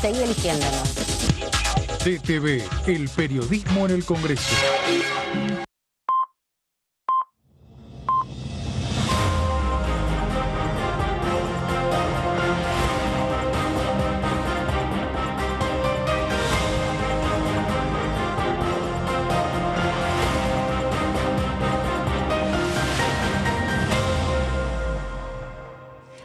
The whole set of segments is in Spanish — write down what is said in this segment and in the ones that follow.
seguí eligiéndonos. DTV, el periodismo en el Congreso.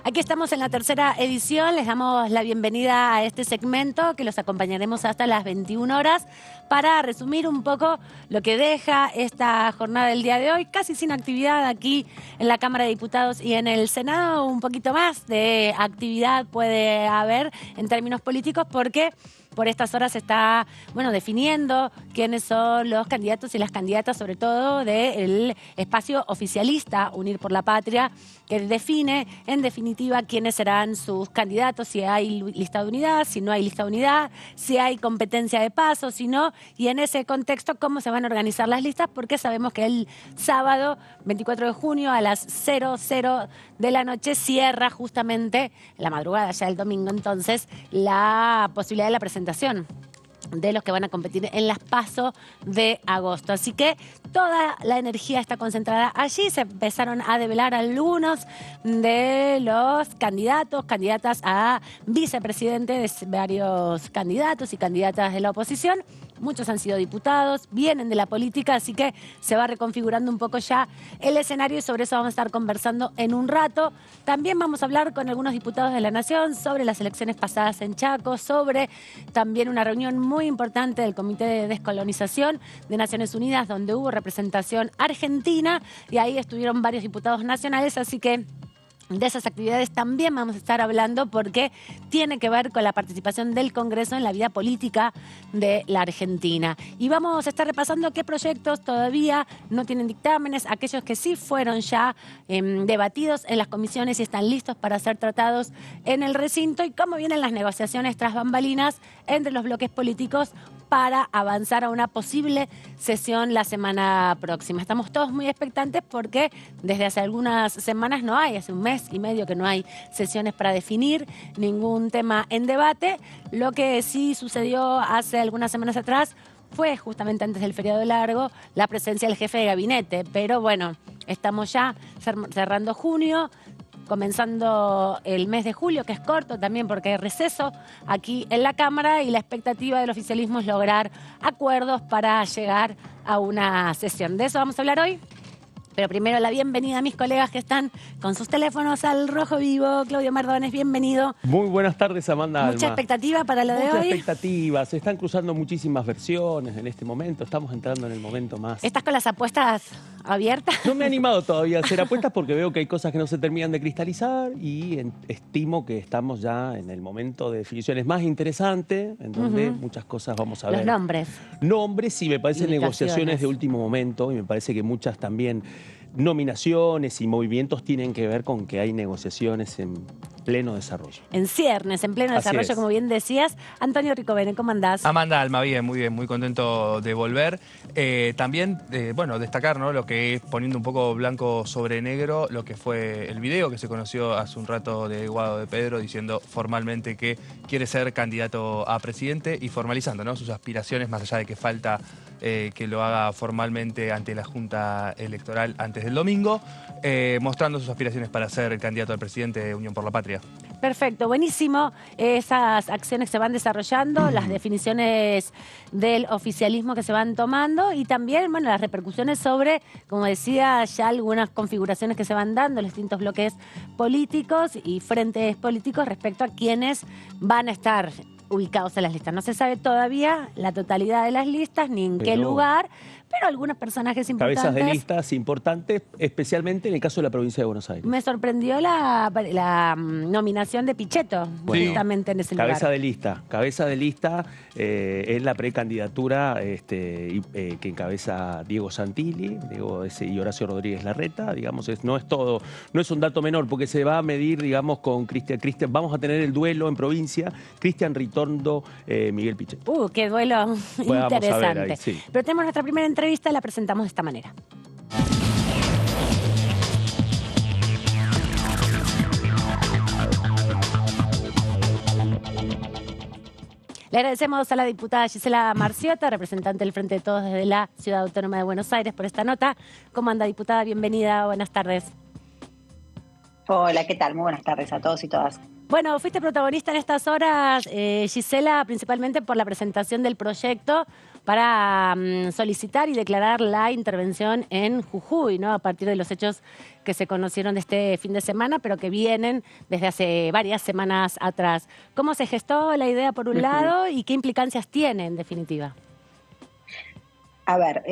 Aquí estamos en la tercera edición, les damos la bienvenida a este segmento que los acompañaremos hasta las 21 horas para resumir un poco lo que deja esta jornada del día de hoy, casi sin actividad aquí en la Cámara de Diputados y en el Senado, un poquito más de actividad puede haber en términos políticos porque por estas horas se está, definiendo quiénes son los candidatos y las candidatas, sobre todo del espacio oficialista Unir por la Patria, que define, en definitiva, quiénes serán sus candidatos, si hay lista de unidad, si no hay lista de unidad, si hay competencia de paso, si no, y en ese contexto, cómo se van a organizar las listas, porque sabemos que el sábado, 24 de junio, a las 00 de la noche, cierra justamente, la madrugada ya el domingo, entonces, la posibilidad de la presentación de los que van a competir en las PASO de agosto. Así que toda la energía está concentrada allí. Se empezaron a develar algunos de los candidatos, candidatas a vicepresidente de varios candidatos y candidatas de la oposición. Muchos han sido diputados, vienen de la política, así que se va reconfigurando un poco ya el escenario y sobre eso vamos a estar conversando en un rato. También vamos a hablar con algunos diputados de la Nación sobre las elecciones pasadas en Chaco, sobre también una reunión muy importante del Comité de Descolonización de Naciones Unidas, donde hubo representación argentina y ahí estuvieron varios diputados nacionales, así que de esas actividades también vamos a estar hablando porque tiene que ver con la participación del Congreso en la vida política de la Argentina. Y vamos a estar repasando qué proyectos todavía no tienen dictámenes, aquellos que sí fueron ya debatidos en las comisiones y están listos para ser tratados en el recinto y cómo vienen las negociaciones tras bambalinas entre los bloques políticos para avanzar a una posible sesión la semana próxima. Estamos todos muy expectantes porque desde hace algunas semanas no hay, hace un mes y medio que no hay sesiones para definir ningún tema en debate. Lo que sí sucedió hace algunas semanas atrás fue justamente antes del feriado largo la presencia del jefe de gabinete, pero bueno, estamos ya cerrando junio, comenzando el mes de julio, que es corto también porque hay receso aquí en la Cámara y la expectativa del oficialismo es lograr acuerdos para llegar a una sesión. De eso vamos a hablar hoy. Pero primero la bienvenida a mis colegas que están con sus teléfonos al rojo vivo. Claudio Mardones, bienvenido. Muy buenas tardes, Amanda. Mucha expectativa para lo de hoy. Mucha expectativa. Se están cruzando muchísimas versiones en este momento. Estamos entrando en el momento más... ¿Estás con las apuestas abiertas? No me he animado todavía a hacer apuestas porque veo que hay cosas que no se terminan de cristalizar y estimo que estamos ya en el momento de definiciones más interesante, en donde muchas cosas vamos a ver. Los nombres. Nombres y me parece negociaciones de último momento y me parece que muchas también nominaciones y movimientos tienen que ver con que hay negociaciones en pleno desarrollo. En ciernes, en pleno desarrollo, como bien decías. Antonio Ricovene, ¿cómo andás? Amanda Alma, bien, muy contento de volver. También, destacar, ¿no?, lo que es poniendo un poco blanco sobre negro, lo que fue el video que se conoció hace un rato de Guado de Pedro diciendo formalmente que quiere ser candidato a presidente y formalizando, ¿no?, sus aspiraciones, más allá de que falta que lo haga formalmente ante la Junta Electoral antes del domingo, mostrando sus aspiraciones para ser el candidato al presidente de Unión por la Patria. Perfecto, buenísimo. Esas acciones se van desarrollando, las definiciones del oficialismo que se van tomando y también, las repercusiones sobre, como decía, ya algunas configuraciones que se van dando, los distintos bloques políticos y frentes políticos respecto a quienes van a estar ubicados en las listas. No se sabe todavía la totalidad de las listas ni en qué lugar, pero algunos personajes importantes. Cabezas de listas importantes, especialmente en el caso de la provincia de Buenos Aires. Me sorprendió la nominación de Pichetto, justamente en ese lugar. Cabeza de lista es la precandidatura que encabeza Diego Santilli, y Horacio Rodríguez Larreta. Digamos, no es un dato menor, porque se va a medir, digamos, con Cristian. Vamos a tener el duelo en provincia, Cristian Ritondo, Miguel Pichetto. Qué duelo interesante. Vamos a ver ahí, sí. Pero tenemos nuestra primera entrevista, la presentamos de esta manera. Le agradecemos a la diputada Gisela Marciota, representante del Frente de Todos desde la Ciudad Autónoma de Buenos Aires, por esta nota. ¿Cómo anda, diputada? Bienvenida, buenas tardes. Hola, ¿qué tal? Muy buenas tardes a todos y todas. Bueno, fuiste protagonista en estas horas, Gisela, principalmente por la presentación del proyecto para solicitar y declarar la intervención en Jujuy, ¿no? A partir de los hechos que se conocieron de este fin de semana, pero que vienen desde hace varias semanas atrás. ¿Cómo se gestó la idea por un lado y qué implicancias tiene en definitiva? A ver,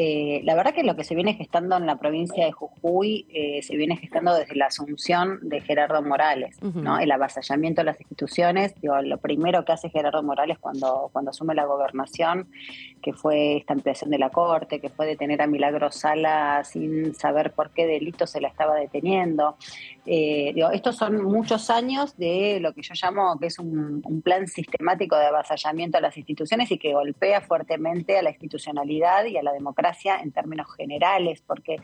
la verdad que lo que se viene gestando en la provincia de Jujuy se viene gestando desde la asunción de Gerardo Morales, ¿no? El avasallamiento de las instituciones. Digo, lo primero que hace Gerardo Morales cuando asume la gobernación, que fue esta ampliación de la Corte, que fue detener a Milagros Sala sin saber por qué delito se la estaba deteniendo. Estos son muchos años de lo que yo llamo que es un plan sistemático de avasallamiento a las instituciones y que golpea fuertemente a la institucionalidad y a la democracia en términos generales, porque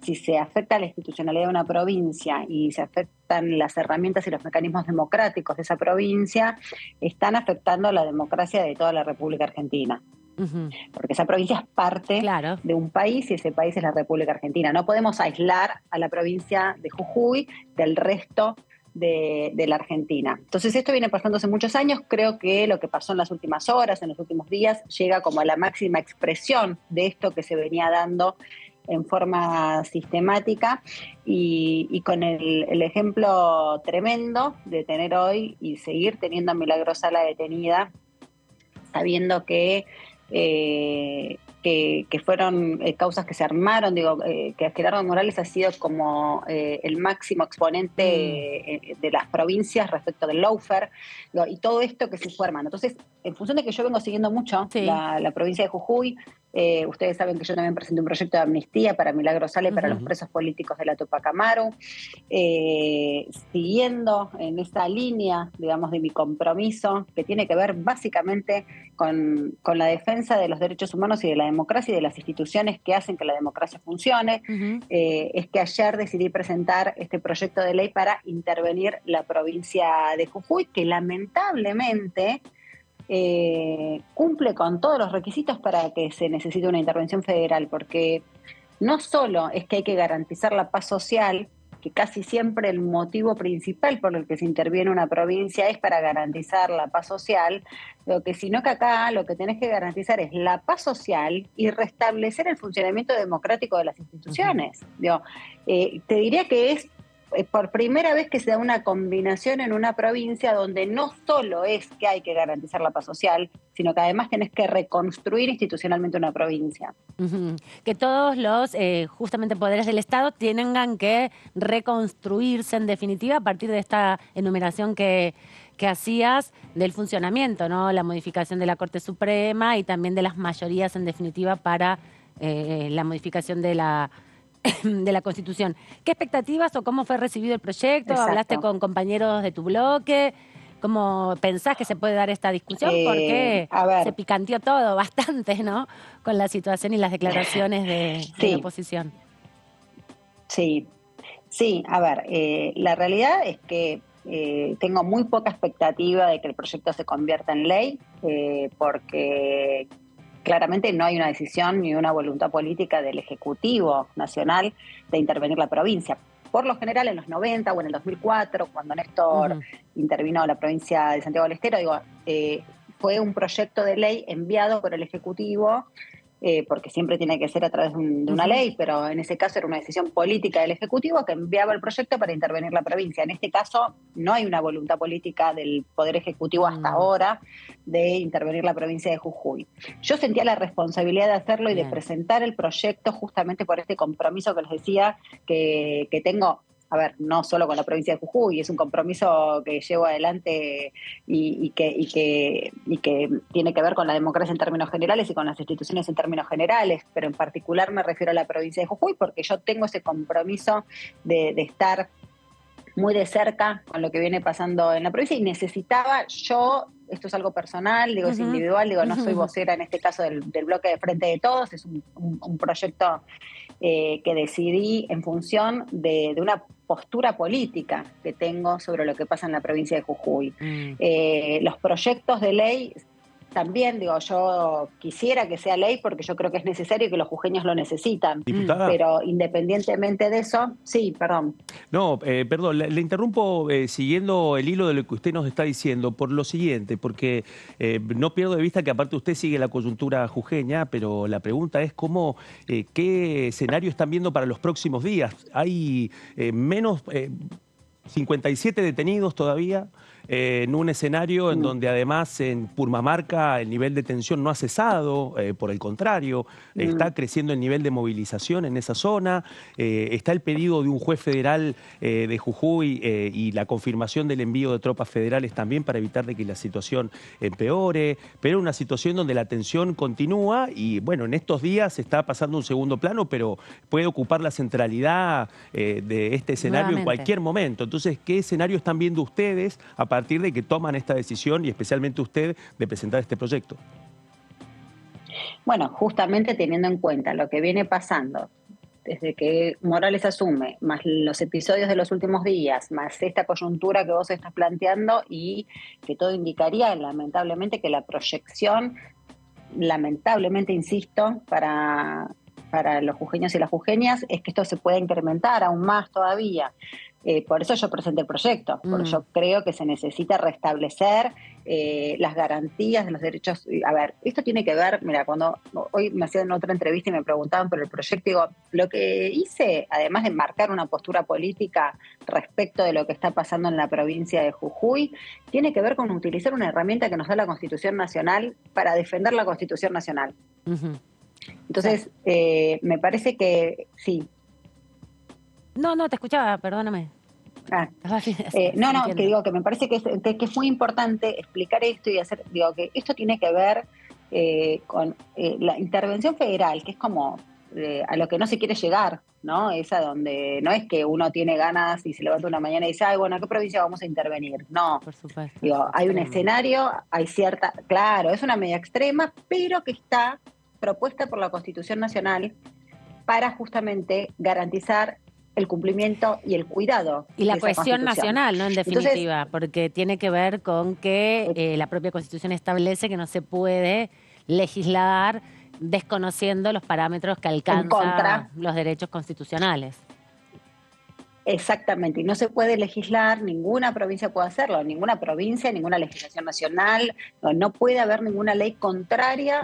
si se afecta a la institucionalidad de una provincia y se afectan las herramientas y los mecanismos democráticos de esa provincia, están afectando a la democracia de toda la República Argentina. Porque esa provincia es parte de un país y ese país es la República Argentina. No podemos aislar a la provincia de Jujuy del resto de la Argentina. Entonces esto viene pasando hace muchos años. Creo que lo que pasó en las últimas horas, en los últimos días, llega como a la máxima expresión de esto que se venía dando en forma sistemática y con el ejemplo tremendo de tener hoy y seguir teniendo a Milagros Sala detenida, sabiendo que fueron causas que se armaron, que Gerardo Morales ha sido como el máximo exponente de las provincias respecto del lawfare, y todo esto que se fue armando. Entonces, en función de que yo vengo siguiendo mucho la provincia de Jujuy, ustedes saben que yo también presenté un proyecto de amnistía para Milagros Sala y para los presos políticos de la Tupac Amaru, siguiendo en esta línea, digamos, de mi compromiso, que tiene que ver básicamente con la defensa de los derechos humanos y de la democracia y de las instituciones que hacen que la democracia funcione, es que ayer decidí presentar este proyecto de ley para intervenir la provincia de Jujuy, que lamentablemente cumple con todos los requisitos para que se necesite una intervención federal, porque no solo es que hay que garantizar la paz social, que casi siempre el motivo principal por el que se interviene una provincia es para garantizar la paz social, sino que acá lo que tenés que garantizar es la paz social y restablecer el funcionamiento democrático de las instituciones. Te diría que es por primera vez que se da una combinación en una provincia donde no solo es que hay que garantizar la paz social, sino que además tenés que reconstruir institucionalmente una provincia. Que todos los justamente poderes del Estado tengan que reconstruirse en definitiva a partir de esta enumeración que hacías del funcionamiento, ¿no? La modificación de la Corte Suprema y también de las mayorías en definitiva para la modificación de la Constitución. ¿Qué expectativas o cómo fue recibido el proyecto? Exacto. ¿Hablaste con compañeros de tu bloque? ¿Cómo pensás que se puede dar esta discusión? Porque se picanteó todo bastante, ¿no? Con la situación y las declaraciones de la oposición. Sí, a ver, la realidad es que tengo muy poca expectativa de que el proyecto se convierta en ley, porque claramente no hay una decisión ni una voluntad política del Ejecutivo Nacional de intervenir la provincia. Por lo general, en los 90 o en el 2004, cuando Néstor intervino la provincia de Santiago del Estero, fue un proyecto de ley enviado por el Ejecutivo, porque siempre tiene que ser a través de una ley, pero en ese caso era una decisión política del Ejecutivo que enviaba el proyecto para intervenir la provincia. En este caso no hay una voluntad política del Poder Ejecutivo hasta ahora de intervenir la provincia de Jujuy. Yo sentía la responsabilidad de hacerlo y de presentar el proyecto justamente por este compromiso que les decía que tengo. A ver, no solo con la provincia de Jujuy, es un compromiso que llevo adelante y que tiene que ver con la democracia en términos generales y con las instituciones en términos generales, pero en particular me refiero a la provincia de Jujuy porque yo tengo ese compromiso de estar muy de cerca con lo que viene pasando en la provincia y necesitaba yo, esto es algo personal, es individual, no soy vocera en este caso del bloque de Frente de Todos, es un proyecto que decidí en función de una postura política que tengo sobre lo que pasa en la provincia de Jujuy. Los proyectos de ley también, digo, yo quisiera que sea ley porque yo creo que es necesario y que los jujeños lo necesitan. Diputada. Pero independientemente de eso, sí, perdón. No, perdón, le interrumpo siguiendo el hilo de lo que usted nos está diciendo por lo siguiente, porque no pierdo de vista que aparte usted sigue la coyuntura jujeña, pero la pregunta es qué escenario están viendo para los próximos días. Hay menos 57 detenidos todavía en un escenario en donde además en Purmamarca el nivel de tensión no ha cesado, por el contrario, está creciendo el nivel de movilización en esa zona, está el pedido de un juez federal de Jujuy y la confirmación del envío de tropas federales también para evitar de que la situación empeore, pero una situación donde la tensión continúa y bueno, en estos días está pasando un segundo plano, pero puede ocupar la centralidad de este escenario en cualquier momento. Entonces, ¿qué escenario están viendo ustedes a partir de que toman esta decisión y especialmente usted de presentar este proyecto? Bueno, justamente teniendo en cuenta lo que viene pasando desde que Morales asume, más los episodios de los últimos días, más esta coyuntura que vos estás planteando y que todo indicaría, lamentablemente, que la proyección, lamentablemente, insisto, para los jujeños y las jujeñas, es que esto se puede incrementar aún más todavía. Por eso yo presenté el proyecto, porque yo creo que se necesita restablecer las garantías de los derechos. A ver, esto tiene que ver, mira, cuando hoy me hacían otra entrevista y me preguntaban por el proyecto, digo, lo que hice, además de marcar una postura política respecto de lo que está pasando en la provincia de Jujuy, tiene que ver con utilizar una herramienta que nos da la Constitución Nacional para defender la Constitución Nacional. Entonces, me parece que sí. No, te escuchaba, perdóname. Que digo que me parece que es muy importante explicar esto y hacer, digo que esto tiene que ver con la intervención federal, que es como a lo que no se quiere llegar, ¿no? Es a donde no es que uno tiene ganas y se levanta una mañana y dice, ay, bueno, ¿a qué provincia vamos a intervenir? No, por supuesto. Digo, hay un escenario, hay cierta, claro, es una medida extrema, pero que está propuesta por la Constitución Nacional para justamente garantizar el cumplimiento y el cuidado. Y la cohesión nacional, ¿no? En definitiva, porque tiene que ver con que la propia Constitución establece que no se puede legislar desconociendo los parámetros que alcanzan los derechos constitucionales. Exactamente, y no se puede legislar, ninguna provincia puede hacerlo, ninguna provincia, ninguna legislación nacional, no puede haber ninguna ley contraria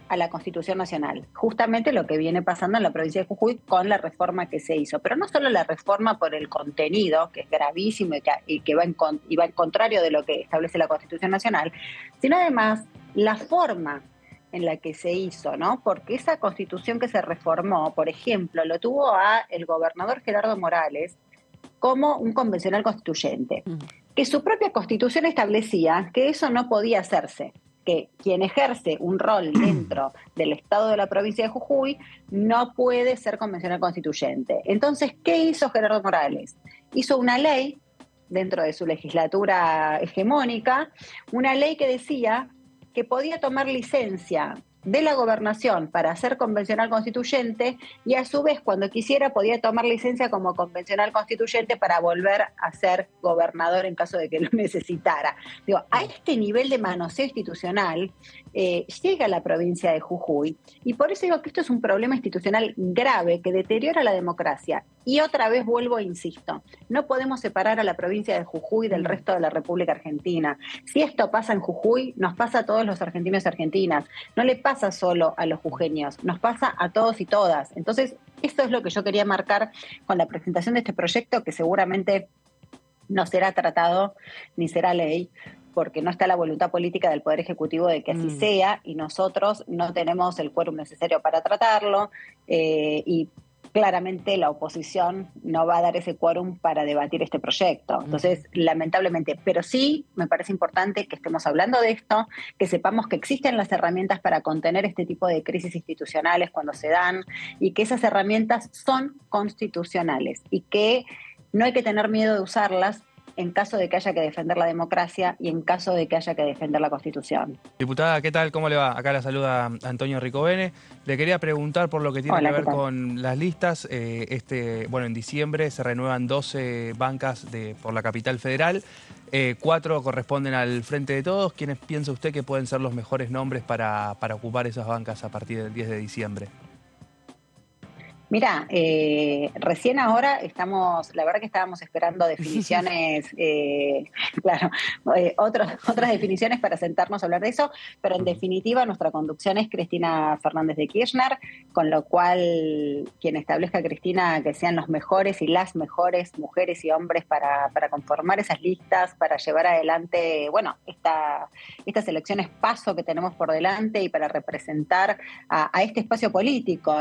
a la Constitución Nacional. Justamente lo que viene pasando en la provincia de Jujuy con la reforma que se hizo. Pero no solo la reforma por el contenido, que es gravísimo y que va en contrario de lo que establece la Constitución Nacional, sino además la forma en la que se hizo, ¿no? Porque esa Constitución que se reformó, por ejemplo, lo tuvo a el gobernador Gerardo Morales como un convencional constituyente, que su propia Constitución establecía que eso no podía hacerse, que quien ejerce un rol dentro del Estado de la provincia de Jujuy no puede ser convencional constituyente. Entonces, ¿qué hizo Gerardo Morales? Hizo una ley, dentro de su legislatura hegemónica, una ley que decía que podía tomar licencia de la gobernación para ser convencional constituyente y a su vez cuando quisiera podía tomar licencia como convencional constituyente para volver a ser gobernador en caso de que lo necesitara. Digo, a este nivel de manoseo institucional llega la provincia de Jujuy y por eso digo que esto es un problema institucional grave que deteriora la democracia. Y otra vez vuelvo e insisto, no podemos separar a la provincia de Jujuy del resto de la República Argentina. Si esto pasa en Jujuy, nos pasa a todos los argentinos y argentinas. No le pasa solo a los jujeños, nos pasa a todos y todas. Entonces, esto es lo que yo quería marcar con la presentación de este proyecto, que seguramente no será tratado ni será ley, porque no está la voluntad política del Poder Ejecutivo de que así sea, y nosotros no tenemos el quórum necesario para tratarlo, y claramente la oposición no va a dar ese quórum para debatir este proyecto. Entonces, lamentablemente, pero sí me parece importante que estemos hablando de esto, que sepamos que existen las herramientas para contener este tipo de crisis institucionales cuando se dan y que esas herramientas son constitucionales y que no hay que tener miedo de usarlas en caso de que haya que defender la democracia y en caso de que haya que defender la Constitución. Diputada, ¿qué tal? ¿Cómo le va? Acá la saluda Antonio Ricovene. Le quería preguntar por lo que tiene que ver con las listas. En diciembre se renuevan 12 bancas por la capital federal. 4 corresponden al Frente de Todos. ¿Quiénes piensa usted que pueden ser los mejores nombres para ocupar esas bancas a partir del 10 de diciembre? Mira, recién ahora la verdad que estábamos esperando definiciones, claro, otras definiciones para sentarnos a hablar de eso, pero en definitiva nuestra conducción es Cristina Fernández de Kirchner, con lo cual quien establezca a Cristina que sean los mejores y las mejores mujeres y hombres para conformar esas listas, para llevar adelante, bueno, estas elecciones paso que tenemos por delante y para representar a este espacio político,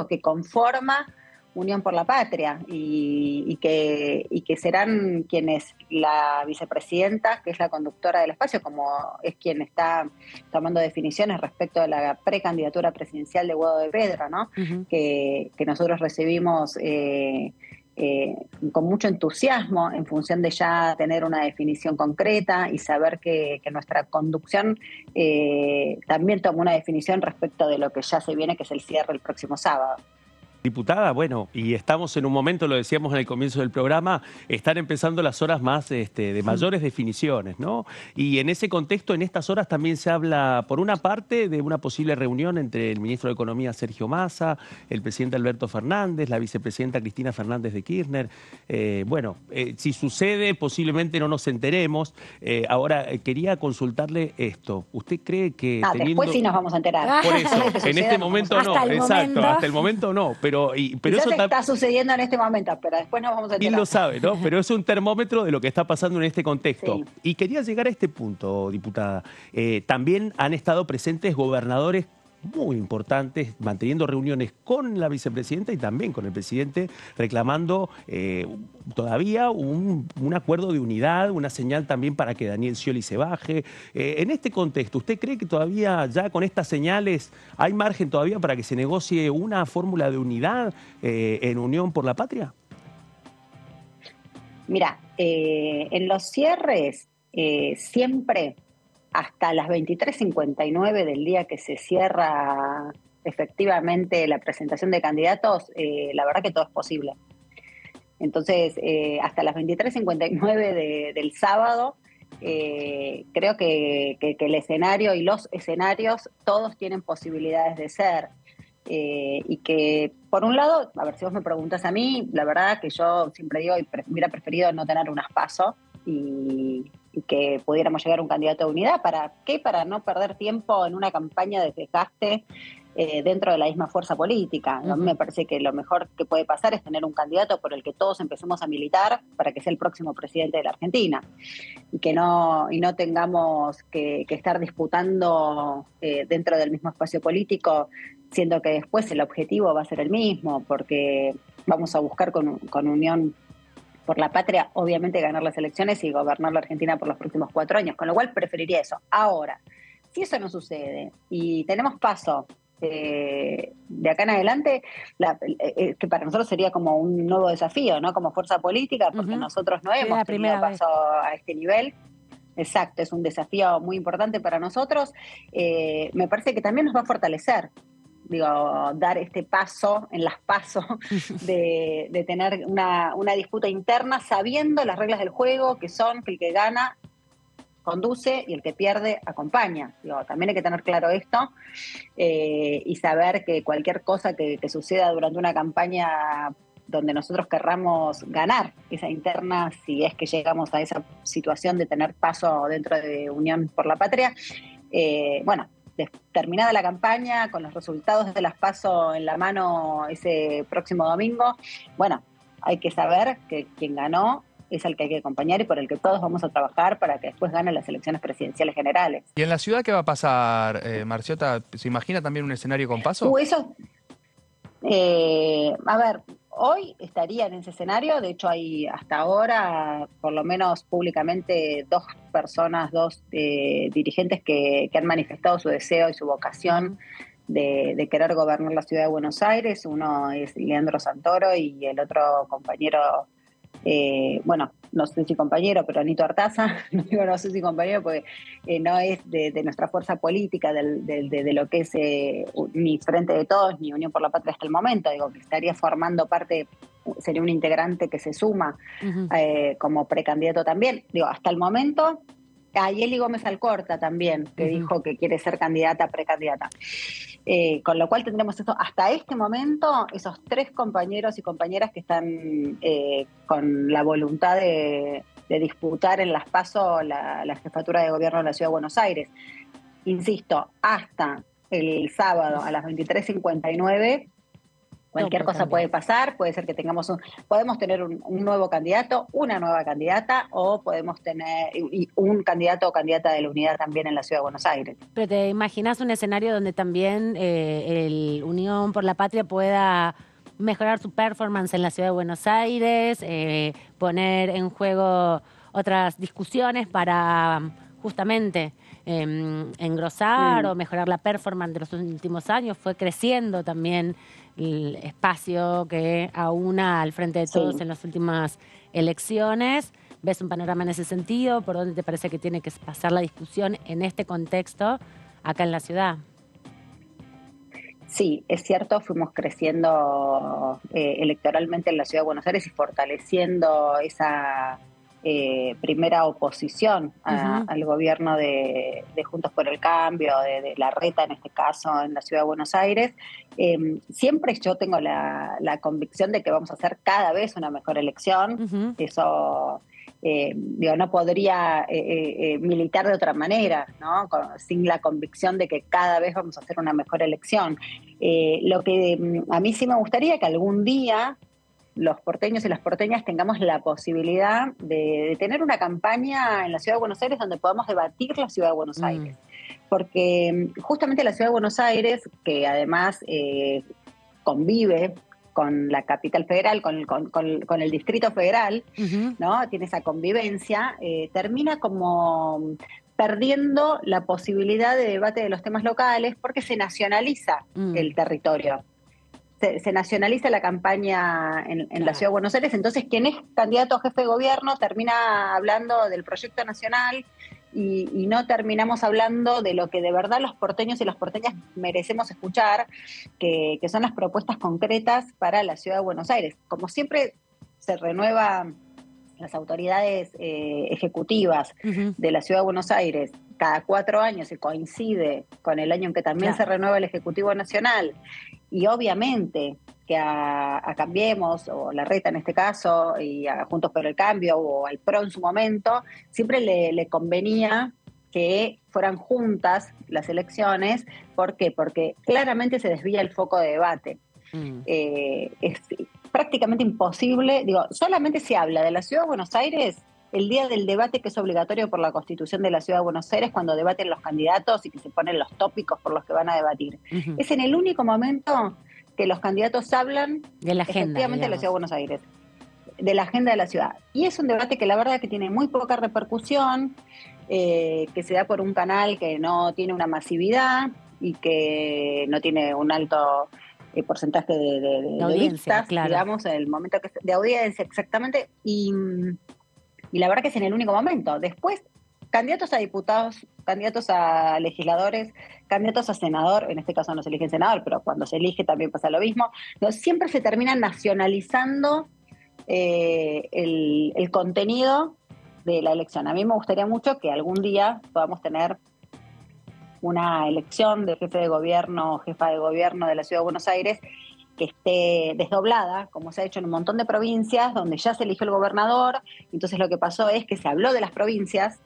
que conforma Unión por la Patria y que serán quienes la vicepresidenta, que es la conductora del espacio, como es quien está tomando definiciones respecto de la precandidatura presidencial de Guado de Pedro, ¿no? Que nosotros recibimos con mucho entusiasmo en función de ya tener una definición concreta y saber que nuestra conducción también toma una definición respecto de lo que ya se viene, que es el cierre el próximo sábado. Diputada, bueno, y estamos en un momento, lo decíamos en el comienzo del programa, están empezando las horas más de mayores definiciones, ¿no? Y en ese contexto, en estas horas también se habla, por una parte, de una posible reunión entre el ministro de Economía, Sergio Massa, el presidente Alberto Fernández, la vicepresidenta Cristina Fernández de Kirchner. Si sucede, posiblemente no nos enteremos. Ahora, quería consultarle esto. ¿Usted cree que después sí nos vamos a enterar. Por eso, en este momento no, exacto, hasta el momento no. Pero eso está sucediendo en este momento, pero después nos vamos a enterar. ¿Quién lo sabe, no? Pero es un termómetro de lo que está pasando en este contexto. Sí. Y quería llegar a este punto, diputada. También han estado presentes gobernadores muy importantes, manteniendo reuniones con la vicepresidenta y también con el presidente, reclamando todavía un acuerdo de unidad, una señal también para que Daniel Scioli se baje. En este contexto, ¿usted cree que todavía ya con estas señales hay margen todavía para que se negocie una fórmula de unidad en Unión por la Patria? Mira, en los cierres siempre hasta las 23:59 del día que se cierra efectivamente la presentación de candidatos, la verdad que todo es posible. Entonces, hasta las 23:59 del sábado, creo que el escenario y los escenarios todos tienen posibilidades de ser. Y que, por un lado, a ver, si vos me preguntas a mí, la verdad que yo siempre digo, hubiera preferido no tener unas PASO y que pudiéramos llegar a un candidato de unidad. ¿Para qué? Para no perder tiempo en una campaña de desgaste dentro de la misma fuerza política. A mí me parece que lo mejor que puede pasar es tener un candidato por el que todos empecemos a militar para que sea el próximo presidente de la Argentina y no tengamos que estar disputando dentro del mismo espacio político, siendo que después el objetivo va a ser el mismo, porque vamos a buscar con Unión por la Patria, obviamente, ganar las elecciones y gobernar la Argentina por los próximos 4 años, con lo cual preferiría eso. Ahora, si eso no sucede y tenemos paso de acá en adelante, que para nosotros sería como un nuevo desafío, ¿no? Como fuerza política, porque nosotros no hemos tenido paso a este nivel. Exacto, es un desafío muy importante para nosotros. Me parece que también nos va a fortalecer. Dar este paso en las pasos de tener una disputa interna sabiendo las reglas del juego, que son que el que gana conduce y el que pierde acompaña. También hay que tener claro esto y saber que cualquier cosa que suceda durante una campaña donde nosotros querramos ganar esa interna, si es que llegamos a esa situación de tener paso dentro de Unión por la Patria, terminada la campaña, con los resultados de las PASO en la mano ese próximo domingo, hay que saber que quien ganó es el que hay que acompañar y por el que todos vamos a trabajar para que después ganen las elecciones presidenciales generales. ¿Y en la ciudad qué va a pasar, Marciota? ¿Se imagina también un escenario con PASO? Hoy estaría en ese escenario. De hecho, hay hasta ahora, por lo menos públicamente, dos dirigentes que han manifestado su deseo y su vocación de querer gobernar la ciudad de Buenos Aires. Uno es Leandro Santoro y el otro compañero, no sé si compañero, pero Anito Artaza. No sé si compañero porque no es de nuestra fuerza política, de lo que es ni Frente de Todos ni Unión por la Patria hasta el momento. Que estaría formando parte sería un integrante que se suma como precandidato también. Digo, hasta el momento, Yeli Gómez Alcorta también, que dijo que quiere ser precandidata. Con lo cual tendremos esto, hasta este momento, esos 3 compañeros y compañeras que están con la voluntad de disputar en las PASO la jefatura de gobierno de la Ciudad de Buenos Aires. Insisto, hasta el sábado a las 23:59, cualquier cosa puede pasar, puede ser que podemos tener un nuevo candidato, una nueva candidata, o podemos tener un candidato o candidata de la unidad también en la Ciudad de Buenos Aires. Pero ¿te imaginas un escenario donde también el Unión por la Patria pueda mejorar su performance en la Ciudad de Buenos Aires, poner en juego otras discusiones para justamente engrosar o mejorar la performance de los últimos años? Fue creciendo también el espacio que aúna al frente de todos en las últimas elecciones. ¿Ves un panorama en ese sentido? ¿Por dónde te parece que tiene que pasar la discusión en este contexto acá en la ciudad? Sí, es cierto, fuimos creciendo electoralmente en la Ciudad de Buenos Aires y fortaleciendo esa primera oposición al gobierno de Juntos por el Cambio, de Larreta en este caso, en la Ciudad de Buenos Aires. Siempre yo tengo la convicción de que vamos a hacer cada vez una mejor elección. Eso, no podría militar de otra manera, ¿no? Sin la convicción de que cada vez vamos a hacer una mejor elección. Lo que a mí sí me gustaría que algún día los porteños y las porteñas tengamos la posibilidad de tener una campaña en la Ciudad de Buenos Aires donde podamos debatir la Ciudad de Buenos Aires. Porque justamente la Ciudad de Buenos Aires, que además convive con la capital federal, con el Distrito Federal, ¿no? Tiene esa convivencia, termina como perdiendo la posibilidad de debate de los temas locales porque se nacionaliza el territorio. Se nacionaliza la campaña en la Ciudad de Buenos Aires, entonces quien es candidato a jefe de gobierno termina hablando del proyecto nacional y no terminamos hablando de lo que de verdad los porteños y las porteñas merecemos escuchar, que son las propuestas concretas para la Ciudad de Buenos Aires. Como siempre se renuevan las autoridades ejecutivas de la Ciudad de Buenos Aires cada 4 años y coincide con el año en que también se renueva el Ejecutivo Nacional, y obviamente que a Cambiemos, o Larreta en este caso, y a Juntos por el Cambio, o al PRO en su momento, siempre le convenía que fueran juntas las elecciones. ¿Por qué? Porque claramente se desvía el foco de debate. Es prácticamente imposible, solamente se habla de la Ciudad de Buenos Aires el día del debate, que es obligatorio por la Constitución de la Ciudad de Buenos Aires, cuando debaten los candidatos y que se ponen los tópicos por los que van a debatir. Es en el único momento que los candidatos hablan de la agenda, efectivamente de la Ciudad de Buenos Aires, de la agenda de la ciudad. Y es un debate que la verdad que tiene muy poca repercusión, que se da por un canal que no tiene una masividad y que no tiene un alto porcentaje de audiencia, vistas, digamos, en el momento de audiencia, exactamente, y la verdad que es en el único momento. Después, candidatos a diputados, candidatos a legisladores, candidatos a senador, en este caso no se elige senador, pero cuando se elige también pasa lo mismo. Siempre se termina nacionalizando el contenido de la elección. A mí me gustaría mucho que algún día podamos tener una elección de jefe de gobierno o jefa de gobierno de la Ciudad de Buenos Aires que esté desdoblada, como se ha hecho en un montón de provincias, donde ya se eligió el gobernador. Entonces lo que pasó es que se habló de las provincias,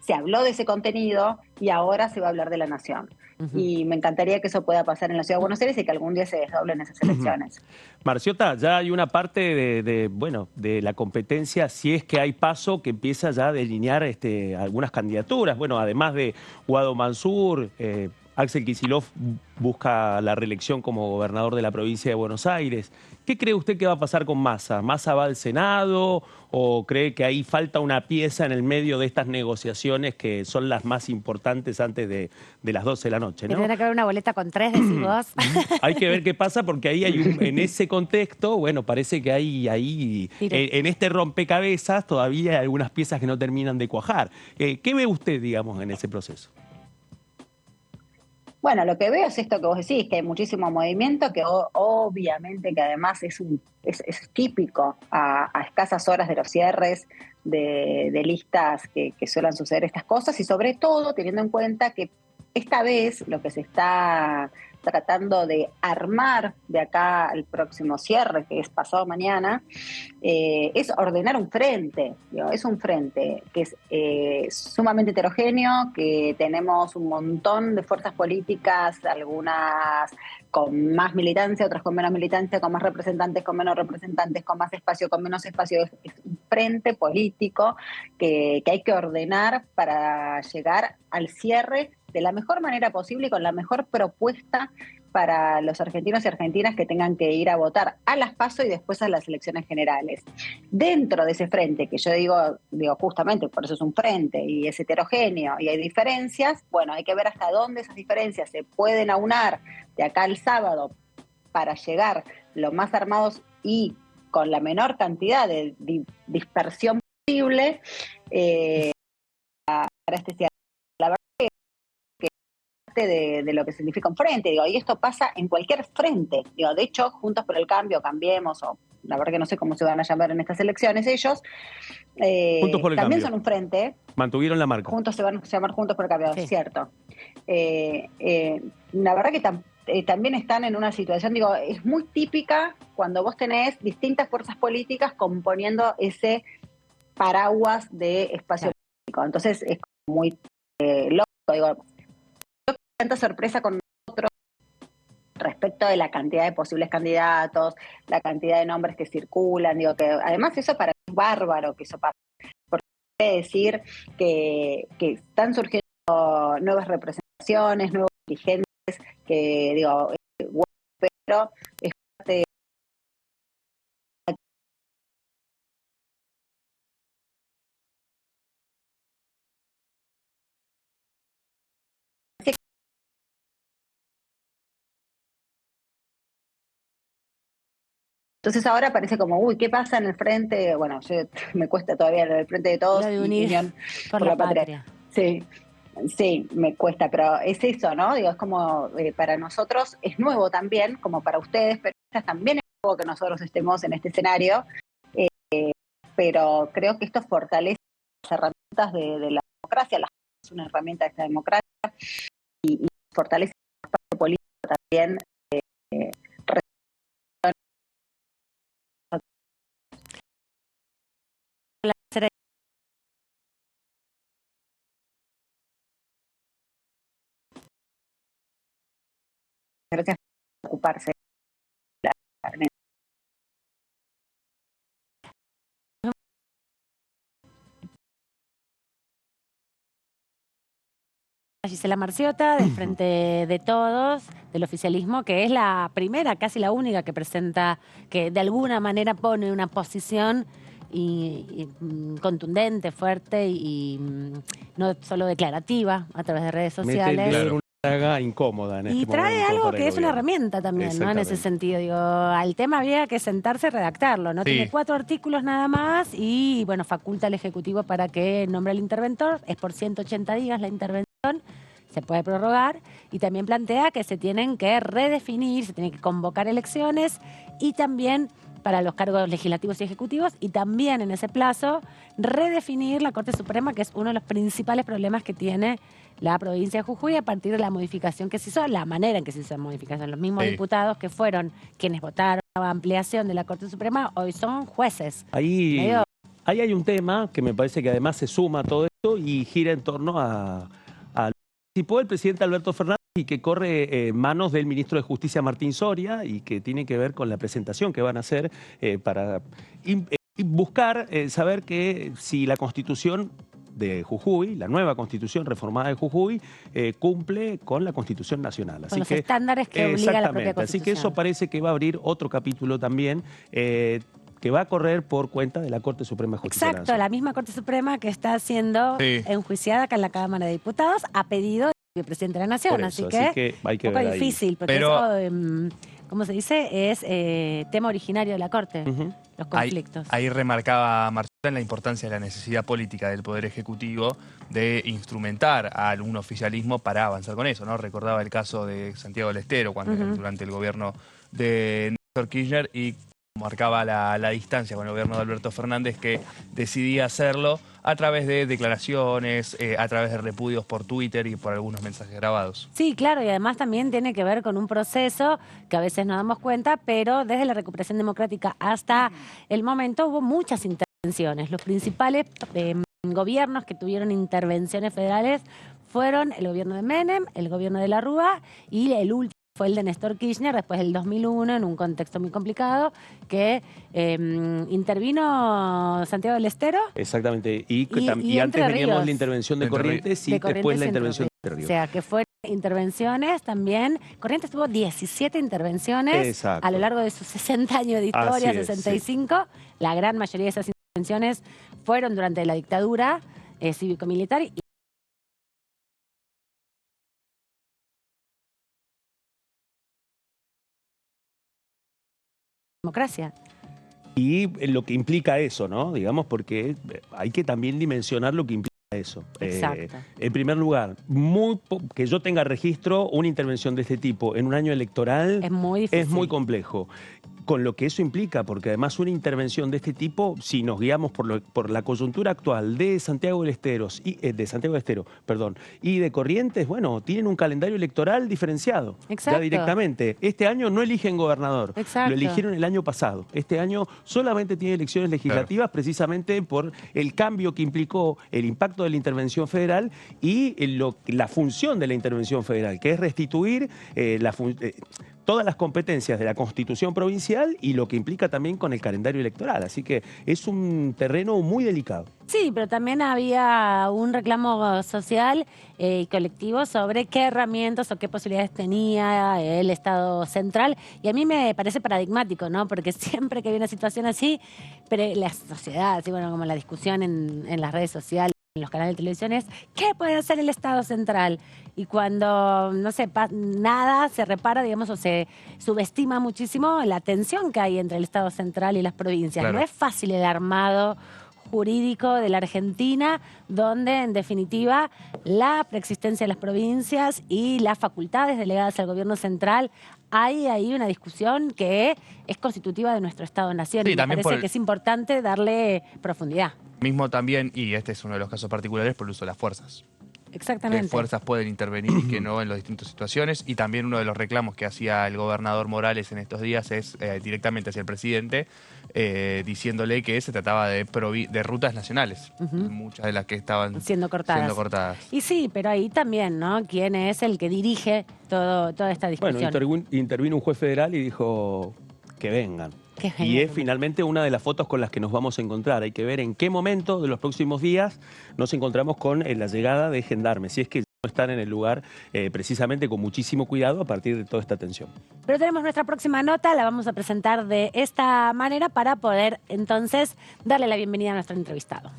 se habló de ese contenido y ahora se va a hablar de la nación. Y me encantaría que eso pueda pasar en la Ciudad de Buenos Aires y que algún día se desdoblen esas elecciones. Marciota, ya hay una parte de la competencia, si es que hay paso, que empieza ya a delinear algunas candidaturas. Bueno, además de Guado Mansur, Axel Kicillof busca la reelección como gobernador de la provincia de Buenos Aires. ¿Qué cree usted que va a pasar con Massa? ¿Massa va al Senado o cree que ahí falta una pieza en el medio de estas negociaciones que son las más importantes antes de las 12 de la noche, ¿no? Tendrá que haber una boleta con 3, decís vos. Hay que ver qué pasa porque ahí hay en ese contexto, bueno, parece que hay ahí, en este rompecabezas todavía hay algunas piezas que no terminan de cuajar. ¿Qué ve usted, digamos, en ese proceso? Bueno, lo que veo es esto que vos decís, que hay muchísimo movimiento, que obviamente que además es típico a escasas horas de los cierres de listas que suelen suceder estas cosas, y sobre todo teniendo en cuenta que esta vez lo que se está tratando de armar de acá al próximo cierre, que es pasado mañana, es ordenar un frente. Es un frente que es sumamente heterogéneo, que tenemos un montón de fuerzas políticas, algunas con más militancia, otras con menos militancia, con más representantes, con menos representantes, con más espacio, con menos espacio. Es un frente político que hay que ordenar para llegar al cierre de la mejor manera posible y con la mejor propuesta para los argentinos y argentinas que tengan que ir a votar a las PASO y después a las elecciones generales. Dentro de ese frente, que yo digo justamente por eso es un frente y es heterogéneo y hay diferencias, bueno, hay que ver hasta dónde esas diferencias se pueden aunar de acá al sábado para llegar lo más armados y con la menor cantidad de dispersión posible para este cierre. La verdad que de lo que significa un frente, digo, y esto pasa en cualquier frente, digo, de hecho, Juntos por el Cambio, Cambiemos, o la verdad que no sé cómo se van a llamar en estas elecciones ellos, Juntos por el también Cambio. son un frente. Mantuvieron la marca. Juntos se van a llamar Juntos por el Cambio, Sí. cierto. La verdad que también están en una situación, digo, es muy típica cuando vos tenés distintas fuerzas políticas componiendo ese paraguas de espacio político. Entonces es muy loco, digo, tanta sorpresa con nosotros respecto de la cantidad de posibles candidatos, la cantidad de nombres que circulan, digo que además eso para mí es bárbaro que eso pase, porque quiere decir que están surgiendo nuevas representaciones, nuevos dirigentes, que digo, pero es parte de Entonces ahora parece como, uy, ¿qué pasa en el frente? Bueno, me cuesta todavía el frente de todos. Lo de y unir Unión por la patria. Sí, me cuesta, pero es eso, ¿no? Digo, es como para nosotros es nuevo también, como para ustedes, pero también es nuevo que nosotros estemos en este escenario, pero creo que esto fortalece las herramientas de la democracia, es una herramienta de esta democracia y fortalece el espacio político también. Gracias por ocuparse. Gisela Marciota, del Frente de Todos, del oficialismo, que es la primera, casi la única que presenta, que de alguna manera pone una posición contundente, fuerte y no solo declarativa a través de redes sociales. Mete el dedo en una llaga incómoda en Y este trae momento algo para el que es una gobierno. herramienta también, ¿no? En ese Exactamente. sentido, digo, al tema había que sentarse y redactarlo, ¿no? Sí. Tiene 4 artículos nada más y, bueno, faculta al Ejecutivo para que nombre al interventor. Es por 180 días la intervención, se puede prorrogar y también plantea que se tienen que redefinir, se tienen que convocar elecciones y también para los cargos legislativos y ejecutivos y también en ese plazo redefinir la Corte Suprema, que es uno de los principales problemas que tiene la provincia de Jujuy a partir de la modificación que se hizo, la manera en que se hizo la modificación. Los mismos Sí. diputados que fueron quienes votaron la ampliación de la Corte Suprema hoy son jueces. Ahí Medio- hay un tema que me parece que además se suma a todo esto y gira en torno a participó el presidente Alberto Fernández y que corre en manos del ministro de Justicia Martín Soria y que tiene que ver con la presentación que van a hacer para buscar saber que si la Constitución de Jujuy, la nueva Constitución reformada de Jujuy, cumple con la Constitución Nacional. Con Así los que, estándares que obliga la propia exactamente. Así que eso Constitución. parece que va a abrir otro capítulo también que va a correr por cuenta de la Corte Suprema de Justicia de la Exacto, Nación. la misma Corte Suprema que está siendo Sí. enjuiciada acá en la Cámara de Diputados a pedido del presidente de la Nación. Por eso, así que hay que un poco ver ahí. difícil, porque Pero- eso, ¿cómo se dice? Es tema originario de la Corte, Ujú. los conflictos. Ahí remarcaba Marcela en la importancia de la necesidad política del Poder Ejecutivo de instrumentar a algún oficialismo para avanzar con eso, ¿no? Recordaba el caso de Santiago del Estero durante el gobierno de Néstor Kirchner y marcaba la distancia con el gobierno de Alberto Fernández, que decidía hacerlo a través de declaraciones, a través de repudios por Twitter y por algunos mensajes grabados. Sí, claro, y además también tiene que ver con un proceso que a veces no damos cuenta, pero desde la recuperación democrática hasta el momento hubo muchas intervenciones. Los principales gobiernos que tuvieron intervenciones federales fueron el gobierno de Menem, el gobierno de la Rúa y el último fue el de Néstor Kirchner, después del 2001, en un contexto muy complicado, que intervino Santiago del Estero. Exactamente, y antes Entre veníamos Ríos. la intervención de Corrientes y después la intervención de Ríos. O sea, que fueron intervenciones también. Corrientes tuvo 17 intervenciones Exacto. a lo largo de sus 60 años de historia, Así es, 65. Sí. La gran mayoría de esas intervenciones fueron durante la dictadura cívico-militar y democracia. Y lo que implica eso, ¿no? Digamos, porque hay que también dimensionar lo que implica eso. Exacto. En primer lugar, que yo tenga registro, una intervención de este tipo en un año electoral Es muy difícil. es muy complejo. Con lo que eso implica, porque además una intervención de este tipo, si nos guiamos por la coyuntura actual de Santiago del Estero, y de Corrientes, bueno, tienen un calendario electoral diferenciado. Exacto. Ya directamente. Este año no eligen gobernador. Exacto. Lo eligieron el año pasado. Este año solamente tiene elecciones legislativas, precisamente por el cambio que implicó el impacto de la intervención federal y la función de la intervención federal, que es restituir todas las competencias de la Constitución provincial y lo que implica también con el calendario electoral. Así que es un terreno muy delicado. Sí, pero también había un reclamo social y colectivo sobre qué herramientas o qué posibilidades tenía el Estado central. Y a mí me parece paradigmático, ¿no? Porque siempre que hay una situación así, pero la sociedad, así, bueno, como la discusión en las redes sociales, en los canales de televisión es, ¿qué puede hacer el Estado central? Y cuando, no sé, nada se repara, digamos, o se subestima muchísimo la tensión que hay entre el Estado central y las provincias. Claro. No es fácil el armado jurídico de la Argentina, donde en definitiva la preexistencia de las provincias y las facultades delegadas al gobierno central, hay ahí una discusión que es constitutiva de nuestro Estado-nación. Sí, y me parece que es importante darle profundidad. Mismo también, y este es uno de los casos particulares, por el uso de las fuerzas. Exactamente. Qué fuerzas pueden intervenir y que no en las distintas situaciones. Y también uno de los reclamos que hacía el gobernador Morales en estos días es directamente hacia el presidente, diciéndole que se trataba de rutas nacionales, muchas de las que estaban siendo cortadas. Y sí, pero ahí también, ¿no? ¿Quién es el que dirige toda esta discusión? Bueno, intervino un juez federal y dijo que vengan. Y es finalmente una de las fotos con las que nos vamos a encontrar. Hay que ver en qué momento de los próximos días nos encontramos con la llegada de gendarmes, si es que no están en el lugar precisamente con muchísimo cuidado a partir de toda esta tensión. Pero tenemos nuestra próxima nota, la vamos a presentar de esta manera para poder entonces darle la bienvenida a nuestro entrevistado.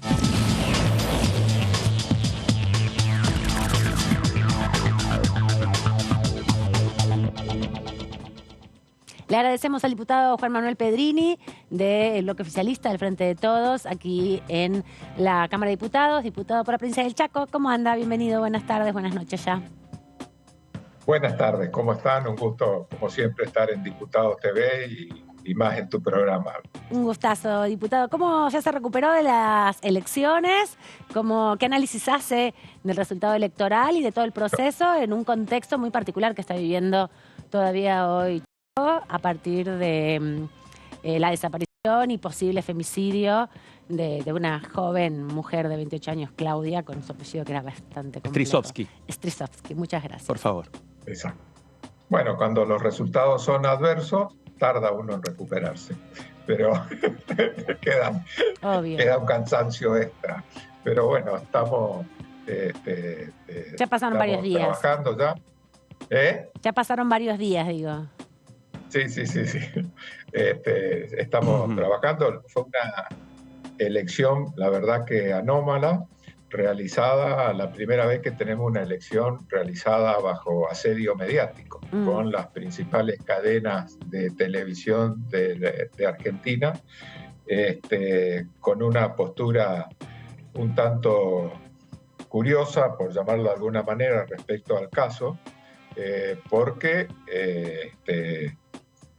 Le agradecemos al diputado Juan Manuel Pedrini, del bloque oficialista del Frente de Todos, aquí en la Cámara de Diputados, diputado por la provincia del Chaco. ¿Cómo anda? Bienvenido, buenas tardes, buenas noches ya. Buenas tardes, ¿cómo están? Un gusto, como siempre, estar en Diputados TV y más en tu programa. Un gustazo, diputado. ¿Cómo ya se recuperó de las elecciones? ¿Qué análisis hace del resultado electoral y de todo el proceso en un contexto muy particular que está viviendo todavía hoy a partir de la desaparición y posible femicidio de una joven mujer de 28 años, Claudia, con su apellido que era bastante complejo? Strisovsky, muchas gracias. Por favor. Exacto. Bueno, cuando los resultados son adversos, tarda uno en recuperarse, pero queda un cansancio extra. Pero bueno, estamos ya pasaron varios días. Trabajando ya. Ya pasaron varios días, digo. Sí. Estamos trabajando. Fue una elección, la verdad que anómala, realizada la primera vez que tenemos una elección realizada bajo asedio mediático, con las principales cadenas de televisión de Argentina con una postura un tanto curiosa, por llamarlo de alguna manera, respecto al caso, porque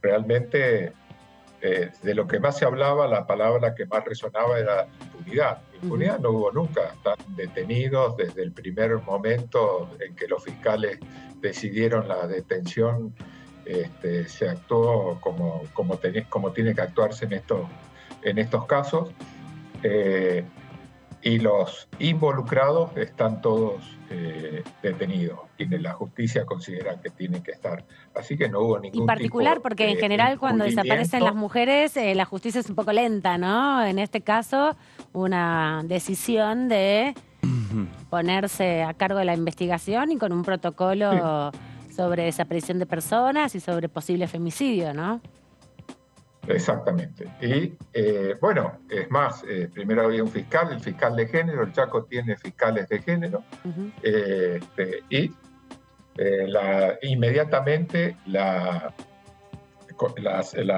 realmente de lo que más se hablaba, la palabra que más resonaba era impunidad. Impunidad no hubo nunca, están detenidos desde el primer momento en que los fiscales decidieron la detención, se actuó como tiene que actuarse en estos casos, y los involucrados están todos detenidos y la justicia considera que tienen que estar. Así que no hubo ningún Y particular tipo porque de en general cuando desaparecen encubrimiento. las mujeres la justicia es un poco lenta, ¿no? En este caso, una decisión de ponerse a cargo de la investigación y con un protocolo sobre desaparición de personas y sobre posible femicidio, ¿no? Exactamente. Y bueno, es más, primero había un fiscal, el fiscal de género, el Chaco tiene fiscales de género, y inmediatamente la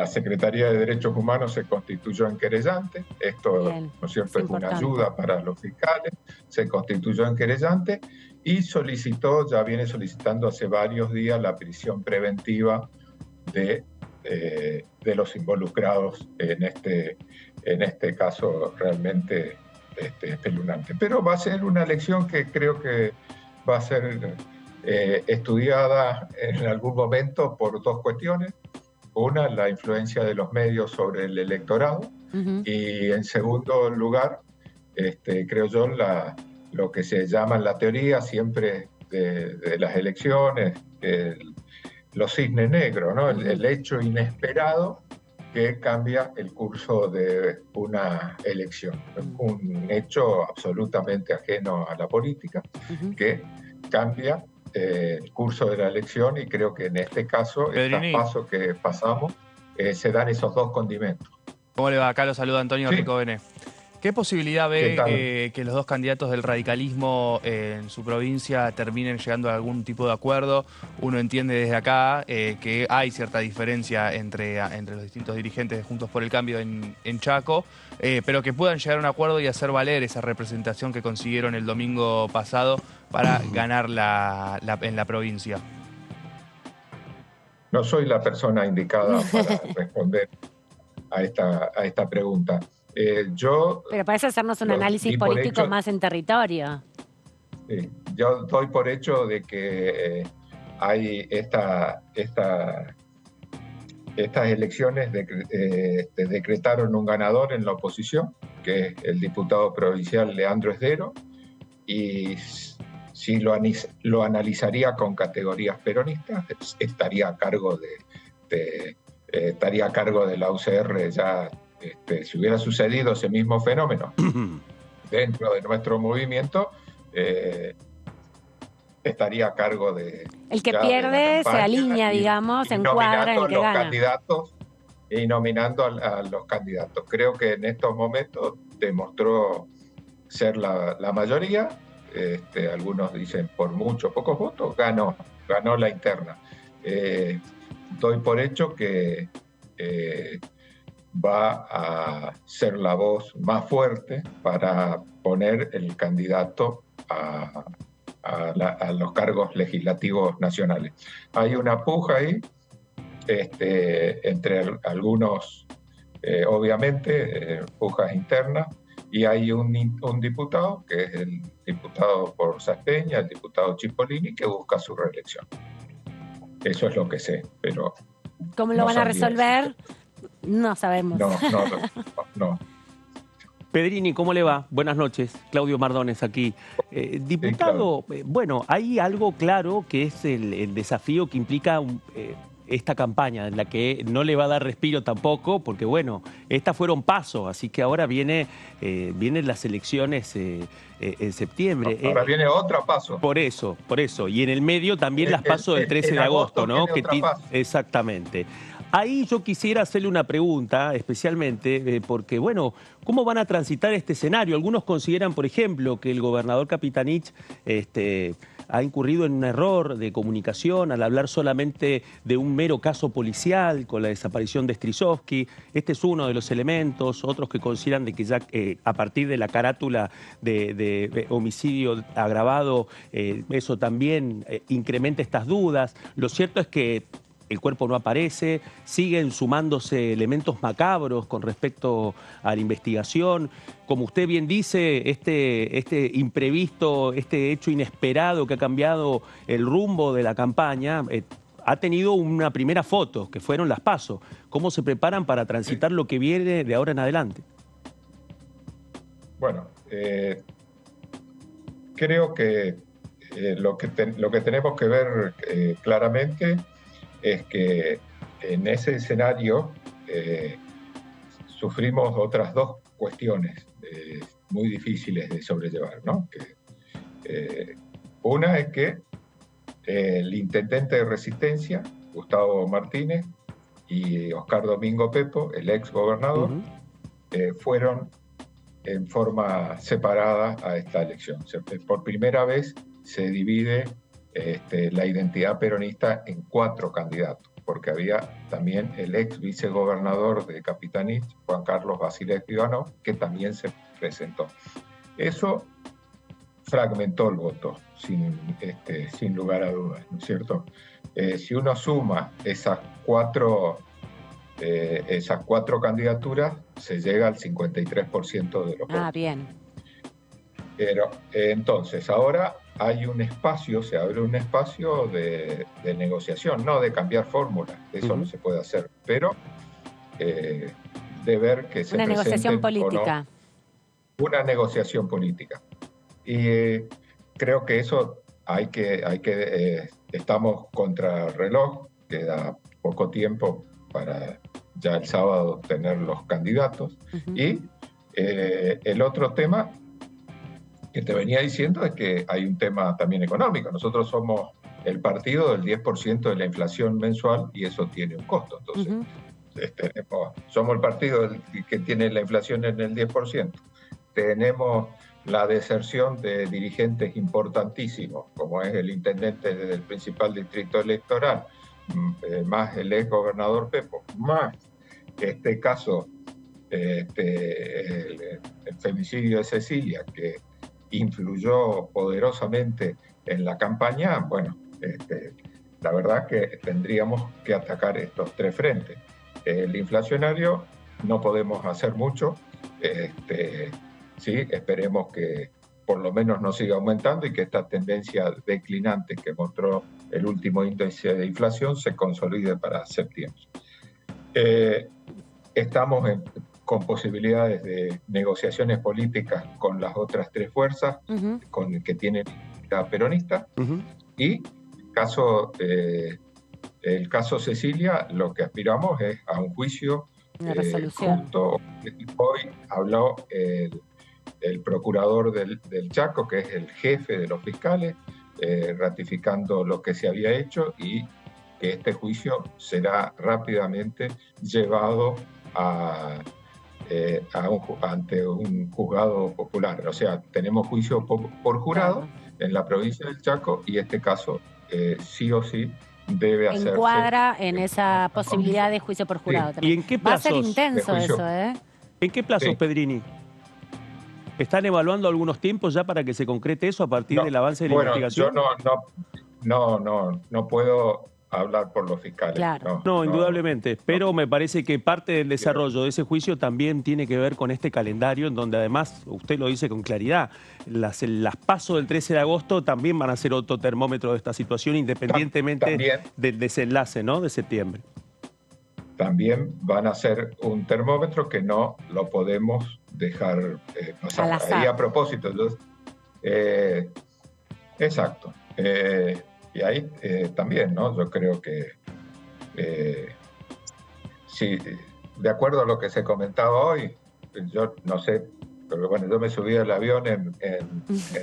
Secretaría de Derechos Humanos se constituyó en querellante. Esto, Bien, ¿no es cierto?, es es una importante. ayuda para los fiscales. Se constituyó en querellante y viene solicitando hace varios días la prisión preventiva de los involucrados en este caso realmente espeluznante. Pero va a ser una elección que creo que va a ser estudiada en algún momento por dos cuestiones. Una, la influencia de los medios sobre el electorado, y en segundo lugar, creo yo, lo que se llama en la teoría siempre de las elecciones, los cisnes negros, ¿no? El hecho inesperado que cambia el curso de una elección. Un hecho absolutamente ajeno a la política que cambia el curso de la elección, y creo que en este caso, Pedrini, estos pasos que pasamos, se dan esos dos condimentos. ¿cómo le va? Acá lo saluda Antonio Rico Bené. ¿Qué posibilidad ve que los dos candidatos del radicalismo en su provincia terminen llegando a algún tipo de acuerdo? Uno entiende desde acá que hay cierta diferencia entre los distintos dirigentes de Juntos por el Cambio en Chaco, pero que puedan llegar a un acuerdo y hacer valer esa representación que consiguieron el domingo pasado para ganar en la provincia. No soy la persona indicada para responder a esta pregunta. Pero parece hacernos un análisis político más en territorio. Yo doy por hecho de que hay estas elecciones decretaron un ganador en la oposición, que es el diputado provincial Leandro Esdero, y si lo analizaría con categorías peronistas, estaría a cargo de la UCR ya. Si hubiera sucedido ese mismo fenómeno dentro de nuestro movimiento, estaría a cargo de... El que pierde se alinea, digamos, se encuadra en el que gana. Y nominando a los candidatos. Creo que en estos momentos demostró ser la mayoría. Algunos dicen por muchos, pocos votos, ganó la interna. Doy por hecho que va a ser la voz más fuerte para poner el candidato a los cargos legislativos nacionales. Hay una puja ahí entre algunos, obviamente, pujas internas, y hay un diputado, que es el diputado por Saspeña, el diputado Cipollini, que busca su reelección. Eso es lo que sé, pero... ¿Cómo lo van a resolver? No sabemos. No. Pedrini, ¿cómo le va? Buenas noches. Claudio Mardones aquí. Diputado, bueno, hay algo claro que es el desafío que implica esta campaña, en la que no le va a dar respiro tampoco, porque bueno, estas fueron pasos, así que ahora vienen las elecciones en septiembre. Ahora viene otra paso. Por eso. Y en el medio también las paso del 13 de agosto, ¿no? Exactamente. Ahí yo quisiera hacerle una pregunta, especialmente porque, bueno, ¿cómo van a transitar este escenario? Algunos consideran, por ejemplo, que el gobernador Capitanich ha incurrido en un error de comunicación al hablar solamente de un mero caso policial con la desaparición de Strisovsky. Este es uno de los elementos, otros que consideran de que ya a partir de la carátula de homicidio agravado, eso también incrementa estas dudas. Lo cierto es que el cuerpo no aparece, siguen sumándose elementos macabros con respecto a la investigación. Como usted bien dice, este imprevisto, este hecho inesperado que ha cambiado el rumbo de la campaña, ha tenido una primera foto, que fueron las PASO. ¿Cómo se preparan para transitar lo que viene de ahora en adelante? Bueno, creo que lo que tenemos que ver claramente es que en ese escenario sufrimos otras dos cuestiones muy difíciles de sobrellevar, ¿no? Una es que el intendente de Resistencia, Gustavo Martínez, y Oscar Domingo Pepo, el ex gobernador, fueron en forma separada a esta elección. Por primera vez se divide la identidad peronista en 4 candidatos, porque había también el ex vicegobernador de Capitanich, Juan Carlos Basilev Ivanov, que también se presentó. Eso fragmentó el voto, sin lugar a dudas, ¿no es cierto? Si uno suma esas cuatro candidaturas, se llega al 53% de los votos. Ah, bien. Pero entonces, ahora hay un espacio, se abre un espacio de negociación, no de cambiar fórmulas, eso no se puede hacer, pero de ver que se una negociación política. Una negociación política. Y creo que eso estamos contra el reloj, queda poco tiempo para ya el sábado tener los candidatos. Y el otro tema que te venía diciendo es que hay un tema también económico. Nosotros somos el partido del 10% de la inflación mensual y eso tiene un costo. Entonces, somos el partido que tiene la inflación en el 10%. Tenemos la deserción de dirigentes importantísimos, como es el intendente del principal distrito electoral, más el ex gobernador Pepo, más este caso, el femicidio de Cecilia, que influyó poderosamente en la campaña. Bueno, la verdad que tendríamos que atacar estos 3 frentes. El inflacionario no podemos hacer mucho, sí, esperemos que por lo menos no siga aumentando y que esta tendencia declinante que mostró el último índice de inflación se consolide para septiembre. Estamos con posibilidades de negociaciones políticas con las otras 3 fuerzas que tienen la peronista, y el caso Cecilia, lo que aspiramos es a un juicio justo. Hoy habló el procurador del Chaco, que es el jefe de los fiscales, ratificando lo que se había hecho, y que este juicio será rápidamente llevado ante un juzgado popular. O sea, tenemos juicio por jurado en la provincia del Chaco, y este caso sí o sí debe hacerse. Encuadra en esa posibilidad de juicio por jurado. ¿Y en qué plazos? Va a ser intenso eso, ¿eh? ¿En qué plazos, Pedrini? ¿Están evaluando algunos tiempos ya para que se concrete eso a partir del avance de la investigación? Yo no puedo hablar por los fiscales. Claro. No, indudablemente. Pero me parece que parte del desarrollo de ese juicio también tiene que ver con este calendario, en donde además, usted lo dice con claridad, las PASO del 13 de agosto también van a ser otro termómetro de esta situación, independientemente del desenlace, ¿no?, de septiembre. También van a ser un termómetro que no lo podemos dejar pasar. Ahí a propósito. Entonces, exacto. Y ahí también, ¿no? Yo creo que, sí, de acuerdo a lo que se comentaba hoy, yo no sé, pero bueno, yo me subí al avión en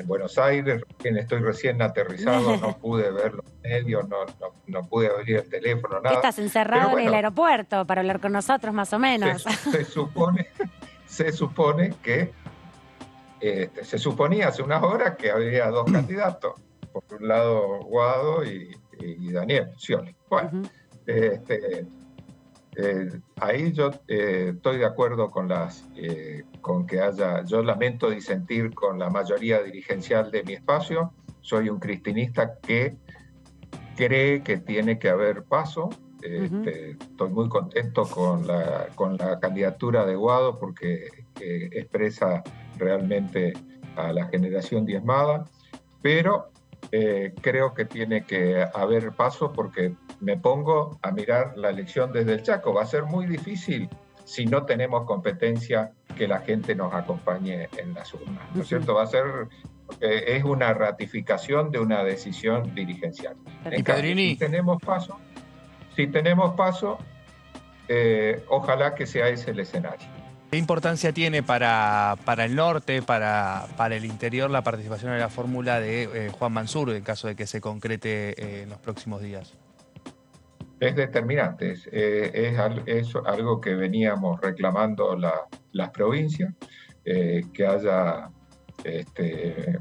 Buenos Aires, estoy recién aterrizado, no pude ver los medios, no pude abrir el teléfono, nada. Estás encerrado en el aeropuerto para hablar con nosotros, más o menos. Se supone que, se suponía hace unas horas que había 2 candidatos, por un lado Guado y Daniel Scioli. Bueno, Ujú. ahí yo estoy de acuerdo con que haya, yo lamento disentir con la mayoría dirigencial de mi espacio, soy un cristinista que cree que tiene que haber paso. Estoy muy contento con la candidatura de Guado porque expresa realmente a la generación diezmada, pero creo que tiene que haber paso porque me pongo a mirar la elección desde el Chaco. Va a ser muy difícil si no tenemos competencia que la gente nos acompañe en las urnas, ¿no es cierto? Va a ser, es una ratificación de una decisión dirigencial. En cambio, Pedrini, si tenemos paso, ojalá que sea ese el escenario. ¿qué importancia tiene para el norte, para el interior, la participación en la fórmula de Juan Mansur en caso de que se concrete en los próximos días? Es determinante, es algo que veníamos reclamando las provincias, que haya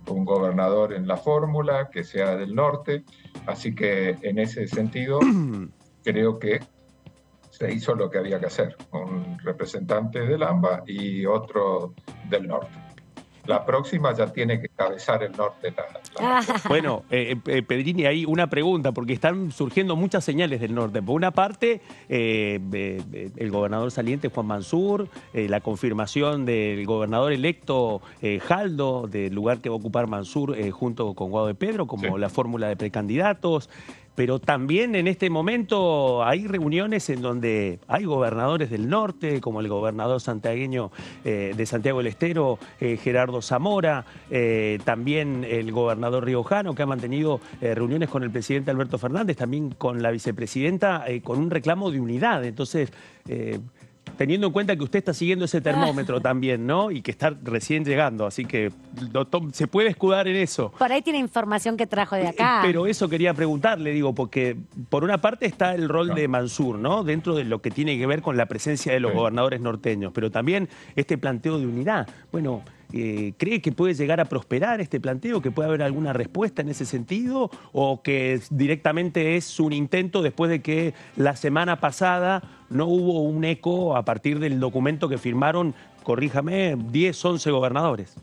un gobernador en la fórmula, que sea del norte, así que en ese sentido creo que se hizo lo que había que hacer, un representante del AMBA y otro del norte. La próxima ya tiene que cabezar el norte. Bueno, Pedrini, hay una pregunta, porque están surgiendo muchas señales del norte. Por una parte, el gobernador saliente Juan Mansur, la confirmación del gobernador electo Jaldo, del lugar que va a ocupar Mansur junto con Guado de Pedro, como la fórmula de precandidatos. Pero también en este momento hay reuniones en donde hay gobernadores del norte, como el gobernador santiagueño de Santiago del Estero, Gerardo Zamora, también el gobernador riojano, que ha mantenido reuniones con el presidente Alberto Fernández, también con la vicepresidenta, con un reclamo de unidad. Entonces, teniendo en cuenta que usted está siguiendo ese termómetro también, ¿no? Y que está recién llegando, así que se puede escudar en eso. Por ahí tiene información que trajo de acá. Pero eso quería preguntarle, digo, porque por una parte está el rol de Mansur, ¿no? Dentro de lo que tiene que ver con la presencia de los gobernadores norteños, pero también este planteo de unidad. Bueno, ¿cree que puede llegar a prosperar este planteo? ¿Que puede haber alguna respuesta en ese sentido? ¿O que directamente es un intento después de que la semana pasada no hubo un eco a partir del documento que firmaron, corríjame, 10, 11 gobernadores?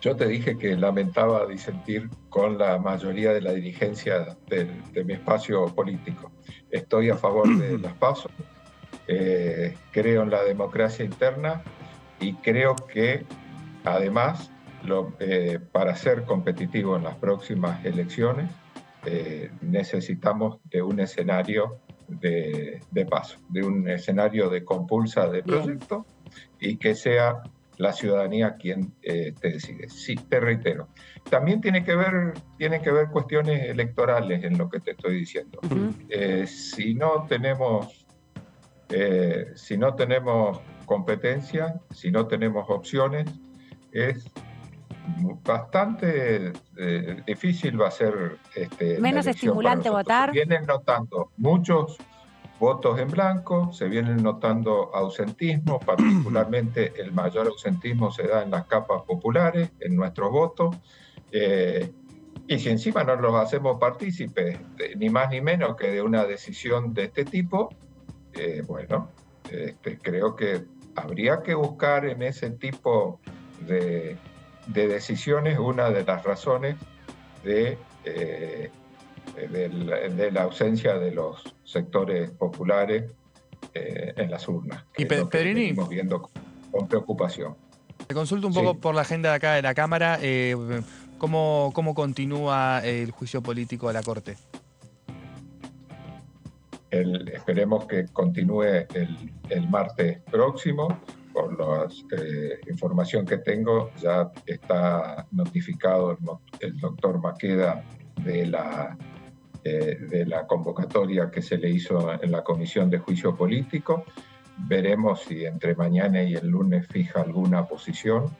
Yo te dije que lamentaba disentir con la mayoría de la dirigencia de mi espacio político. Estoy a favor de las PASO, creo en la democracia interna y creo que además para ser competitivo en las próximas elecciones necesitamos de un escenario de paso, de un escenario de compulsa de proyecto y que sea la ciudadanía quien te decide. Sí, te reitero. También tienen que ver cuestiones electorales en lo que te estoy diciendo. Si no tenemos competencia, si no tenemos opciones, es bastante difícil va a ser menos estimulante votar. Se vienen notando muchos votos en blanco, se vienen notando ausentismo, particularmente el mayor ausentismo se da en las capas populares, en nuestros votos, y si encima no los hacemos partícipes, ni más ni menos que de una decisión de este tipo, bueno, creo que habría que buscar en ese tipo de decisiones una de las razones de la ausencia de los sectores populares en las urnas. Y Pedrini, venimos viendo con preocupación. Te consulto un poco por la agenda de acá de la Cámara. ¿Cómo continúa el juicio político de la Corte? Esperemos que continúe el martes próximo. Por la información que tengo, ya está notificado el doctor Maqueda de la convocatoria que se le hizo en la Comisión de Juicio Político. Veremos si entre mañana y el lunes fija alguna posición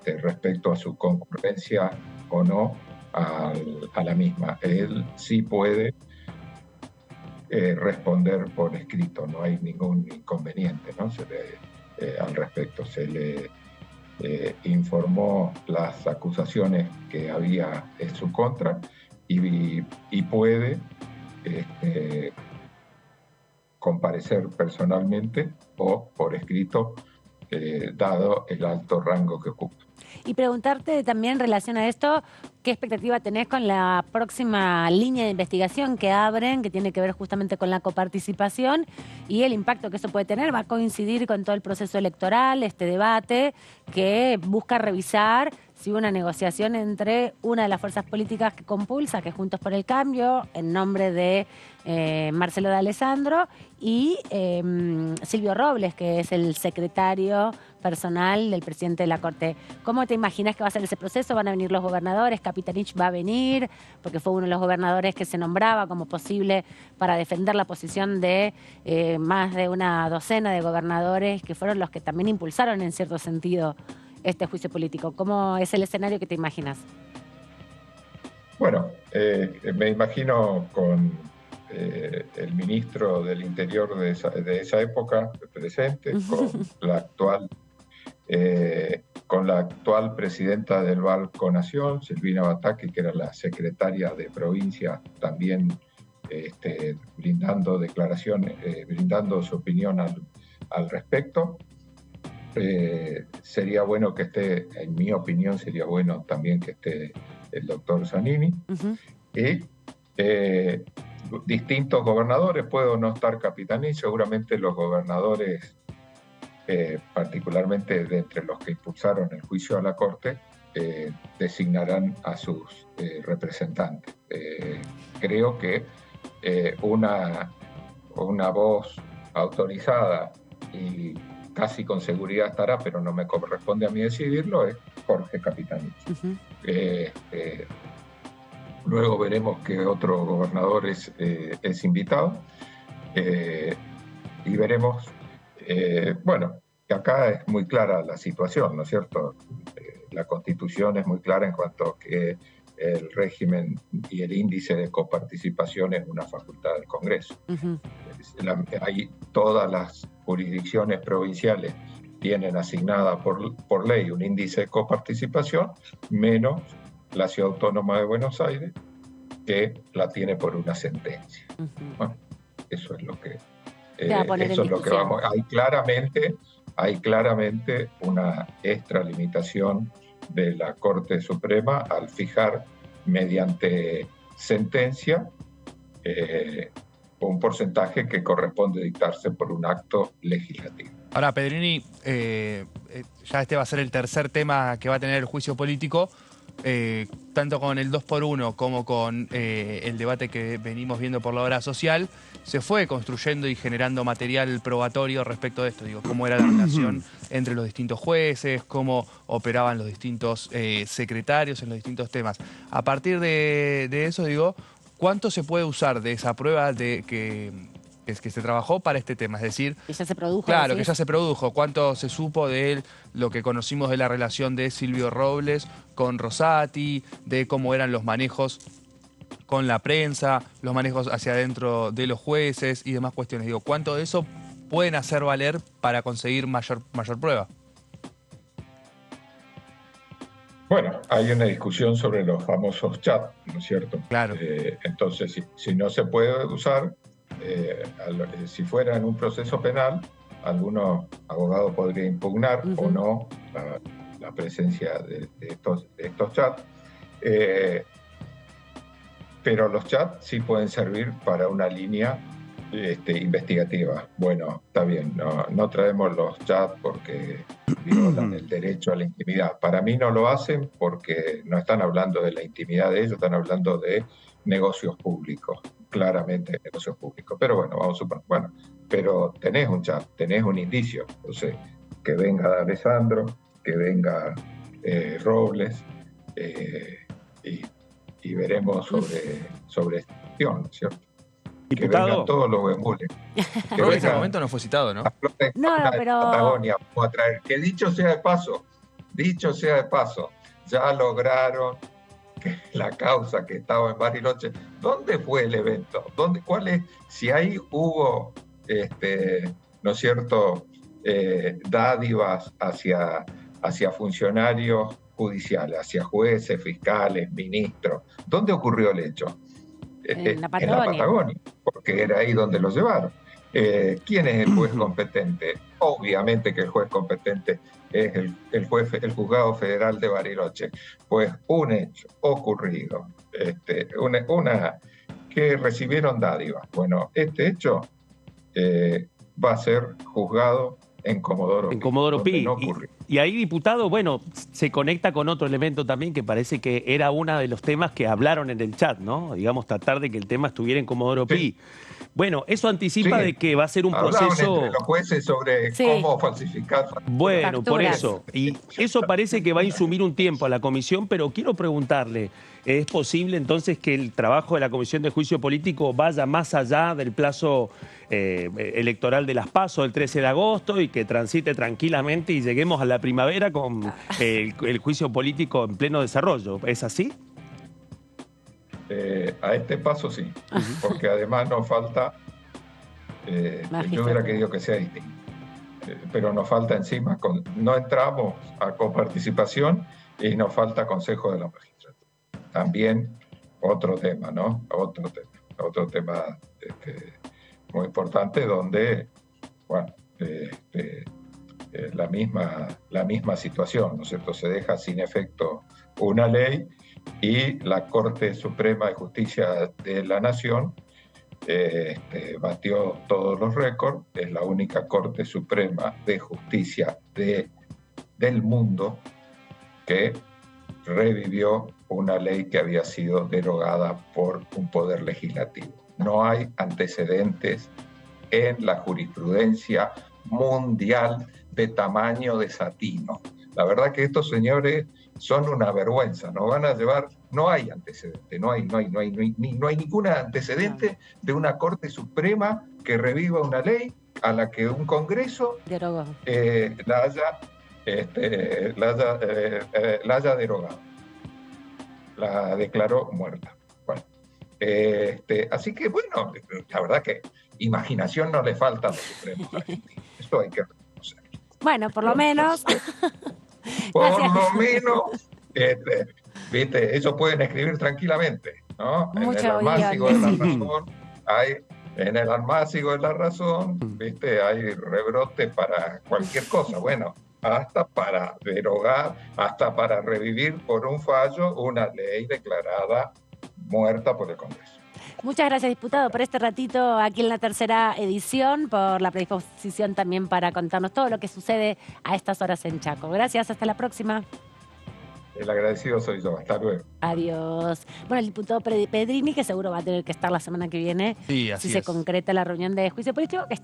respecto a su concurrencia o no a la misma. Él sí puede responder por escrito, no hay ningún inconveniente, ¿no? Al respecto. informó las acusaciones que había en su contra y puede comparecer personalmente o por escrito, dado el alto rango que ocupa. Y preguntarte también en relación a esto, ¿qué expectativa tenés con la próxima línea de investigación que abren, que tiene que ver justamente con la coparticipación y el impacto que eso puede tener? Va a coincidir con todo el proceso electoral, este debate que busca revisar si hubo una negociación entre una de las fuerzas políticas que compulsa, que es Juntos por el Cambio, en nombre de Marcelo D'Alessandro, y Silvio Robles, que es el secretario personal del presidente de la Corte. ¿Cómo te imaginas que va a ser ese proceso? ¿Van a venir los gobernadores? ¿Capitanich va a venir? Porque fue uno de los gobernadores que se nombraba como posible para defender la posición de más de una docena de gobernadores que fueron los que también impulsaron en cierto sentido este juicio político. ¿Cómo es el escenario que te imaginas? Bueno, me imagino con el ministro del Interior de esa época presente, con la actual presidenta del Banco Nación, Silvina Bataki, que era la secretaria de provincia, también brindando declaraciones, brindando su opinión al respecto. Sería bueno que esté, en mi opinión, sería bueno también que esté el doctor Zanini. Y distintos gobernadores, puedo no estar Capitanich, seguramente los gobernadores, particularmente de entre los que impulsaron el juicio a la Corte, designarán a sus representantes. Creo que una voz autorizada y casi con seguridad estará, pero no me corresponde a mí decidirlo, es Jorge Capitanich. Luego veremos qué otro gobernador es invitado, y veremos, bueno, que acá es muy clara la situación, ¿no es cierto? La Constitución es muy clara en cuanto a que el régimen y el índice de coparticipación es una facultad del Congreso. Hay todas las jurisdicciones provinciales tienen asignada por ley un índice de coparticipación, menos la Ciudad Autónoma de Buenos Aires, que la tiene por una sentencia. Bueno, eso es lo que vamos. Hay claramente una extralimitación de la Corte Suprema al fijar mediante sentencia un porcentaje que corresponde dictarse por un acto legislativo. Ahora, Pedrini, ya este va a ser el tercer tema que va a tener el juicio político, tanto con el 2x1 como con el debate que venimos viendo por la obra social. Se fue construyendo y generando material probatorio respecto de esto, digo, cómo era la relación entre los distintos jueces, cómo operaban los distintos secretarios en los distintos temas. A partir de eso, digo, ¿cuánto se puede usar de esa prueba que se trabajó para este tema? Es decir, que ya se produjo. Claro, que ya se produjo. ¿Cuánto se supo de él, lo que conocimos de la relación de Silvio Robles con Rosati, de cómo eran los manejos con la prensa, los manejos hacia adentro de los jueces y demás cuestiones? Digo, ¿cuánto de eso pueden hacer valer para conseguir mayor prueba? Bueno, hay una discusión sobre los famosos chats, ¿no es cierto? Claro. Entonces, si no se puede usar, si fuera en un proceso penal, algunos abogados podrían impugnar o no la presencia de estos chats. Pero los chats sí pueden servir para una línea investigativa. Bueno, está bien, no traemos los chats porque violan el derecho a la intimidad. Para mí no lo hacen porque no están hablando de la intimidad de ellos, están hablando de negocios públicos, claramente negocios públicos. Pero bueno, vamos a suponer, bueno, pero tenés un chat, tenés un indicio. Entonces, que venga D'Alessandro, que venga Robles, y veremos sobre esta cuestión, ¿cierto? Diputado. Que vengan todos los bemules. Pero en ese momento no fue citado, ¿no? No, pero... Patagonia, vamos a traer. Que dicho sea de paso, ya lograron que la causa que estaba en Bariloche. ¿Dónde fue el evento? ¿Cuál es? Si ahí hubo, ¿no es cierto?, dádivas hacia hacia funcionarios judiciales, hacia jueces, fiscales, ministros. ¿Dónde ocurrió el hecho? En la En la Patagonia, porque era ahí donde lo llevaron. ¿Quién es el juez competente? Obviamente que el juez competente es el Juzgado Federal de Bariloche. Pues un hecho ocurrido, que recibieron dádivas. Bueno, este hecho va a ser juzgado en Comodoro Pi. En Comodoro Pi. No ocurrió. Y ahí, diputado, bueno, se conecta con otro elemento también que parece que era uno de los temas que hablaron en el chat, ¿no? Digamos, tratar de que el tema estuviera en Comodoro Pi. Sí. Bueno, eso anticipa Sí. de que va a ser un Hablaban proceso... entre los jueces sobre Sí. cómo falsificar. Bueno, por Facturas. eso. Y eso parece que va a insumir un tiempo a la comisión, pero quiero preguntarle, ¿es posible entonces que el trabajo de la Comisión de Juicio Político vaya más allá del plazo electoral de las PASO el 13 de agosto y que transite tranquilamente y lleguemos a la primavera con el juicio político en pleno desarrollo? ¿Es así? A este paso sí, porque además nos falta, yo hubiera querido que sea distinto, pero nos falta encima, no entramos a coparticipación y nos falta Consejo de la Magistratura. También otro tema, ¿no? Otro tema muy importante donde, bueno, la misma situación, ¿no es cierto? Se deja sin efecto una ley y la Corte Suprema de Justicia de la Nación batió todos los récords. Es la única Corte Suprema de Justicia del mundo que revivió una ley que había sido derogada por un poder legislativo. No hay antecedentes en la jurisprudencia mundial de tamaño desatino. La verdad que estos señores son una vergüenza, nos van a llevar, no hay antecedente, no hay ningún antecedente de una Corte Suprema que reviva una ley a la que un Congreso la haya derogado, la declaró muerta. Bueno, así que bueno, la verdad que imaginación no le falta a los Supremos argentinos, eso hay que reconocer. Bueno, por lo menos. Por lo menos, ¿viste? Ellos pueden escribir tranquilamente, ¿no? En el almácigo de la razón, en el almácigo de la razón, ¿viste? Hay rebrote para cualquier cosa. Bueno, hasta para derogar, hasta para revivir por un fallo una ley declarada muerta por el Congreso. Muchas gracias, diputado, por este ratito aquí en la tercera edición, por la predisposición también para contarnos todo lo que sucede a estas horas en Chaco. Gracias, hasta la próxima. El agradecido soy yo, hasta luego. Adiós. Bueno, el diputado Pedrini, que seguro va a tener que estar la semana que viene, Sí, así si se es. concreta la reunión de juicio político, que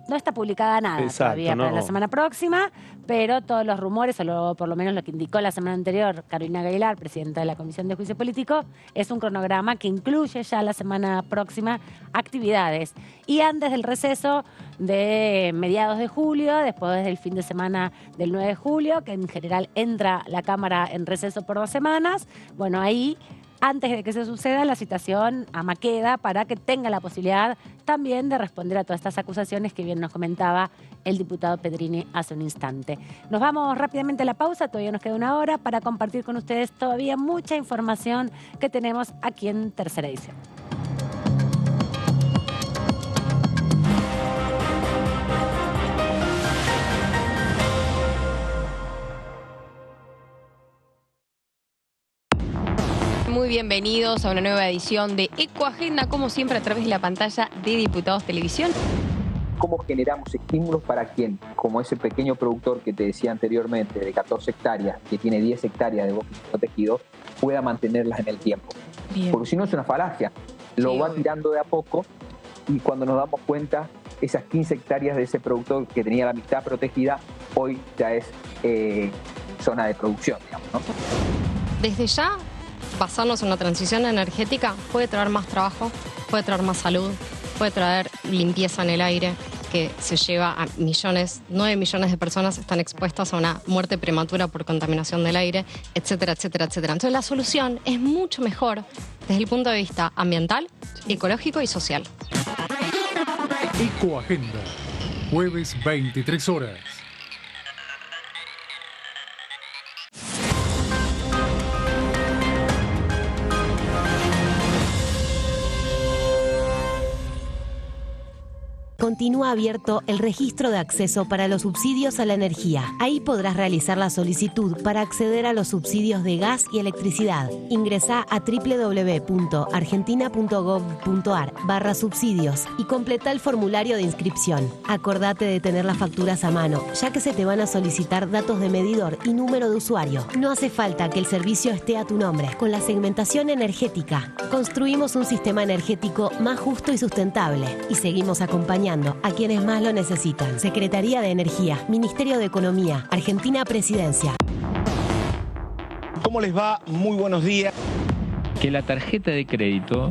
no está publicada nada Exacto, todavía para la semana próxima, pero todos los rumores, o por lo menos lo que indicó la semana anterior Carolina Aguilar, presidenta de la Comisión de Juicio Político, es un cronograma que incluye ya la semana próxima actividades. Y antes del receso de mediados de julio, después del fin de semana del 9 de julio, que en general entra la Cámara en receso por 2 semanas, bueno, ahí, antes de que se suceda, la citación a Maqueda para que tenga la posibilidad también de responder a todas estas acusaciones que bien nos comentaba el diputado Pedrini hace un instante. Nos vamos rápidamente a la pausa, todavía nos queda una hora para compartir con ustedes todavía mucha información que tenemos aquí en Tercera Edición. Muy bienvenidos a una nueva edición de Ecoagenda, como siempre a través de la pantalla de Diputados Televisión. ¿Cómo generamos estímulos para quien, como ese pequeño productor que te decía anteriormente, de 14 hectáreas, que tiene 10 hectáreas de bosque protegido, pueda mantenerlas en el tiempo? Bien. Porque si no es una falacia. Lo Sí, va obvio. tirando de a poco y cuando nos damos cuenta, esas 15 hectáreas de ese productor que tenía la mitad protegida, hoy ya es zona de producción, digamos, ¿no? Desde ya, pasarnos en la transición energética puede traer más trabajo, puede traer más salud, puede traer limpieza en el aire, que se lleva a 9 millones de personas están expuestas a una muerte prematura por contaminación del aire, etcétera, etcétera, etcétera. Entonces la solución es mucho mejor desde el punto de vista ambiental, ecológico y social. Ecoagenda, jueves 23 horas. Continúa abierto el registro de acceso para los subsidios a la energía. Ahí podrás realizar la solicitud para acceder a los subsidios de gas y electricidad. Ingresá a www.argentina.gov.ar/subsidios y completa el formulario de inscripción. Acordate de tener las facturas a mano, ya que se te van a solicitar datos de medidor y número de usuario. No hace falta que el servicio esté a tu nombre. Con la segmentación energética, construimos un sistema energético más justo y sustentable y seguimos acompañando a quienes más lo necesitan. Secretaría de Energía, Ministerio de Economía, Argentina Presidencia. ¿Cómo les va? Muy buenos días. Que la tarjeta de crédito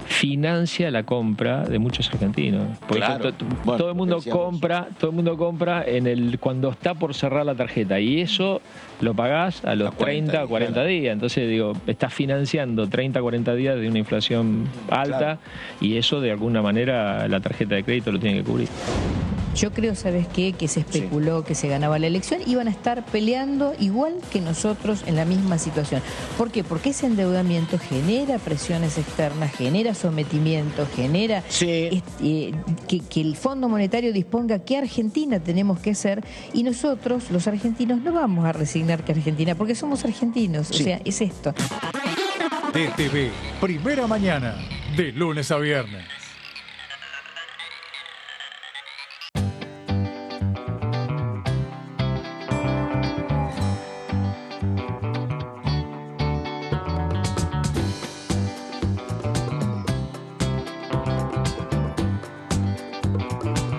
financia la compra de muchos argentinos. Porque claro. todo el mundo compra cuando está por cerrar la tarjeta, y eso lo pagás a los 30 o 40 días. Entonces, digo, estás financiando 30 o 40 días de una inflación alta, claro. Y eso de alguna manera la tarjeta de crédito lo tiene que cubrir. Yo creo, ¿sabes qué? Que se especuló que se ganaba la elección. Iban a estar peleando igual que nosotros en la misma situación. ¿Por qué? Porque ese endeudamiento genera presiones externas, genera sometimiento, genera que el Fondo Monetario disponga qué Argentina tenemos que hacer, y nosotros, los argentinos, no vamos a resignar que Argentina, porque somos argentinos. O sea, es esto. DTV, primera mañana, de lunes a viernes.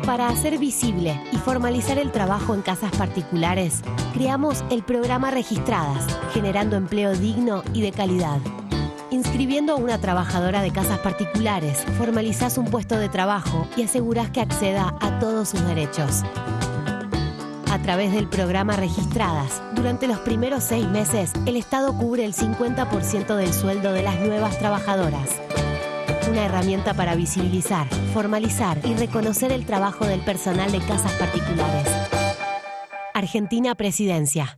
Para hacer visible y formalizar el trabajo en casas particulares, creamos el programa Registradas, generando empleo digno y de calidad. Inscribiendo a una trabajadora de casas particulares, formalizás un puesto de trabajo y asegurás que acceda a todos sus derechos. A través del programa Registradas, durante los primeros 6 meses, el Estado cubre el 50% del sueldo de las nuevas trabajadoras. Una herramienta para visibilizar, formalizar y reconocer el trabajo del personal de casas particulares. Argentina Presidencia.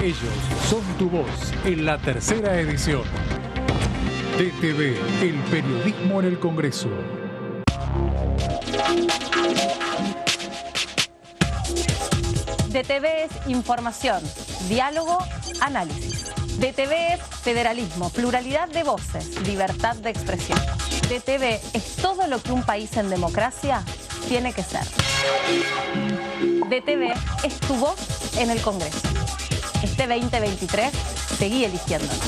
Ellos son tu voz en la tercera edición. DTV, el periodismo en el Congreso. DTV es información, diálogo, análisis. DTV es federalismo, pluralidad de voces, libertad de expresión. DTV es todo lo que un país en democracia tiene que ser. DTV es tu voz en el Congreso. Este 2023, seguí eligiéndonos.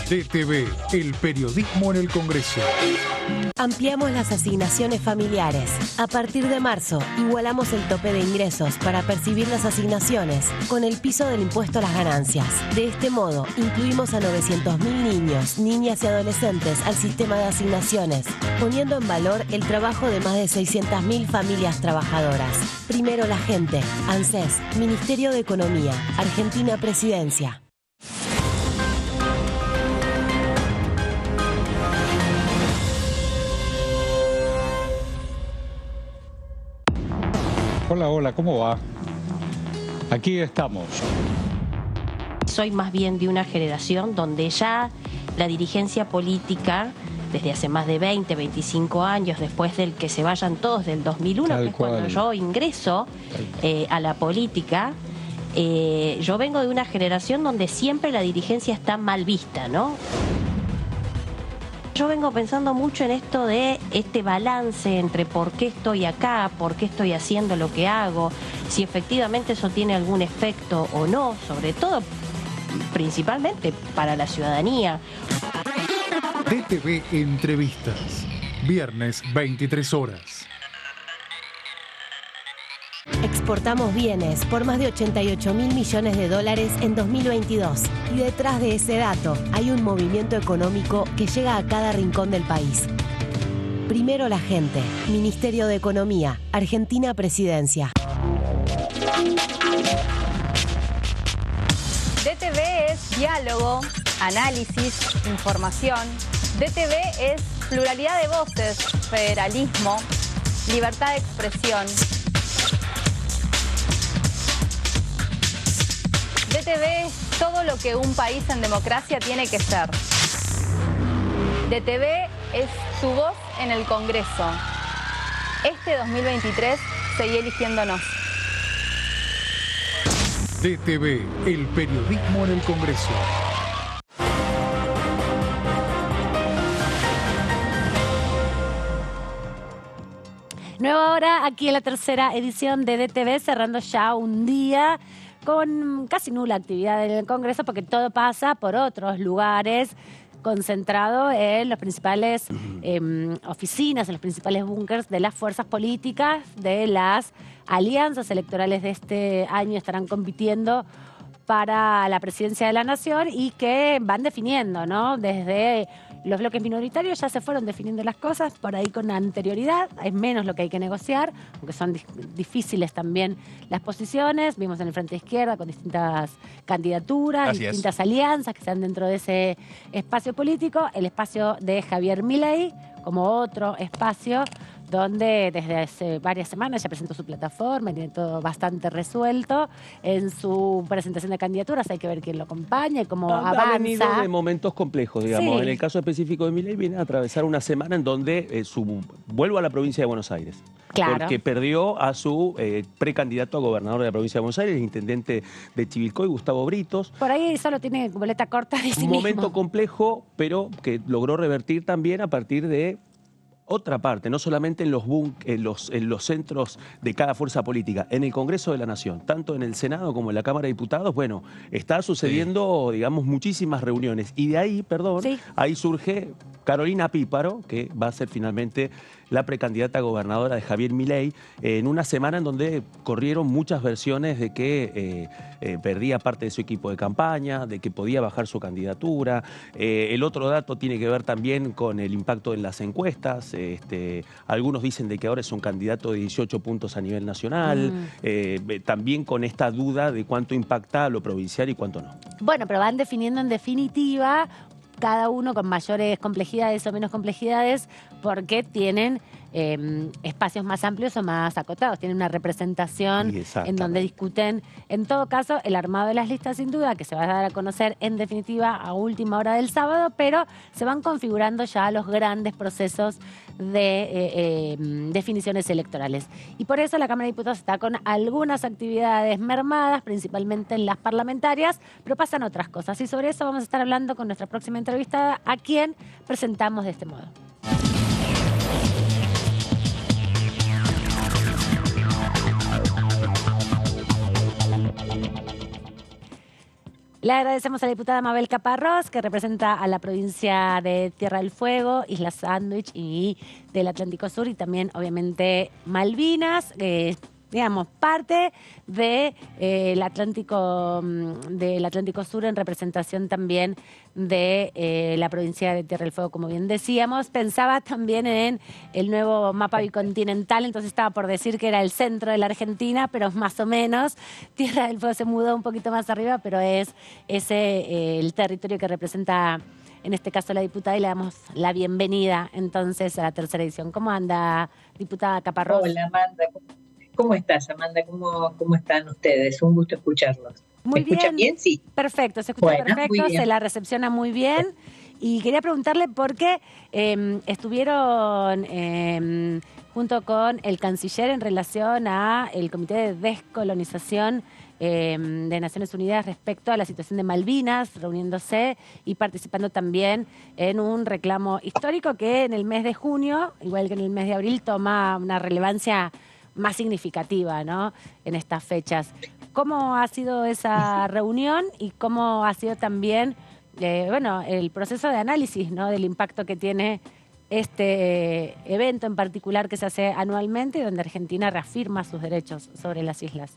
DTV, el periodismo en el Congreso. Ampliamos las asignaciones familiares. A partir de marzo, igualamos el tope de ingresos para percibir las asignaciones con el piso del impuesto a las ganancias. De este modo, incluimos a 900.000 niños, niñas y adolescentes al sistema de asignaciones, poniendo en valor el trabajo de más de 600.000 familias trabajadoras. Primero la gente. ANSES, Ministerio de Economía, Argentina Presidencia. Hola, ¿cómo va? Aquí estamos. Soy más bien de una generación donde ya la dirigencia política, desde hace más de 20, 25 años, después del que se vayan todos del 2001, que es cuando yo ingreso a la política, yo vengo de una generación donde siempre la dirigencia está mal vista, ¿no? Yo vengo pensando mucho en esto de este balance entre por qué estoy acá, por qué estoy haciendo lo que hago, si efectivamente eso tiene algún efecto o no, sobre todo, principalmente para la ciudadanía. DTV Entrevistas, viernes 23 horas. Exportamos bienes por más de 88.000 millones de dólares en 2022. Y detrás de ese dato hay un movimiento económico que llega a cada rincón del país. Primero la gente. Ministerio de Economía. Argentina Presidencia. DTV es diálogo, análisis, información. DTV es pluralidad de voces, federalismo, libertad de expresión. DTV es todo lo que un país en democracia tiene que ser. DTV es tu voz en el Congreso. Este 2023 seguí eligiéndonos. DTV, el periodismo en el Congreso. Nueva hora aquí en la tercera edición de DTV, cerrando ya un día con casi nula actividad en el Congreso porque todo pasa por otros lugares, concentrado en las principales oficinas, en los principales búnkers de las fuerzas políticas, de las alianzas electorales de este año estarán compitiendo para la presidencia de la Nación y que van definiendo, ¿no? Desde los bloques minoritarios ya se fueron definiendo las cosas por ahí con anterioridad, es menos lo que hay que negociar, porque son difíciles también las posiciones. Vimos en el Frente Izquierda con distintas candidaturas, distintas alianzas que están dentro de ese espacio político, el espacio de Javier Milei como otro espacio donde desde hace varias semanas ya presentó su plataforma, tiene todo bastante resuelto en su presentación de candidaturas. Hay que ver quién lo acompaña y cómo avanza. Ha venido de momentos complejos, digamos. Sí. En el caso específico de Milei viene a atravesar una semana en donde vuelvo a la provincia de Buenos Aires. Claro. Porque perdió a su precandidato a gobernador de la provincia de Buenos Aires, el intendente de Chivilcoy, Gustavo Britos. Por ahí solo tiene boleta corta de sí Un momento mismo. complejo, pero que logró revertir también a partir de otra parte, no solamente en los centros de cada fuerza política, en el Congreso de la Nación, tanto en el Senado como en la Cámara de Diputados, bueno, está sucediendo, digamos, muchísimas reuniones. Y de ahí, ahí surge Carolina Píparo, que va a ser finalmente la precandidata gobernadora de Javier Milei, en una semana en donde corrieron muchas versiones de que perdía parte de su equipo de campaña, de que podía bajar su candidatura. El otro dato tiene que ver también con el impacto en las encuestas. Algunos dicen de que ahora es un candidato de 18 puntos a nivel nacional. También con esta duda de cuánto impacta a lo provincial y cuánto no. Bueno, pero van definiendo en definitiva cada uno con mayores complejidades o menos complejidades porque tienen espacios más amplios o más acotados, tienen una representación en donde discuten, en todo caso, el armado de las listas sin duda, que se va a dar a conocer en definitiva a última hora del sábado, pero se van configurando ya los grandes procesos de definiciones electorales. Y por eso la Cámara de Diputados está con algunas actividades mermadas, principalmente en las parlamentarias, pero pasan otras cosas. Y sobre eso vamos a estar hablando con nuestra próxima entrevistada, a quien presentamos de este modo. Le agradecemos a la diputada Mabel Caparrós, que representa a la provincia de Tierra del Fuego, Islas Sándwich y del Atlántico Sur, y también, obviamente, Malvinas, digamos, parte del Atlántico Sur en representación también de la provincia de Tierra del Fuego, como bien decíamos. Pensaba también en el nuevo mapa bicontinental, entonces estaba por decir que era el centro de la Argentina, pero más o menos. Tierra del Fuego se mudó un poquito más arriba, pero es ese el territorio que representa en este caso la diputada, y le damos la bienvenida entonces a la tercera edición. ¿Cómo anda, diputada Caparrós? Hola, Amanda. ¿Cómo estás, Amanda? ¿Cómo están ustedes? Un gusto escucharlos. Muy ¿Me escuchan bien? Sí. Perfecto, se escucha perfecto, muy bien. Se la recepciona muy bien. Y quería preguntarle por qué estuvieron junto con el canciller en relación a el Comité de Descolonización de Naciones Unidas respecto a la situación de Malvinas, reuniéndose y participando también en un reclamo histórico que en el mes de junio, igual que en el mes de abril, toma una relevancia más significativa, ¿no?, en estas fechas. ¿Cómo ha sido esa reunión y cómo ha sido también el proceso de análisis, ¿no?, del impacto que tiene este evento en particular que se hace anualmente y donde Argentina reafirma sus derechos sobre las islas?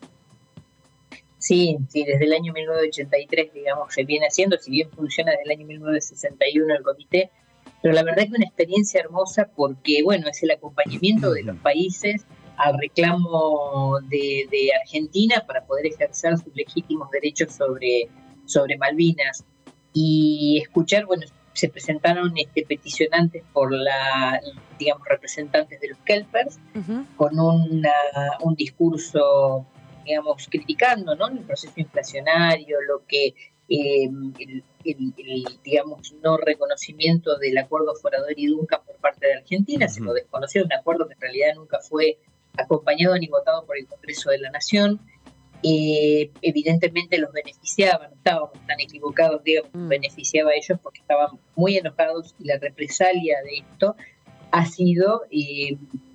Sí, desde el año 1983, digamos, se viene haciendo, si bien funciona desde el año 1961 el comité, pero la verdad es que una experiencia hermosa porque, bueno, es el acompañamiento de los países al reclamo de Argentina para poder ejercer sus legítimos derechos sobre Malvinas. Y escuchar, bueno, se presentaron peticionantes por representantes de los Kelpers, con un discurso digamos, criticando, ¿no? El proceso inflacionario, lo que digamos, no reconocimiento del acuerdo Forador y Duncan por parte de Argentina, se lo desconoció, un acuerdo que en realidad nunca fue acompañado ni votado por el Congreso de la Nación. Evidentemente los beneficiaba, no estábamos tan equivocados, digamos, beneficiaba a ellos porque estaban muy enojados, y la represalia de esto ha sido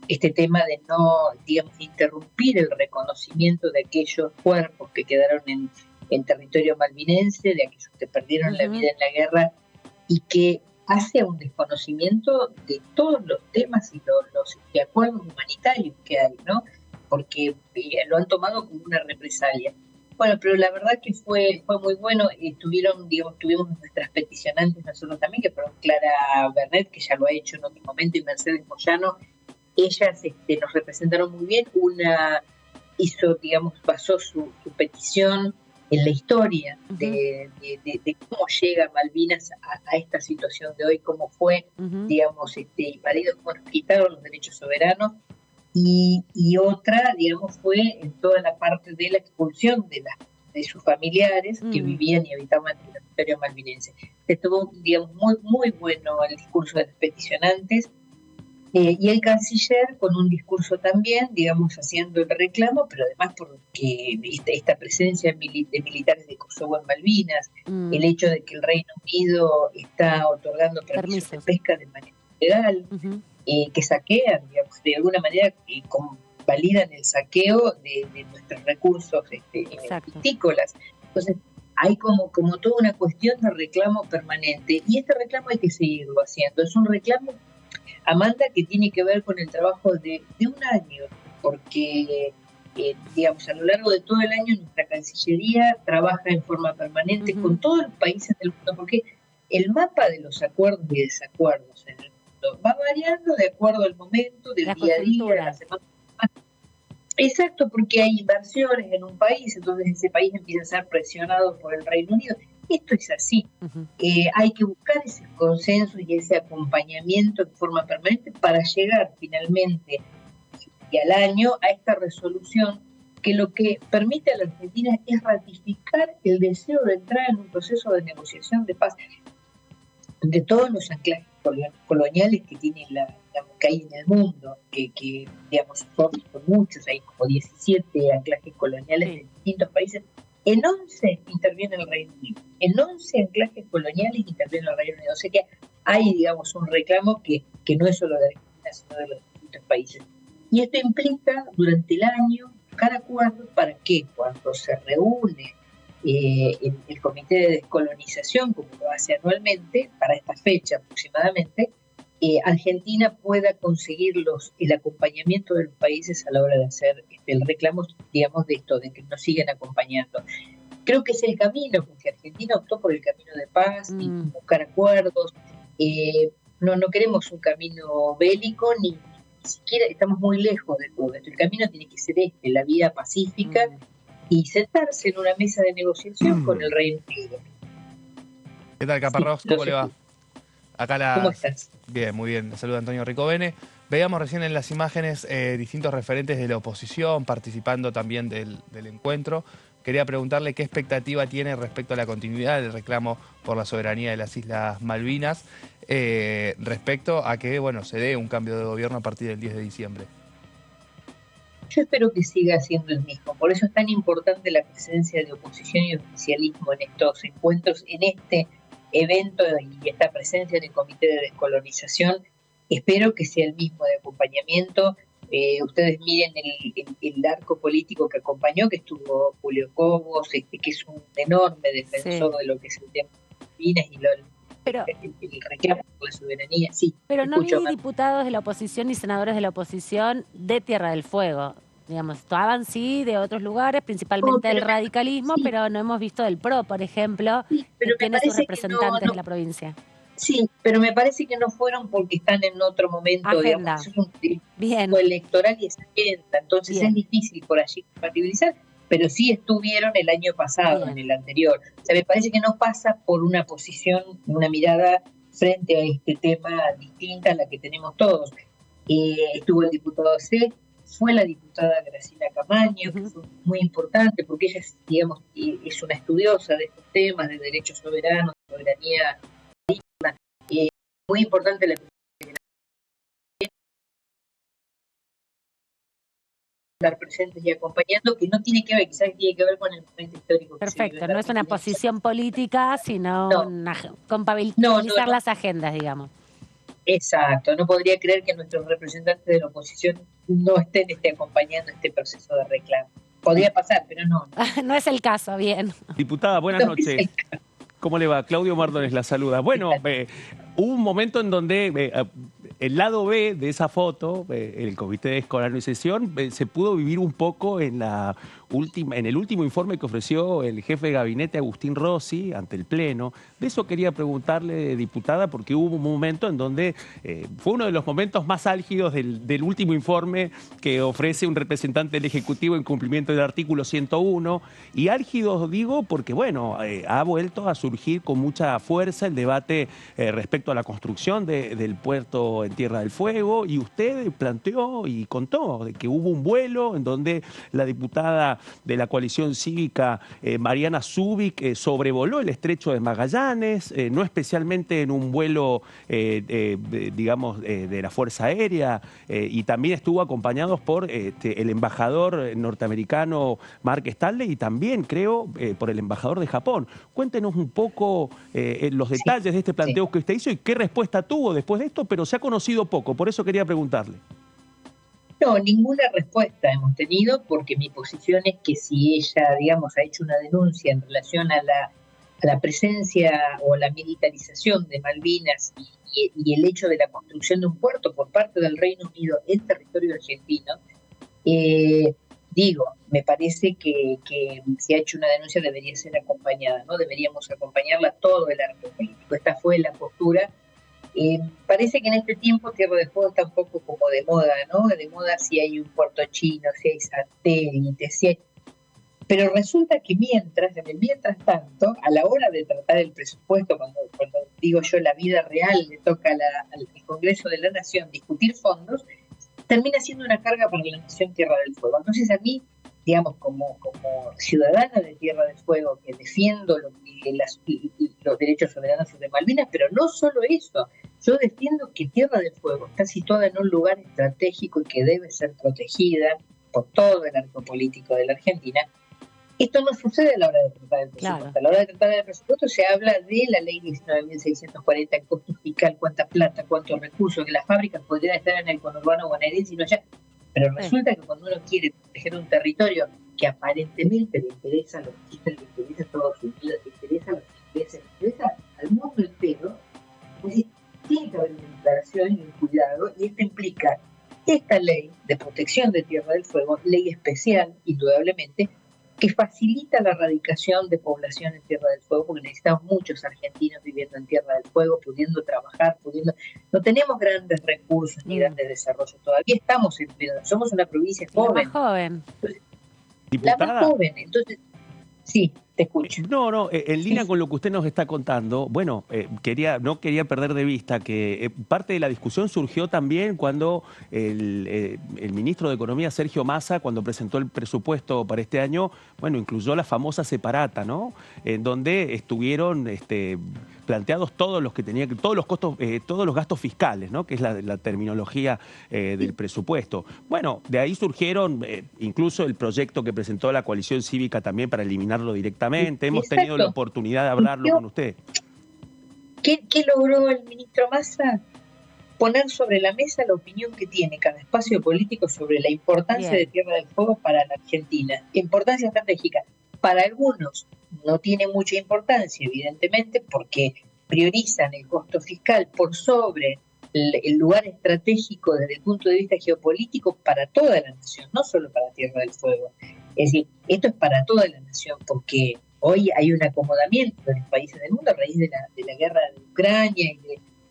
este tema de no, digamos, interrumpir el reconocimiento de aquellos cuerpos que quedaron en territorio malvinense, de aquellos que perdieron la vida en la guerra, y que hace un desconocimiento de todos los temas y los acuerdos humanitarios que hay, ¿no? Porque lo han tomado como una represalia. Bueno, pero la verdad que fue muy bueno. Tuvimos nuestras peticionantes nosotros también, que fueron Clara Bernet, que ya lo ha hecho en otro momento, y Mercedes Moyano. Ellas nos representaron muy bien. Una basó su petición en la historia de cómo llega Malvinas a esta situación de hoy, cómo fue, digamos, invadido, cómo nos quitaron los derechos soberanos. Y otra, digamos, fue en toda la parte de la expulsión de sus familiares que vivían y habitaban en el territorio malvinense. Estuvo, digamos, muy bueno el discurso de los peticionantes, y el canciller con un discurso también, digamos, haciendo el reclamo, pero además porque esta presencia de militares de Kosovo en Malvinas, el hecho de que el Reino Unido está otorgando permisos de pesca de manera ilegal, que saquean, digamos, de alguna manera validan el saqueo de nuestros recursos vitícolas. Entonces hay como toda una cuestión de reclamo permanente, y este reclamo hay que seguirlo haciendo. Es un reclamo, Amanda, que tiene que ver con el trabajo de un año, porque digamos, a lo largo de todo el año nuestra Cancillería trabaja en forma permanente con todos los países del mundo, porque el mapa de los acuerdos y desacuerdos en el mundo va variando de acuerdo al momento, del día a día, de la semana. Exacto, porque hay inversiones en un país, entonces ese país empieza a ser presionado por el Reino Unido. Esto es así. Hay que buscar ese consenso y ese acompañamiento en forma permanente para llegar finalmente y al año a esta resolución que lo que permite a la Argentina es ratificar el deseo de entrar en un proceso de negociación de paz de todos los anclajes coloniales que tiene que hay en el mundo, que digamos son muchos, hay como 17 anclajes coloniales de distintos países. En 11 interviene el Reino Unido, en 11 anclajes coloniales interviene el Reino Unido. O sea que hay, digamos, un reclamo que no es solo de Argentina, sino de los distintos países. Y esto implica durante el año cada acuerdo para que cuando se reúne el Comité de Descolonización, como lo hace anualmente, para esta fecha aproximadamente, Argentina pueda conseguir el acompañamiento de los países a la hora de hacer el reclamo, digamos, de esto, de que nos sigan acompañando. Creo que es el camino, porque Argentina optó por el camino de paz y buscar acuerdos. No queremos un camino bélico, ni siquiera estamos muy lejos de todo esto. El camino tiene que ser la vía pacífica y sentarse en una mesa de negociación con el Reino Unido. ¿Qué tal, Caparrós? ¿Cómo le va? ¿Cómo estás? Bien, muy bien. Le saluda Antonio Ricovene. Veíamos recién en las imágenes distintos referentes de la oposición participando también del encuentro. Quería preguntarle qué expectativa tiene respecto a la continuidad del reclamo por la soberanía de las Islas Malvinas, respecto a que se dé un cambio de gobierno a partir del 10 de diciembre. Yo espero que siga siendo el mismo. Por eso es tan importante la presencia de oposición y oficialismo en estos encuentros, en este evento y esta presencia en el Comité de Descolonización. Espero que sea el mismo de acompañamiento. Ustedes miren el arco político que acompañó, que estuvo Julio Cobos, que es un enorme defensor de lo que es el tema de Malvinas y el reclamo por la soberanía. Sí, pero no hay diputados de la oposición ni senadores de la oposición de Tierra del Fuego. Digamos, estaban sí de otros lugares, principalmente del radicalismo, pero no hemos visto del PRO, por ejemplo, que tiene sus representantes de la provincia. Sí, pero me parece que no fueron porque están en otro momento, digamos, es un tiempo electoral y es agenda, entonces es difícil por allí compatibilizar, pero sí estuvieron el año pasado, en el anterior. O sea, me parece que no pasa por una posición, una mirada frente a este tema distinta a la que tenemos todos. Estuvo el diputado C, fue la diputada Graciela Camaño, que fue muy importante porque ella, digamos, es una estudiosa de estos temas de derechos soberanos, soberanía marítima, muy importante la estar presentes y acompañando, que no tiene que ver, quizás tiene que ver con el momento histórico. Perfecto, no es una posición política, sino compatibilizar las agendas, digamos. Exacto, no podría creer que nuestros representantes de la oposición no estén acompañando este proceso de reclamo. Podría pasar, pero no. No es el caso, bien. Diputada, buenas noches. ¿Cómo le va? Claudio Mardones la saluda. Bueno, hubo un momento en donde el lado B de esa foto, el Comité Escolar en Sesión, se pudo vivir un poco en el último informe que ofreció el jefe de gabinete Agustín Rossi ante el Pleno. De eso quería preguntarle, diputada, porque hubo un momento en donde fue uno de los momentos más álgidos del último informe que ofrece un representante del Ejecutivo en cumplimiento del artículo 101. Y álgidos digo porque, bueno, ha vuelto a surgir con mucha fuerza el debate respecto a la construcción del puerto en Tierra del Fuego, y usted planteó y contó de que hubo un vuelo en donde la diputada de la coalición cívica, Mariana Zubik, sobrevoló el estrecho de Magallanes, no especialmente en un vuelo, digamos, de la Fuerza Aérea, y también estuvo acompañados por el embajador norteamericano Mark Stanley y también, creo, por el embajador de Japón. Cuéntenos un poco los detalles de este planteo que usted hizo y qué respuesta tuvo después de esto, pero se ha conocido poco, por eso quería preguntarle. No, ninguna respuesta hemos tenido, porque mi posición es que si ella, digamos, ha hecho una denuncia en relación a la presencia o la militarización de Malvinas y el hecho de la construcción de un puerto por parte del Reino Unido en territorio argentino, me parece que si ha hecho una denuncia debería ser acompañada, ¿no? Deberíamos acompañarla todo el arco político. Esta fue la postura. Parece que en este tiempo Tierra del Fuego está un poco como de moda, ¿no? De moda si hay un puerto chino, si hay satélites, si hay... Pero resulta que mientras tanto, a la hora de tratar el presupuesto, cuando digo yo la vida real, le toca al Congreso de la Nación discutir fondos, termina siendo una carga para la Nación Tierra del Fuego. Entonces a mí, digamos, como ciudadana de Tierra del Fuego, que defiendo los derechos soberanos sobre Malvinas, pero no solo eso, yo defiendo que Tierra del Fuego está situada en un lugar estratégico y que debe ser protegida por todo el arco político de la Argentina. Esto no sucede a la hora de tratar el presupuesto. Claro. A la hora de tratar el presupuesto se habla de la ley 19.640, el costo fiscal, cuánta plata, cuántos recursos, que las fábricas podrían estar en el conurbano bonaerense y no allá. Pero resulta que cuando uno quiere proteger un territorio que aparentemente le interesa a los chistes, le interesa a Estados Unidos, le interesa a los ingleses, le interesa al mundo entero, pues tiene que haber una declaración y un cuidado, y esto implica esta ley de protección de Tierra del Fuego, ley especial, indudablemente, que facilita la erradicación de población en Tierra del Fuego, porque necesitamos muchos argentinos viviendo en Tierra del Fuego, pudiendo trabajar, no tenemos grandes recursos ni grandes desarrollos, todavía estamos en pleno, somos una provincia joven. La más joven. Entonces, la más joven, entonces, sí, te escucho. No, en línea con lo que usted nos está contando, bueno, no quería perder de vista que parte de la discusión surgió también cuando el ministro de Economía, Sergio Massa, cuando presentó el presupuesto para este año, bueno, incluyó la famosa separata, ¿no? En donde estuvieron planteados todos los que tenía que, todos los costos, todos los gastos fiscales, ¿no? Que es la terminología del presupuesto. Bueno, de ahí surgieron incluso el proyecto que presentó la coalición cívica también para eliminarlo directamente. Hemos tenido la oportunidad de hablarlo con usted. ¿Qué logró el ministro Massa? Poner sobre la mesa la opinión que tiene cada espacio político sobre la importancia de Tierra del Fuego para la Argentina. Importancia estratégica. Para algunos no tiene mucha importancia, evidentemente, porque priorizan el costo fiscal por sobre el lugar estratégico desde el punto de vista geopolítico para toda la nación, no solo para Tierra del Fuego. Es decir, esto es para toda la nación, porque hoy hay un acomodamiento de los países del mundo a raíz de la guerra de Ucrania y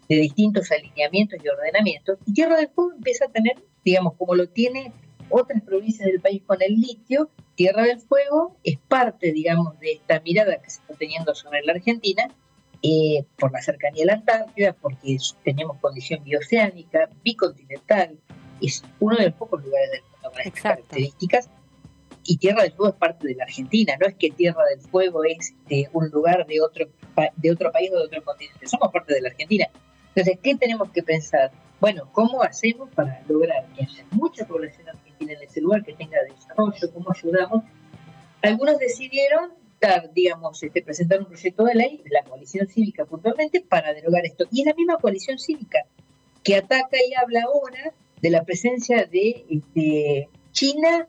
de distintos alineamientos y ordenamientos, y Tierra del Fuego empieza a tener, digamos, como lo tiene otras provincias del país con el litio, Tierra del Fuego es parte, digamos, de esta mirada que se está teniendo sobre la Argentina, por la cercanía a la Antártida, porque tenemos condición bioceánica, bicontinental, es uno de los pocos lugares del mundo las características. Y Tierra del Fuego es parte de la Argentina, no es que Tierra del Fuego es un lugar de otro país o de otro continente, somos parte de la Argentina. Entonces, ¿qué tenemos que pensar? Bueno, ¿cómo hacemos para lograr que haya mucha población argentina en ese lugar, que tenga desarrollo? ¿Cómo ayudamos? Algunos decidieron presentar un proyecto de ley, la coalición cívica puntualmente, para derogar esto. Y es la misma coalición cívica que ataca y habla ahora de la presencia de China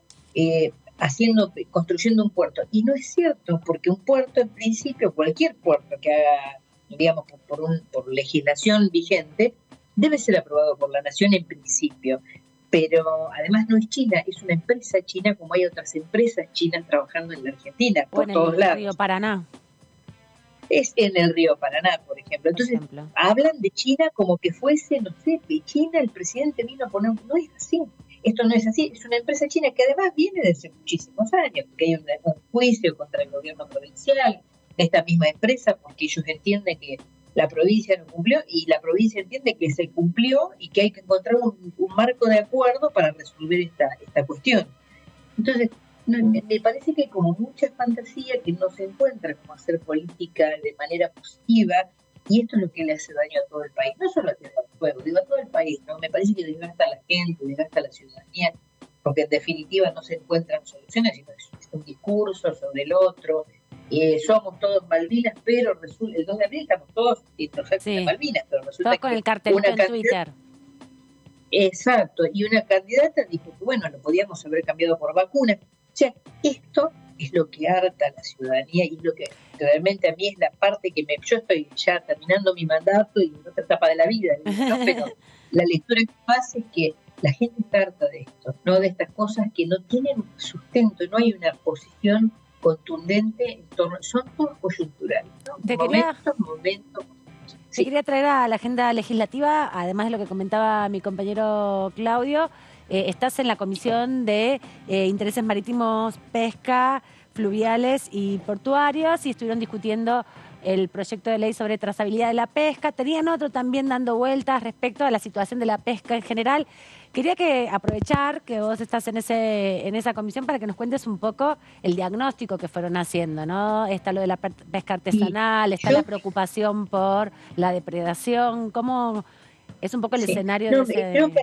construyendo un puerto. Y no es cierto, porque un puerto, en principio, cualquier puerto que haga, digamos, por legislación vigente, debe ser aprobado por la nación en principio. Pero además no es China, es una empresa china, como hay otras empresas chinas trabajando en la Argentina, por todos lados. En el río Paraná. Es en el río Paraná, por ejemplo. Entonces, hablan de China como que fuese, no sé, de China el presidente vino a poner... No es así. Esto no es así. Es una empresa china que además viene desde muchísimos años, porque hay un juicio contra el gobierno provincial de esta misma empresa, porque ellos entienden que la provincia no cumplió y la provincia entiende que se cumplió y que hay que encontrar un marco de acuerdo para resolver esta cuestión. Entonces, me parece que hay como mucha fantasía que no se encuentra como hacer política de manera positiva, y esto es lo que le hace daño a todo el país, no solo a Tierra del Fuego, digo a todo el país, ¿no? Me parece que desgasta a la gente, desgasta a la ciudadanía, porque en definitiva no se encuentran soluciones, sino es un discurso sobre el otro. Somos todos Malvinas, pero resulta, el 2 de abril estamos todos en Malvinas, pero resulta todos con que el cartelito en Twitter. Exacto, y una candidata dijo que bueno, lo podíamos haber cambiado por vacunas. O sea, esto es lo que harta a la ciudadanía y lo que realmente a mí es la parte que yo estoy ya terminando mi mandato y en otra etapa de la vida, ¿no? Pero la lectura que hace es que la gente está harta de esto, no de estas cosas que no tienen sustento, no hay una posición contundente en torno, son todos coyunturales, ¿no? Momentos. Sí. Quería traer a la agenda legislativa, además de lo que comentaba mi compañero Claudio. Estás en la Comisión de Intereses Marítimos, Pesca, Fluviales y Portuarios y estuvieron discutiendo el proyecto de ley sobre trazabilidad de la pesca. Tenían otro también dando vueltas respecto a la situación de la pesca en general. Quería aprovechar que vos estás en esa comisión para que nos cuentes un poco el diagnóstico que fueron haciendo, ¿no? Está lo de la pesca artesanal, está la preocupación por la depredación. ¿Cómo es un poco el escenario de ese...? Creo que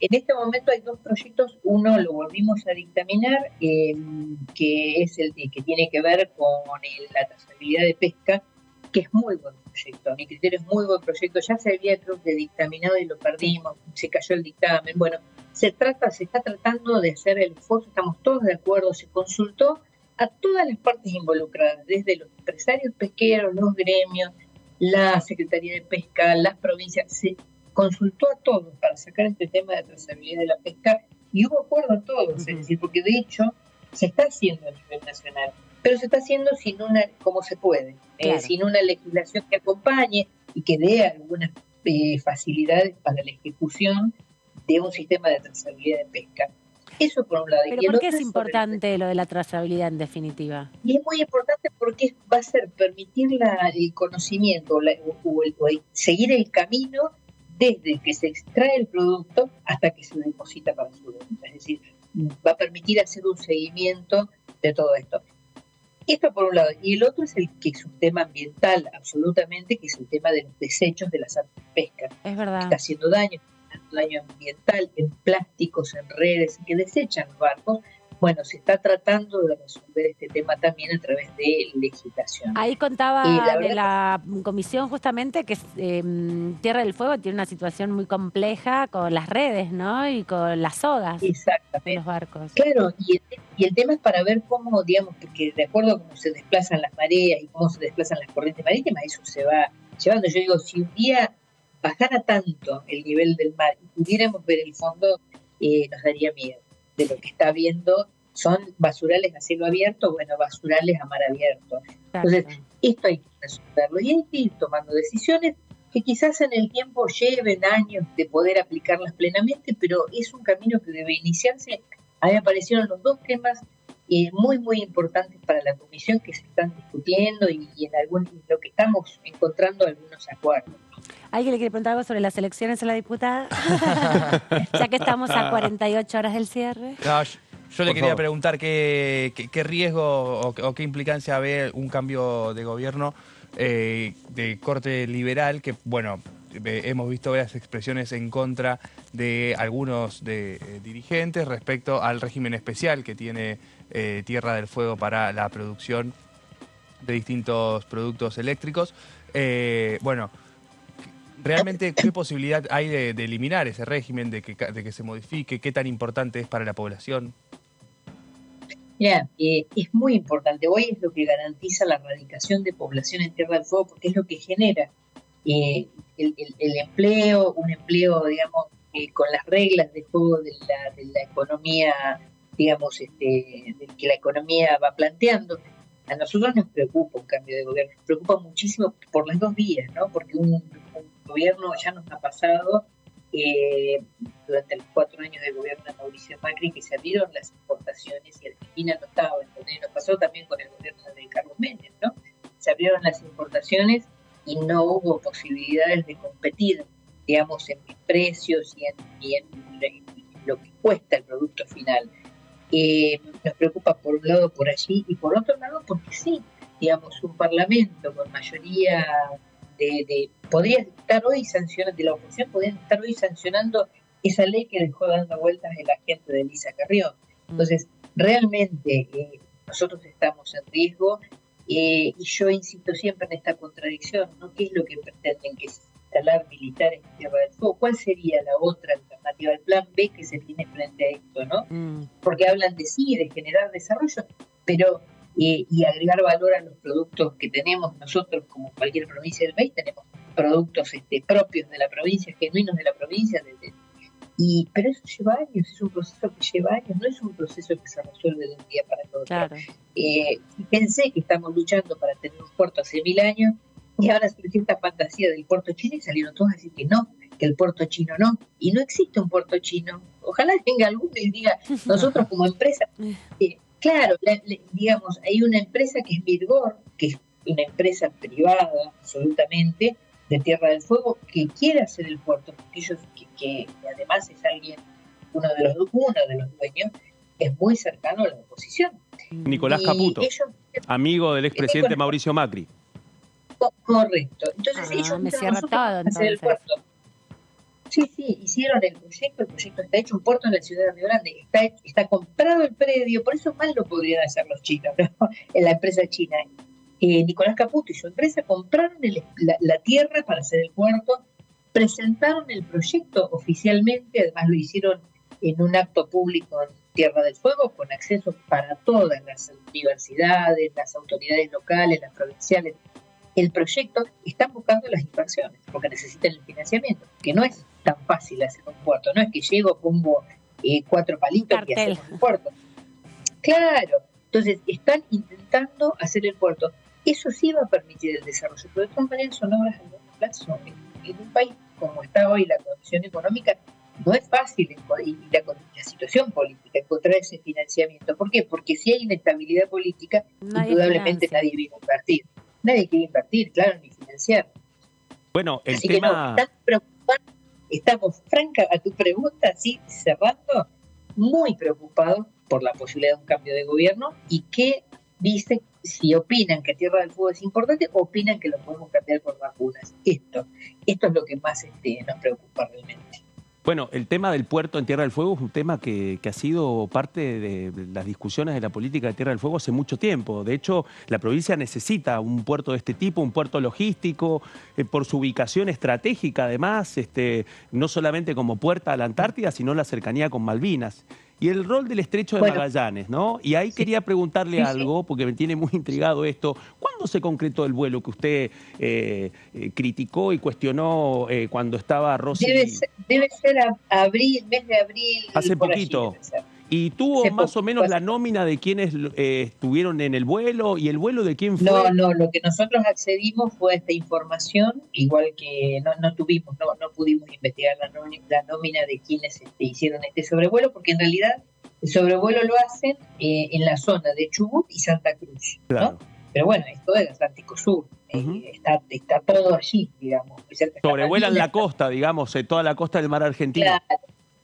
en este momento hay dos proyectos. Uno lo volvimos a dictaminar, que es el que tiene que ver con la trazabilidad de pesca, que es muy buen proyecto. A mi criterio es muy buen proyecto. Ya se había, creo que, dictaminado y lo perdimos, se cayó el dictamen. Bueno, se está tratando de hacer el esfuerzo, estamos todos de acuerdo, se consultó a todas las partes involucradas, desde los empresarios pesqueros, los gremios, la Secretaría de Pesca, las provincias, se consultó a todos para sacar este tema de trazabilidad de la pesca y hubo acuerdo a todos, es decir, porque de hecho se está haciendo a nivel nacional, pero se está haciendo sin como se puede, sin una legislación que acompañe y que dé algunas facilidades para la ejecución de un sistema de trazabilidad de pesca. Eso por un lado. ¿Pero por qué es importante lo de la trazabilidad en definitiva? Y es muy importante porque va a ser permitir el conocimiento o seguir el camino desde que se extrae el producto hasta que se deposita para su venta. Es decir, va a permitir hacer un seguimiento de todo esto. Esto por un lado. Y el otro es el que es un tema ambiental, absolutamente, que es el tema de los desechos de las artes de pesca. Es verdad. Está haciendo daño ambiental en plásticos, en redes que desechan los barcos. Bueno, se está tratando de resolver este tema también a través de legislación. Ahí contaba de la comisión justamente que Tierra del Fuego tiene una situación muy compleja con las redes, ¿no? Y con las sogas de los barcos. Claro, y el tema es para ver cómo, digamos, porque de acuerdo a cómo se desplazan las mareas y cómo se desplazan las corrientes marítimas, eso se va llevando. Yo digo, si un día bajara tanto el nivel del mar y pudiéramos ver el fondo, nos daría miedo. De lo que está viendo son basurales a cielo abierto, bueno, basurales a mar abierto. Entonces, esto hay que resolverlo y hay que ir tomando decisiones que quizás en el tiempo lleven años de poder aplicarlas plenamente, pero es un camino que debe iniciarse. Ahí aparecieron los dos temas muy, muy importantes para la comisión que se están discutiendo y en lo que estamos encontrando algunos acuerdos. ¿Alguien le quiere preguntar algo sobre las elecciones a la diputada? Ya que estamos a 48 horas del cierre. No, yo le quería preguntar qué riesgo o qué implicancia ve un cambio de gobierno de corte liberal, que bueno, hemos visto varias expresiones en contra de algunos dirigentes respecto al régimen especial que tiene Tierra del Fuego para la producción de distintos productos eléctricos. Bueno, realmente, ¿qué posibilidad hay de eliminar ese régimen, de que se modifique? ¿Qué tan importante es para la población? Mira, es muy importante. Hoy es lo que garantiza la erradicación de población en Tierra del Fuego, porque es lo que genera el empleo, un empleo, digamos, con las reglas de juego de la economía, digamos, que la economía va planteando. A nosotros nos preocupa un cambio de gobierno, nos preocupa muchísimo por las dos vías, ¿no? Porque un gobierno ya nos ha pasado durante los 4 años del gobierno de Mauricio Macri, que se abrieron las importaciones y Argentina no estaba, entonces nos pasó también con el gobierno de Carlos Menem, ¿no? Se abrieron las importaciones y no hubo posibilidades de competir, digamos, en precios y en lo que cuesta el producto final. Nos preocupa por un lado por allí y por otro lado porque sí, digamos, un parlamento con mayoría podría estar hoy sancionando, de la oposición podrían estar hoy sancionando esa ley que dejó dando vueltas el agente de Elisa Carrión. Entonces, realmente nosotros estamos en riesgo y yo insisto siempre en esta contradicción, ¿no? ¿Qué es lo que pretenden? Que es instalar militares en Tierra del Fuego. ¿Cuál sería la otra alternativa, el plan B que se tiene frente a esto, ¿no? Porque hablan de sí, de generar desarrollo, pero y agregar valor a los productos que tenemos nosotros, como cualquier provincia del país, tenemos productos propios de la provincia, genuinos de la provincia, pero eso lleva años, es un proceso que lleva años, no es un proceso que se resuelve de un día para otro. Claro. Pensé que estamos luchando para tener un puerto hace 1000 años, y ahora surgió esta fantasía del puerto chino y salieron todos a decir que no, que el puerto chino no, y no existe un puerto chino. Ojalá venga alguno y diga, nosotros como empresa, claro, digamos, hay una empresa que es Mirgor, que es una empresa privada absolutamente de Tierra del Fuego, que quiere hacer el puerto, porque ellos, que además es alguien, uno de los dueños, es muy cercano a la oposición. Nicolás Caputo, amigo del expresidente Mauricio Macri. Correcto. Entonces ellos me cierra todo, hacer el puerto. Sí, hicieron el proyecto está hecho, un puerto en la ciudad de Río Grande, está comprado el predio, por eso mal lo podrían hacer los chinos, ¿no? En la empresa china. Nicolás Caputo y su empresa compraron la tierra para hacer el puerto, presentaron el proyecto oficialmente, además lo hicieron en un acto público en Tierra del Fuego, con acceso para todas las universidades, las autoridades locales, las provinciales. El proyecto, están buscando las inversiones, porque necesitan el financiamiento, que no es tan fácil hacer un puerto, no es que llego, pongo 4 palitos y hacemos un puerto. Claro, entonces están intentando hacer el puerto. Eso sí va a permitir el desarrollo, pero de todas maneras son obras a largo plazo. En un país como está hoy la condición económica, no es fácil, y la situación política, encontrar ese financiamiento. ¿Por qué? Porque si hay inestabilidad política, indudablemente nadie viene a invertir. Nadie quiere invertir, claro, ni financiar. Bueno, el Así tema... que no, estamos franca a tu pregunta, sí, cerrando, muy preocupados por la posibilidad de un cambio de gobierno y que dice si opinan que Tierra del Fuego es importante o opinan que lo podemos cambiar por vacunas. Esto es lo que más nos preocupa realmente. Bueno, el tema del puerto en Tierra del Fuego es un tema que ha sido parte de las discusiones de la política de Tierra del Fuego hace mucho tiempo. De hecho, la provincia necesita un puerto de este tipo, un puerto logístico, por su ubicación estratégica además, no solamente como puerta a la Antártida, sino la cercanía con Malvinas. Y el rol del estrecho de Magallanes, ¿no? Y ahí quería preguntarle algo, porque me tiene muy intrigado esto. ¿Cuándo se concretó el vuelo que usted criticó y cuestionó cuando estaba Rosy? Debe ser abril, mes de abril. Hace poquito. ¿Y tuvo más o menos la nómina de quienes estuvieron en el vuelo y el vuelo de quién fue? No, lo que nosotros accedimos fue a esta información, igual que no pudimos investigar la nómina de quienes hicieron este sobrevuelo, porque en realidad el sobrevuelo lo hacen en la zona de Chubut y Santa Cruz, claro. ¿no? pero bueno, es todo el Atlántico Sur, está todo allí, digamos. Sobrevuelan la costa, digamos, toda la costa del mar argentino.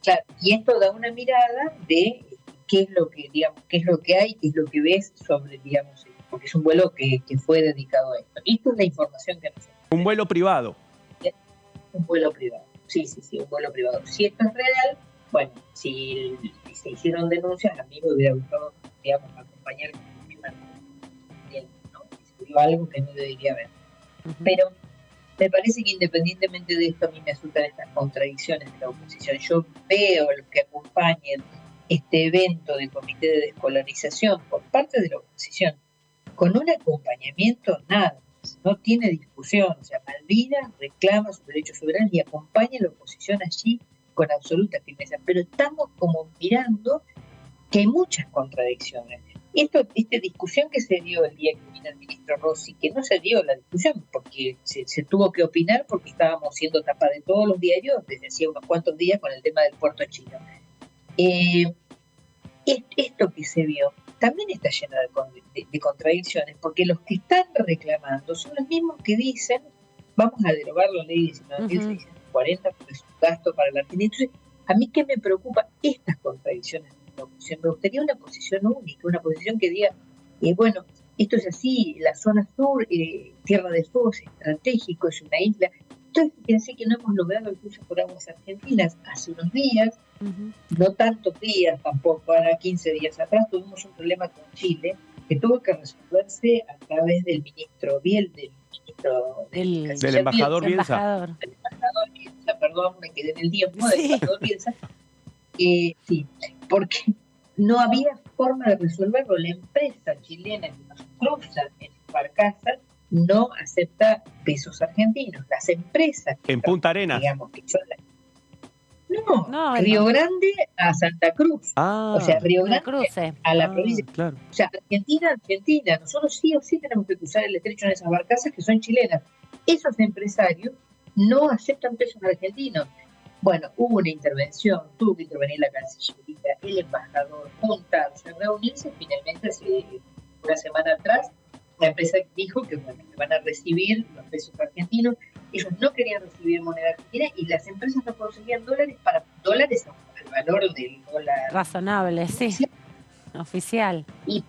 Claro, y esto da una mirada de qué es lo que, digamos, qué es lo que hay, qué es lo que ves sobre, digamos, porque es un vuelo que fue dedicado a esto. Esto es la información que nosotros. Un vuelo privado. Un vuelo privado, sí, un vuelo privado. Si esto es real, bueno, si se hicieron denuncias, a mí me hubiera gustado, digamos, acompañar con mi mano, ¿no? Se vio algo que no debería haber. Pero me parece que independientemente de esto, a mí me asustan estas contradicciones de la oposición. Yo veo a los que acompañen este evento del Comité de Descolonización por parte de la oposición con un acompañamiento nada más, no tiene discusión. O sea, Malvinas reclama sus derechos soberanos y acompaña a la oposición allí con absoluta firmeza. Pero estamos como mirando que hay muchas contradicciones. Esta discusión que se dio el día que vino el ministro Rossi, que no se dio la discusión porque se tuvo que opinar porque estábamos siendo tapa de todos los diarios desde hacía unos cuantos días con el tema del puerto chino. Esto que se vio también está lleno de contradicciones, porque los que están reclamando son los mismos que dicen vamos a derogar la ley 19.640 porque es un gasto para la Argentina. Entonces, a mí que me preocupa estas contradicciones de la oposición. Me gustaría una posición única, una posición que diga, bueno, esto es así, la zona sur, Tierra del Fuego es estratégico, es una isla. Entonces, fíjense que no hemos logrado el cruce por aguas argentinas hace unos días, no tantos días tampoco, ahora 15 días atrás tuvimos un problema con Chile que tuvo que resolverse a través del ministro Biel, del embajador Bielsa. Del embajador Bielsa, perdón, me quedé en el tiempo, del embajador Bielsa. Sí, porque no había forma de resolverlo. La empresa chilena que nos cruza en barcazas no acepta pesos argentinos. Las empresas en Punta Arenas, digamos, que son Río Grande a Santa Cruz, o sea, Río Grande a la provincia. Claro. O sea, Argentina, nosotros sí o sí tenemos que cruzar el estrecho en esas barcazas que son chilenas. Esos empresarios no aceptan pesos argentinos. Bueno, hubo una intervención, tuvo que intervenir la Cancillería, el embajador, juntarse, reunirse. Finalmente, hace una semana atrás, la empresa dijo que van a recibir los pesos argentinos. Ellos no querían recibir moneda argentina y las empresas no conseguían dólares al valor del dólar. Razonable, sí. Oficial. ¿Y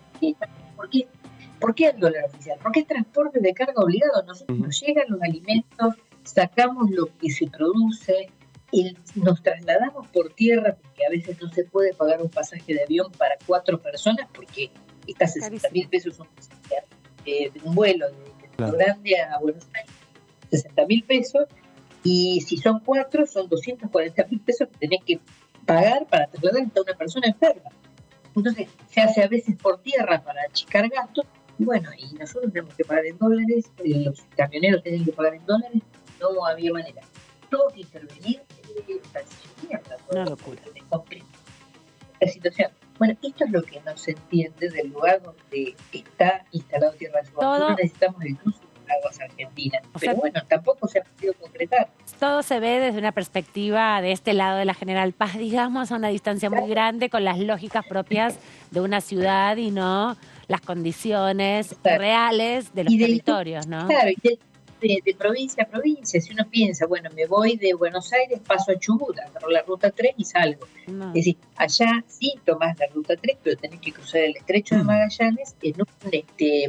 por qué el dólar oficial? Porque es transporte de carga obligado. Nosotros nos llegan los alimentos, sacamos lo que se produce, nos trasladamos por tierra porque a veces no se puede pagar un pasaje de avión para 4 personas porque está 60.000 pesos de un vuelo de Grande a Buenos Aires, 60.000 pesos, y si son 4 son 240.000 pesos que tenés que pagar para trasladar a una persona enferma. Entonces se hace a veces por tierra para achicar gastos, y bueno, y nosotros tenemos que pagar en dólares, los camioneros tienen que pagar en dólares, no había manera. Tuvo que intervenir una locura. La situación. Bueno, esto es lo que no se entiende del lugar donde está instalado Tierra del Fuego. Nosotros necesitamos el cruce de aguas argentinas, pero bueno, tampoco se ha podido concretar. Todo se ve desde una perspectiva de este lado de la General Paz, digamos, a una distancia muy grande, con las lógicas propias de una ciudad y no las condiciones reales de los territorios, ¿no? Claro, de provincia a provincia. Si uno piensa, bueno, me voy de Buenos Aires, paso a Chubut, agarro la ruta 3 y salgo. Es decir, allá sí tomás la ruta 3, pero tenés que cruzar el estrecho de Magallanes en un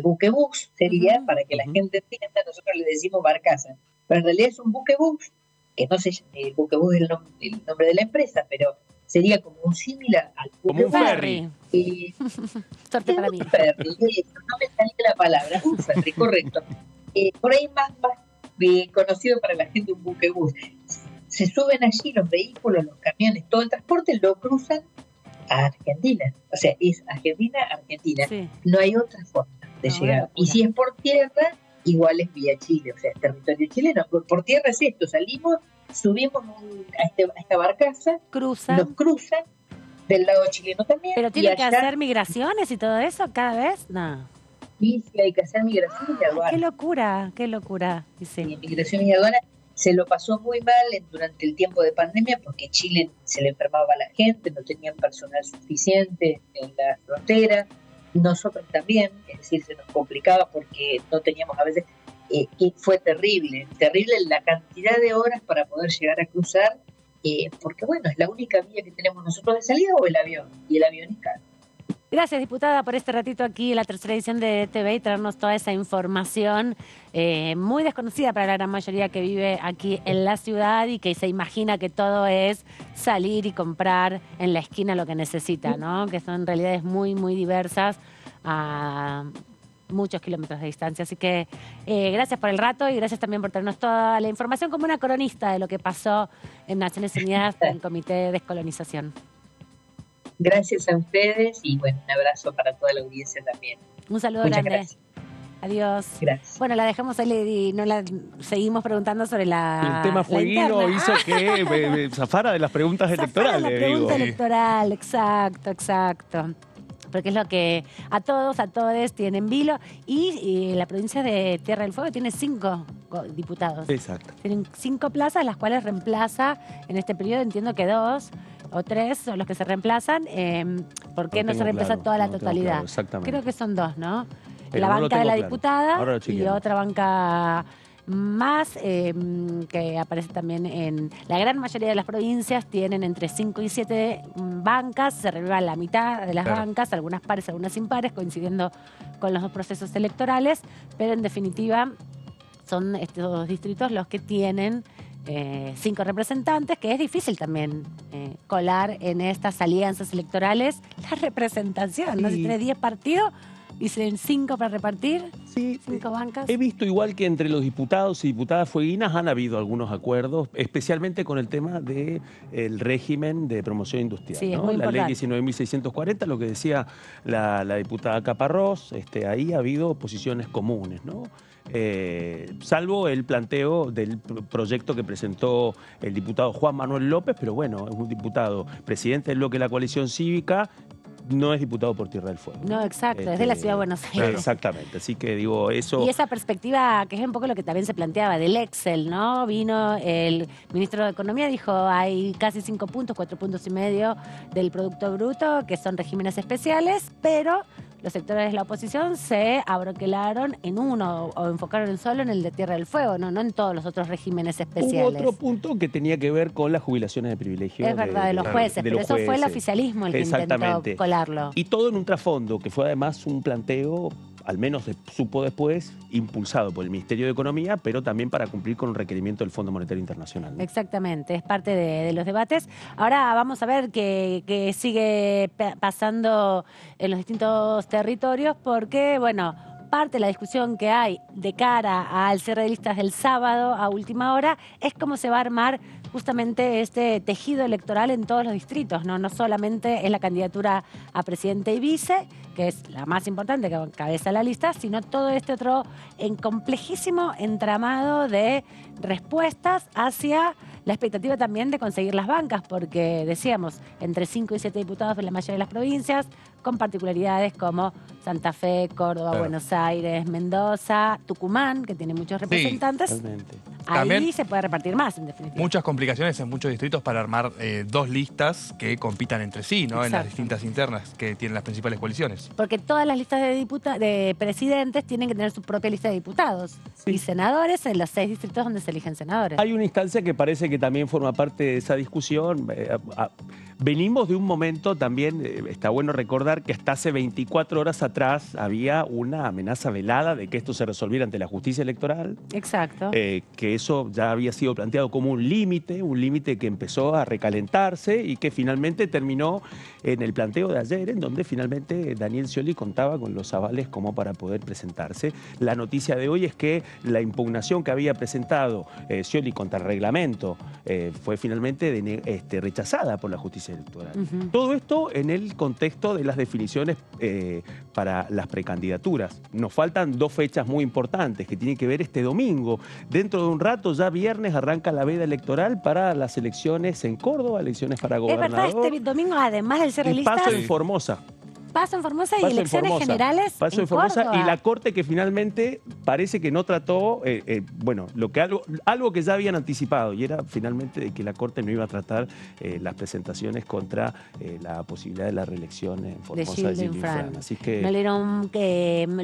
buquebús, sería, para que la gente entienda, nosotros le decimos barcaza, pero en realidad es un buquebús, que no sé, el buquebús es el nombre de la empresa, pero sería como un similar al buquebús. Como un ferry. Suerte para mí. Un ferry, no me salía la palabra, un ferry, correcto. Por ahí más conocido para la gente un buquebús. Se suben allí los vehículos, los camiones, todo el transporte lo cruzan a Argentina. O sea, es Argentina. Sí. No hay otra forma de llegar. Y si es por tierra, igual es vía Chile, o sea, es territorio chileno. Por tierra es esto, salimos, subimos a esta barcaza, nos cruzan del lado chileno también. Pero tiene que hacer migraciones y todo eso cada vez, no. Sí, hay que hacer migración y aduana. Qué locura. Sí. Migración y aduana se lo pasó muy mal durante el tiempo de pandemia porque Chile se le enfermaba a la gente, no tenían personal suficiente en la frontera. nosotros también, es decir, se nos complicaba porque no teníamos a veces, y fue terrible la cantidad de horas para poder llegar a cruzar, porque bueno, es la única vía que tenemos nosotros de salida o el avión, y el avión es caro. Gracias, diputada, por este ratito aquí en la tercera edición de TV y traernos toda esa información muy desconocida para la gran mayoría que vive aquí en la ciudad y que se imagina que todo es salir y comprar en la esquina lo que necesita, ¿no? Que son realidades muy, muy diversas a muchos kilómetros de distancia. Así que gracias por el rato y gracias también por traernos toda la información como una cronista de lo que pasó en Naciones Unidas en el Comité de Descolonización. Gracias a ustedes y bueno, un abrazo para toda la audiencia también. Un saludo Muchas grande. Gracias. Adiós. Gracias. Bueno, la dejamos ahí y no la seguimos preguntando sobre la. El tema fueguino hizo que zafara de las preguntas electorales. La pregunta electoral, exacto. Porque es lo que a todos tienen vilo. Y la provincia de Tierra del Fuego tiene 5 diputados. Exacto. Tienen 5 plazas, las cuales reemplaza en este periodo, entiendo que 2 o 3 son los que se reemplazan. ¿Por qué no se reemplaza toda la totalidad? Claro, exactamente. Creo que son 2, ¿no? Pero la no banca de la claro. diputada y otra banca más que aparece también en la gran mayoría de las provincias, tienen entre 5 y 7 bancas, se renueva la mitad de las bancas, algunas pares, algunas impares, coincidiendo con los 2 procesos electorales, pero en definitiva son estos distritos los que tienen 5 representantes, que es difícil también colar en estas alianzas electorales la representación, ¿no? Si tiene 10 partidos, dicen 5 para repartir, 5 bancas. He visto igual que entre los diputados y diputadas fueguinas han habido algunos acuerdos, especialmente con el tema del régimen de promoción industrial. Sí, es ¿no? muy La ley importante. 19.640, lo que decía la diputada Caparrós, ahí ha habido posiciones comunes, ¿no? Salvo el planteo del proyecto que presentó el diputado Juan Manuel López, pero bueno, es un diputado presidente del bloque de la coalición cívica, no es diputado por Tierra del Fuego. No, exacto, es de la Ciudad de Buenos Aires. Exactamente, así que digo eso. Y esa perspectiva, que es un poco lo que también se planteaba del Excel, ¿no? Vino el ministro de Economía, dijo, hay casi 5 puntos, 4,5 puntos del Producto Bruto, que son regímenes especiales, pero los sectores de la oposición se abroquelaron en uno o enfocaron solo en el de Tierra del Fuego, no en todos los otros regímenes especiales. Hubo otro punto que tenía que ver con las jubilaciones de privilegio. Es verdad, de los jueces, pero eso fue el oficialismo el que intentó colarlo. Y todo en un trasfondo, que fue además un planteo, al menos supo después, impulsado por el Ministerio de Economía, pero también para cumplir con un requerimiento del Fondo Monetario Internacional, ¿no? Exactamente, es parte de los debates. Ahora vamos a ver qué sigue pasando en los distintos territorios, porque, bueno, parte de la discusión que hay de cara al cierre de listas del sábado a última hora es cómo se va a armar justamente este tejido electoral en todos los distritos, ¿no? No solamente es la candidatura a presidente y vice, que es la más importante, que encabeza la lista, sino todo este otro complejísimo entramado de respuestas hacia la expectativa también de conseguir las bancas, porque decíamos, entre 5 y 7 diputados de la mayoría de las provincias, con particularidades como Santa Fe, Córdoba, Buenos Aires, Mendoza, Tucumán, que tiene muchos representantes. Ahí También se puede repartir más, en definitiva. muchas complicaciones en muchos distritos para armar 2 listas que compitan entre sí, ¿no? En las Exacto. distintas internas que tienen las principales coaliciones. Porque todas las listas de presidentes tienen que tener su propia lista de diputados y senadores en los 6 distritos donde se eligen senadores. Hay una instancia que parece que también forma parte de esa discusión. Venimos de un momento también, está bueno recordar que hasta hace 24 horas atrás había una amenaza velada de que esto se resolviera ante la justicia electoral. Exacto. Que eso ya había sido planteado como un límite que empezó a recalentarse y que finalmente terminó en el planteo de ayer, en donde finalmente Daniel Scioli contaba con los avales como para poder presentarse. La noticia de hoy es que la impugnación que había presentado Scioli contra el reglamento fue finalmente rechazada por la justicia electoral. Todo esto en el contexto de las definiciones para las precandidaturas. Nos faltan 2 fechas muy importantes que tienen que ver este domingo. Dentro de un rato, ya viernes, arranca la veda electoral para las elecciones en Córdoba, elecciones para Es gobernador. verdad, este domingo, además del cierre de Y listas, paso en Formosa. Paso en Formosa y Paso en elecciones Formosa. generales Paso en Formosa y la Corte que finalmente parece que no trató, bueno, algo que ya habían anticipado, y era finalmente de que la Corte no iba a tratar las presentaciones contra la posibilidad de la reelección en Formosa de Gilles Infran. Así que no le dieron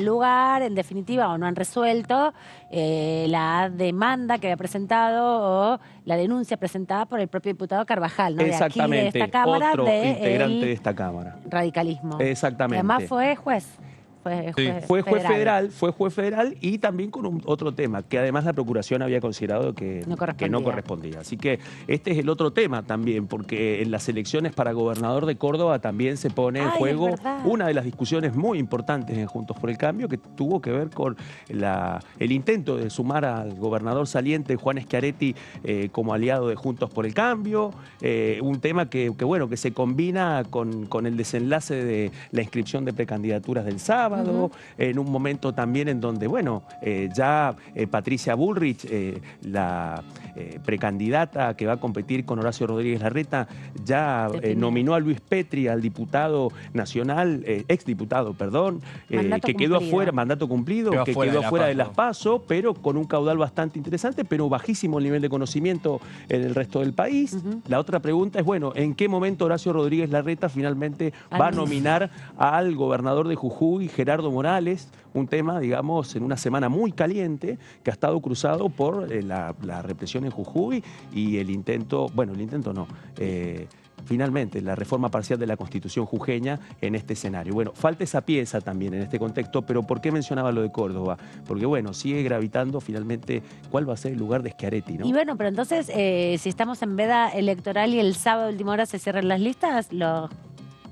lugar, en definitiva, o no han resuelto la demanda que había presentado o la denuncia presentada por el propio diputado Carvajal, ¿no? exactamente, de aquí, de esta Cámara, otro de integrante de esta Cámara. Radicalismo. Exactamente. Y además fue juez. Fue juez federal y también con otro tema, que además la Procuración había considerado que no correspondía. Así que este es el otro tema también, porque en las elecciones para gobernador de Córdoba también se pone en juego una de las discusiones muy importantes en Juntos por el Cambio, que tuvo que ver con el intento de sumar al gobernador saliente Juan Schiaretti como aliado de Juntos por el Cambio, un tema que se combina con el desenlace de la inscripción de precandidaturas del sábado, en un momento también en donde, ya Patricia Bullrich, la precandidata que va a competir con Horacio Rodríguez Larreta, ya nominó a Luis Petri, al diputado nacional, exdiputado, perdón, que quedó afuera, mandato cumplido, que quedó afuera de las PASO, pero con un caudal bastante interesante, pero bajísimo el nivel de conocimiento en el resto del país. La otra pregunta es, ¿en qué momento Horacio Rodríguez Larreta finalmente va a nominar al gobernador de Jujuy, Gerardo Morales? Un tema, digamos, en una semana muy caliente que ha estado cruzado por la represión en Jujuy y finalmente la reforma parcial de la Constitución jujeña en este escenario. Falta esa pieza también en este contexto, pero ¿por qué mencionaba lo de Córdoba? Porque, sigue gravitando finalmente cuál va a ser el lugar de Schiaretti, ¿no? Y pero entonces, si estamos en veda electoral y el sábado de última hora se cierran las listas, los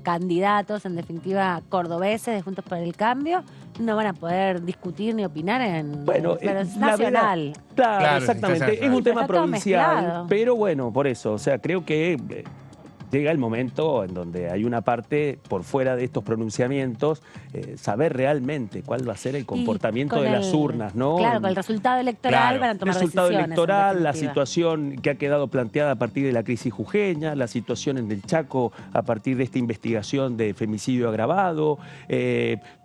candidatos, en definitiva, cordobeses de Juntos por el Cambio, no van a poder discutir ni opinar pero es nacional. Claro, exactamente. Es un tema provincial, pero por eso, creo que llega el momento en donde hay una parte por fuera de estos pronunciamientos, saber realmente cuál va a ser el comportamiento de las urnas, ¿no? Claro, con el resultado electoral van a tomar decisiones. El resultado electoral, la situación que ha quedado planteada a partir de la crisis jujeña, la situación en el Chaco a partir de esta investigación de femicidio agravado,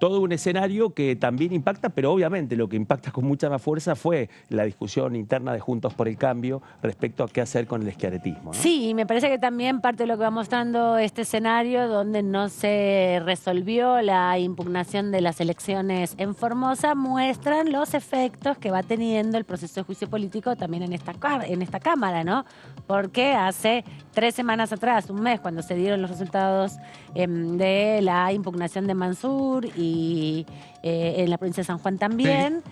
todo un escenario que también impacta, pero obviamente lo que impacta con mucha más fuerza fue la discusión interna de Juntos por el Cambio respecto a qué hacer con el schiarettismo, ¿no? Sí, y me parece que también parte de lo que va mostrando este escenario donde no se resolvió la impugnación de las elecciones en Formosa, muestran los efectos que va teniendo el proceso de juicio político también en esta Cámara, ¿no? Porque hace 3 semanas atrás, un mes, cuando se dieron los resultados de la impugnación de Mansur y en la provincia de San Juan también,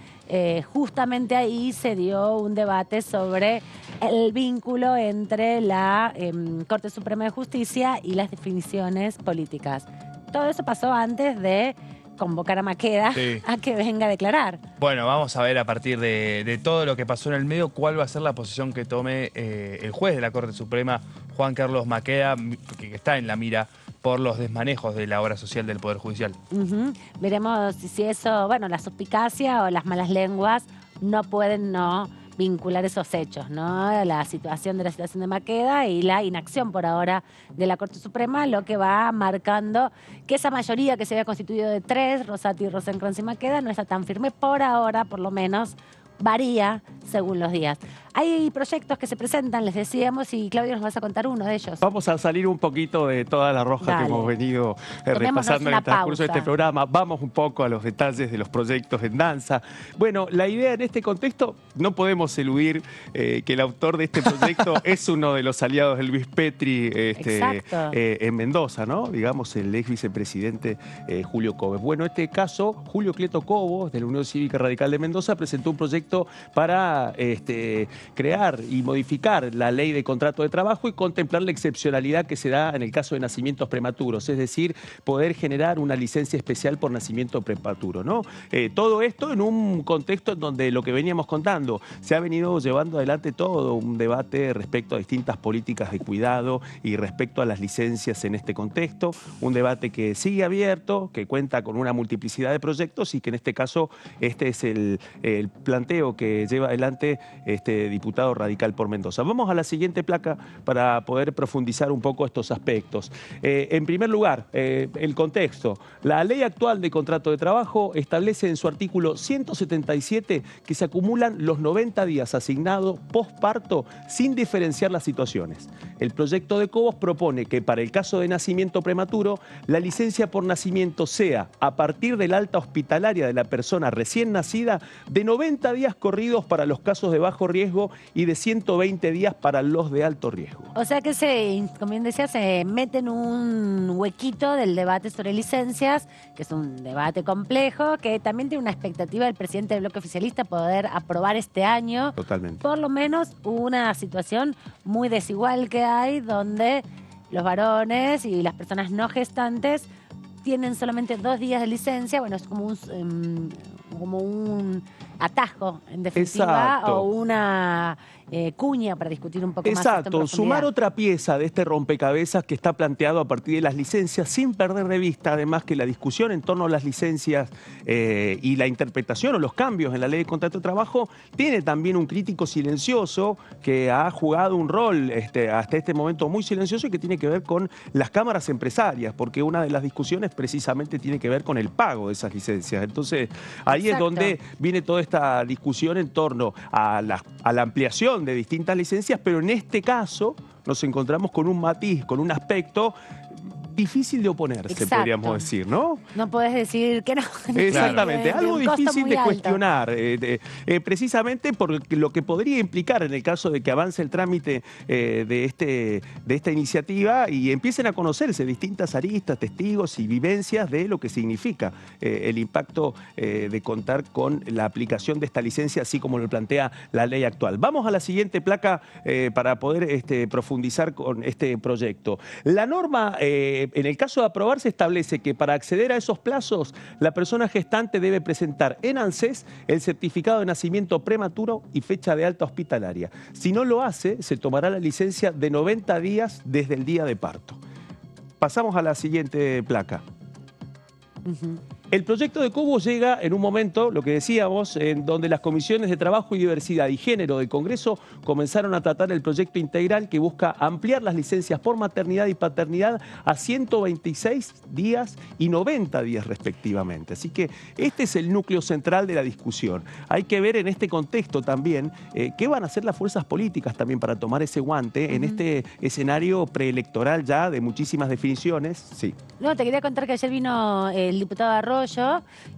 justamente ahí se dio un debate sobre el vínculo entre la Corte Suprema de Justicia y las definiciones políticas. Todo eso pasó antes de convocar a Maqueda a que venga a declarar. Bueno, vamos a ver a partir de todo lo que pasó en el medio cuál va a ser la posición que tome el juez de la Corte Suprema, Juan Carlos Maqueda, que está en la mira por los desmanejos de la obra social del Poder Judicial. Veremos si eso, la suspicacia o las malas lenguas no pueden vincular esos hechos, ¿no? La situación de Maqueda y la inacción por ahora de la Corte Suprema, lo que va marcando que esa mayoría que se había constituido de 3, Rosati, Rosenkrantz y Maqueda, no está tan firme por ahora, por lo menos varía según los días. Hay proyectos que se presentan, les decíamos, y Claudio nos vas a contar uno de ellos. Vamos a salir un poquito de toda la roja que hemos venido repasando en el transcurso de este programa. Vamos un poco a los detalles de los proyectos en danza. La idea en este contexto, no podemos eludir que el autor de este proyecto es uno de los aliados de Luis Petri en Mendoza, ¿no? Digamos, el ex vicepresidente Julio Cobos. En este caso, Julio Cleto Cobos, de la Unión Cívica Radical de Mendoza, presentó un proyecto para crear y modificar la ley de contrato de trabajo y contemplar la excepcionalidad que se da en el caso de nacimientos prematuros, es decir, poder generar una licencia especial por nacimiento prematuro, ¿no? Todo esto en un contexto en donde lo que veníamos contando, se ha venido llevando adelante todo un debate respecto a distintas políticas de cuidado y respecto a las licencias en este contexto, un debate que sigue abierto, que cuenta con una multiplicidad de proyectos y que en este caso este es el planteo planteo que lleva adelante este diputado radical por Mendoza. Vamos a la siguiente placa para poder profundizar un poco estos aspectos. En primer lugar, el contexto. La ley actual de contrato de trabajo establece en su artículo 177 que se acumulan los 90 días asignados posparto sin diferenciar las situaciones. El proyecto de Cobos propone que para el caso de nacimiento prematuro, la licencia por nacimiento sea, a partir del alta hospitalaria de la persona recién nacida, de 90 días corridos para los casos de bajo riesgo y de 120 días para los de alto riesgo. O sea que como bien decía, se mete en un huequito del debate sobre licencias, que es un debate complejo, que también tiene una expectativa del presidente del bloque oficialista poder aprobar este año. Totalmente. Por lo menos una situación muy desigual que hay, donde los varones y las personas no gestantes tienen solamente 2 días de licencia. Bueno, es como un atajo, en definitiva, Exacto. o una cuña para discutir un poco más. Exacto, sumar otra pieza de este rompecabezas que está planteado a partir de las licencias, sin perder de vista además que la discusión en torno a las licencias y la interpretación o los cambios en la ley de contrato de trabajo tiene también un crítico silencioso que ha jugado un rol hasta este momento muy silencioso y que tiene que ver con las cámaras empresarias, porque una de las discusiones precisamente tiene que ver con el pago de esas licencias. Entonces, ahí Exacto. es donde viene toda esta discusión en torno a la ampliación de distintas licencias, pero en este caso nos encontramos con un matiz, con un aspecto difícil de oponerse, Exacto. podríamos decir, ¿no? No podés decir que no. Exactamente, algo un costo difícil muy de alto. cuestionar, precisamente por lo que podría implicar en el caso de que avance el trámite de esta iniciativa y empiecen a conocerse distintas aristas, testigos y vivencias de lo que significa el impacto de contar con la aplicación de esta licencia, así como lo plantea la ley actual. Vamos a la siguiente placa para poder profundizar con este proyecto. La norma, en el caso de aprobarse, establece que para acceder a esos plazos, la persona gestante debe presentar en ANSES el certificado de nacimiento prematuro y fecha de alta hospitalaria. Si no lo hace, se tomará la licencia de 90 días desde el día de parto. Pasamos a la siguiente placa. El proyecto de Cobos llega en un momento, lo que decíamos, en donde las comisiones de Trabajo y Diversidad y Género del Congreso comenzaron a tratar el proyecto integral que busca ampliar las licencias por maternidad y paternidad a 126 días y 90 días respectivamente. Así que este es el núcleo central de la discusión. Hay que ver en este contexto también qué van a hacer las fuerzas políticas también para tomar ese guante en este escenario preelectoral ya de muchísimas definiciones. Sí. No, te quería contar que ayer vino el diputado Arroyo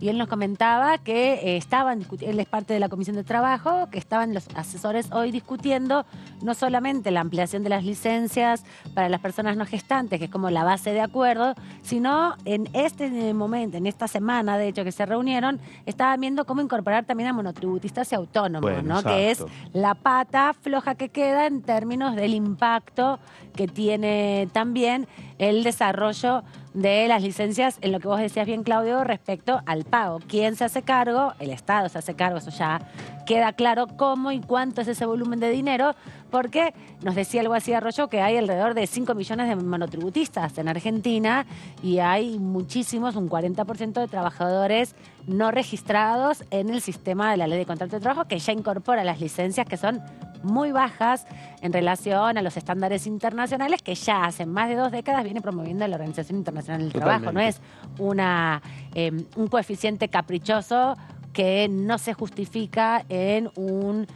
y él nos comentaba que estaban discutiendo, él es parte de la Comisión de Trabajo, que estaban los asesores hoy discutiendo no solamente la ampliación de las licencias para las personas no gestantes, que es como la base de acuerdo, sino en este momento, en esta semana, de hecho, que se reunieron, estaban viendo cómo incorporar también a monotributistas y autónomos, Bueno, ¿no? Que es exacto. la pata floja que queda en términos del impacto que tiene también el desarrollo de las licencias, en lo que vos decías bien, Claudio, respecto al pago. ¿Quién se hace cargo? El Estado se hace cargo, eso ya queda claro cómo y cuánto es ese volumen de dinero, porque nos decía algo así Arroyo, que hay alrededor de 5 millones de monotributistas en Argentina y hay muchísimos, un 40% de trabajadores no registrados en el sistema de la Ley de Contrato de Trabajo, que ya incorpora las licencias que son muy bajas en relación a los estándares internacionales que ya hace más de 2 décadas viene promoviendo la Organización Internacional del Trabajo. No es un coeficiente caprichoso que no se justifica en un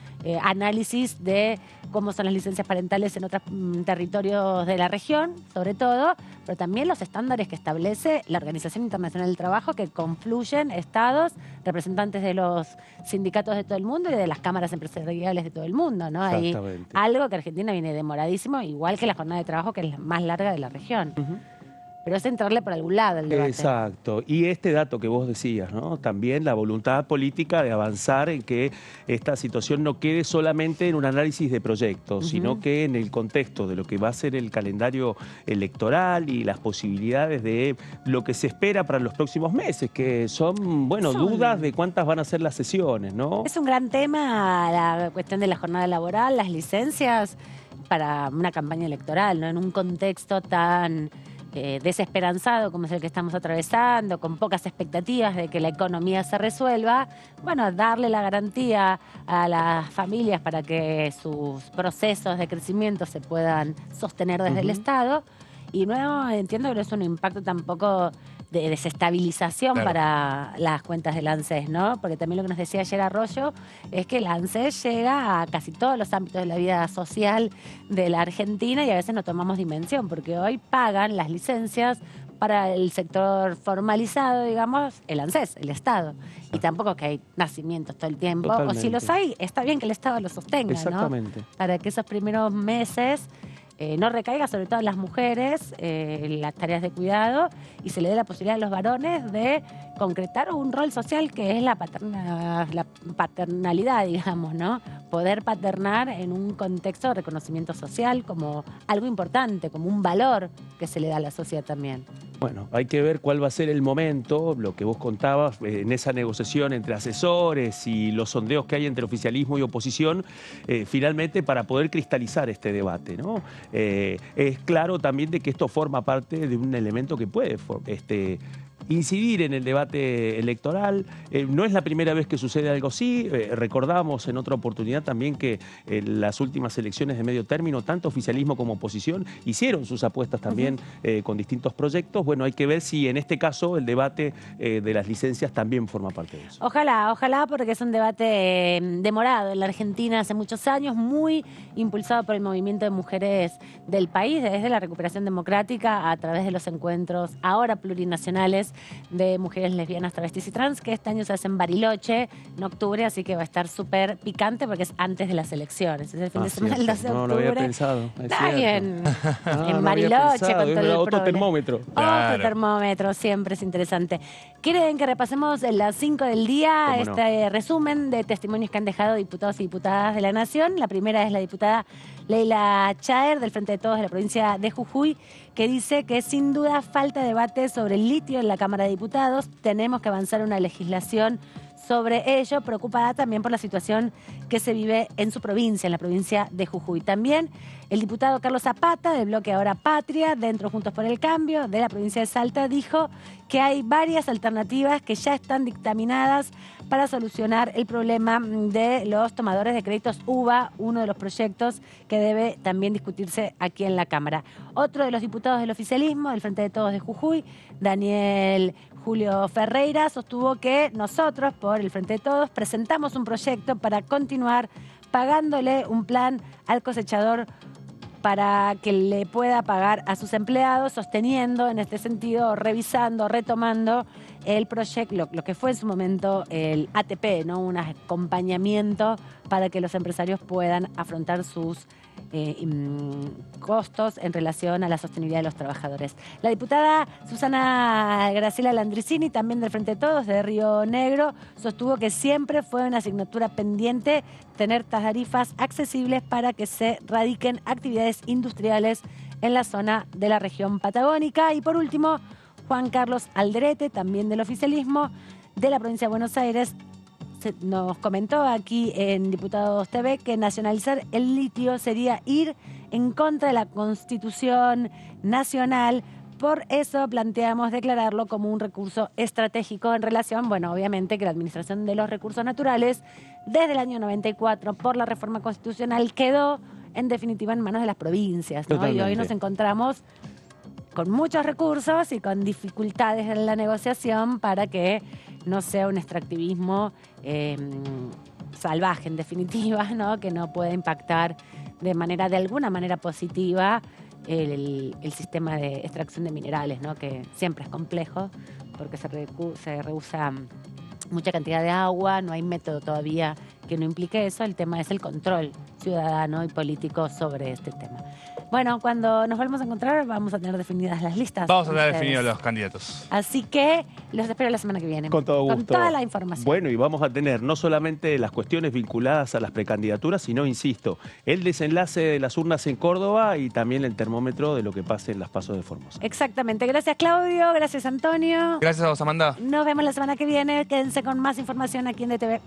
análisis de cómo son las licencias parentales en otros territorios de la región, sobre todo, pero también los estándares que establece la Organización Internacional del Trabajo, que confluyen estados, representantes de los sindicatos de todo el mundo y de las cámaras empresariales de todo el mundo, ¿no? Hay algo que Argentina viene demoradísimo, igual que la jornada de trabajo, que es la más larga de la región. Pero es entrarle por algún lado el debate. Exacto. Y este dato que vos decías, ¿no? También la voluntad política de avanzar en que esta situación no quede solamente en un análisis de proyectos, sino que en el contexto de lo que va a ser el calendario electoral y las posibilidades de lo que se espera para los próximos meses, que son, bueno, dudas de cuántas van a ser las sesiones, ¿no? Es un gran tema la cuestión de la jornada laboral, las licencias para una campaña electoral, ¿no? En un contexto tan desesperanzado como es el que estamos atravesando, con pocas expectativas de que la economía se resuelva, bueno, darle la garantía a las familias para que sus procesos de crecimiento se puedan sostener desde el Estado. Y luego entiendo que no es un impacto tampoco de desestabilización para las cuentas del ANSES, ¿no? Porque también lo que nos decía ayer Arroyo es que el ANSES llega a casi todos los ámbitos de la vida social de la Argentina y a veces no tomamos dimensión, porque hoy pagan las licencias para el sector formalizado, digamos, el ANSES, el Estado. Y tampoco que hay nacimientos todo el tiempo. Totalmente. O si los hay, está bien que el Estado los sostenga, Exactamente. ¿no? Para que esos primeros meses no recaiga sobre todo en las mujeres las tareas de cuidado y se le dé la posibilidad a los varones de concretar un rol social que es la paternalidad, digamos, ¿no? Poder paternar en un contexto de reconocimiento social como algo importante, como un valor que se le da a la sociedad también. Bueno, hay que ver cuál va a ser el momento, lo que vos contabas, en esa negociación entre asesores y los sondeos que hay entre oficialismo y oposición, finalmente para poder cristalizar este debate, ¿no? Es claro también de que esto forma parte de un elemento que puede incidir en el debate electoral. No es la primera vez que sucede algo así. Recordamos en otra oportunidad también que en las últimas elecciones de medio término, tanto oficialismo como oposición hicieron sus apuestas también con distintos proyectos. Bueno, hay que ver si en este caso el debate de las licencias también forma parte de eso. Ojalá, ojalá, porque es un debate demorado en la Argentina hace muchos años, muy impulsado por el movimiento de mujeres del país, desde la recuperación democrática a través de los encuentros ahora plurinacionales de mujeres lesbianas, travestis y trans, que este año se hace en Bariloche en octubre, así que va a estar súper picante porque es antes de las elecciones. Es el fin de semana del 12 de octubre. No lo había pensado. Está bien. En Bariloche, con todo el otro termómetro. Otro termómetro, siempre es interesante. ¿Quieren que repasemos en las 5 del día este resumen de testimonios que han dejado diputados y diputadas de la Nación? La primera es la diputada Leila Chaer, del Frente de Todos de la provincia de Jujuy, que dice que sin duda falta debate sobre el litio en la Cámara de Diputados. Tenemos que avanzar una legislación sobre ello, preocupada también por la situación que se vive en su provincia, en la provincia de Jujuy. También el diputado Carlos Zapata, del bloque Ahora Patria, dentro Juntos por el Cambio, de la provincia de Salta, dijo que hay varias alternativas que ya están dictaminadas para solucionar el problema de los tomadores de créditos UBA, uno de los proyectos que debe también discutirse aquí en la Cámara. Otro de los diputados del oficialismo, del Frente de Todos de Jujuy, Daniel Julio Ferreira, sostuvo que nosotros, por el Frente de Todos, presentamos un proyecto para continuar pagándole un plan al cosechador para que le pueda pagar a sus empleados, sosteniendo en este sentido, revisando, retomando el proyecto, lo que fue en su momento el ATP, ¿no? Un acompañamiento para que los empresarios puedan afrontar sus costos en relación a la sostenibilidad de los trabajadores. La diputada Susana Graciela Landricini, también del Frente de Todos, de Río Negro, sostuvo que siempre fue una asignatura pendiente tener tarifas accesibles para que se radiquen actividades industriales en la zona de la región patagónica. Y por último, Juan Carlos Alderete, también del oficialismo, de la provincia de Buenos Aires, nos comentó aquí en Diputados TV que nacionalizar el litio sería ir en contra de la Constitución Nacional. Por eso planteamos declararlo como un recurso estratégico en relación, bueno, obviamente que la administración de los recursos naturales desde el año 94 por la reforma constitucional quedó en definitiva en manos de las provincias, ¿no? Y hoy nos encontramos con muchos recursos y con dificultades en la negociación para que no sea un extractivismo salvaje, en definitiva, ¿no? Que no pueda impactar de alguna manera positiva el sistema de extracción de minerales, ¿no? Que siempre es complejo porque se reusa mucha cantidad de agua, no hay método todavía que no implique eso. El tema es el control ciudadano y político sobre este tema. Bueno, cuando nos volvamos a encontrar vamos a tener definidas las listas. Vamos a tener definidos los candidatos. Así que los espero la semana que viene. Con todo gusto. Con toda la información. Bueno, y vamos a tener no solamente las cuestiones vinculadas a las precandidaturas, sino, insisto, el desenlace de las urnas en Córdoba y también el termómetro de lo que pase en las pasos de Formosa. Exactamente. Gracias, Claudio. Gracias, Antonio. Gracias a vos, Amanda. Nos vemos la semana que viene. Quédense con más información aquí en DTV.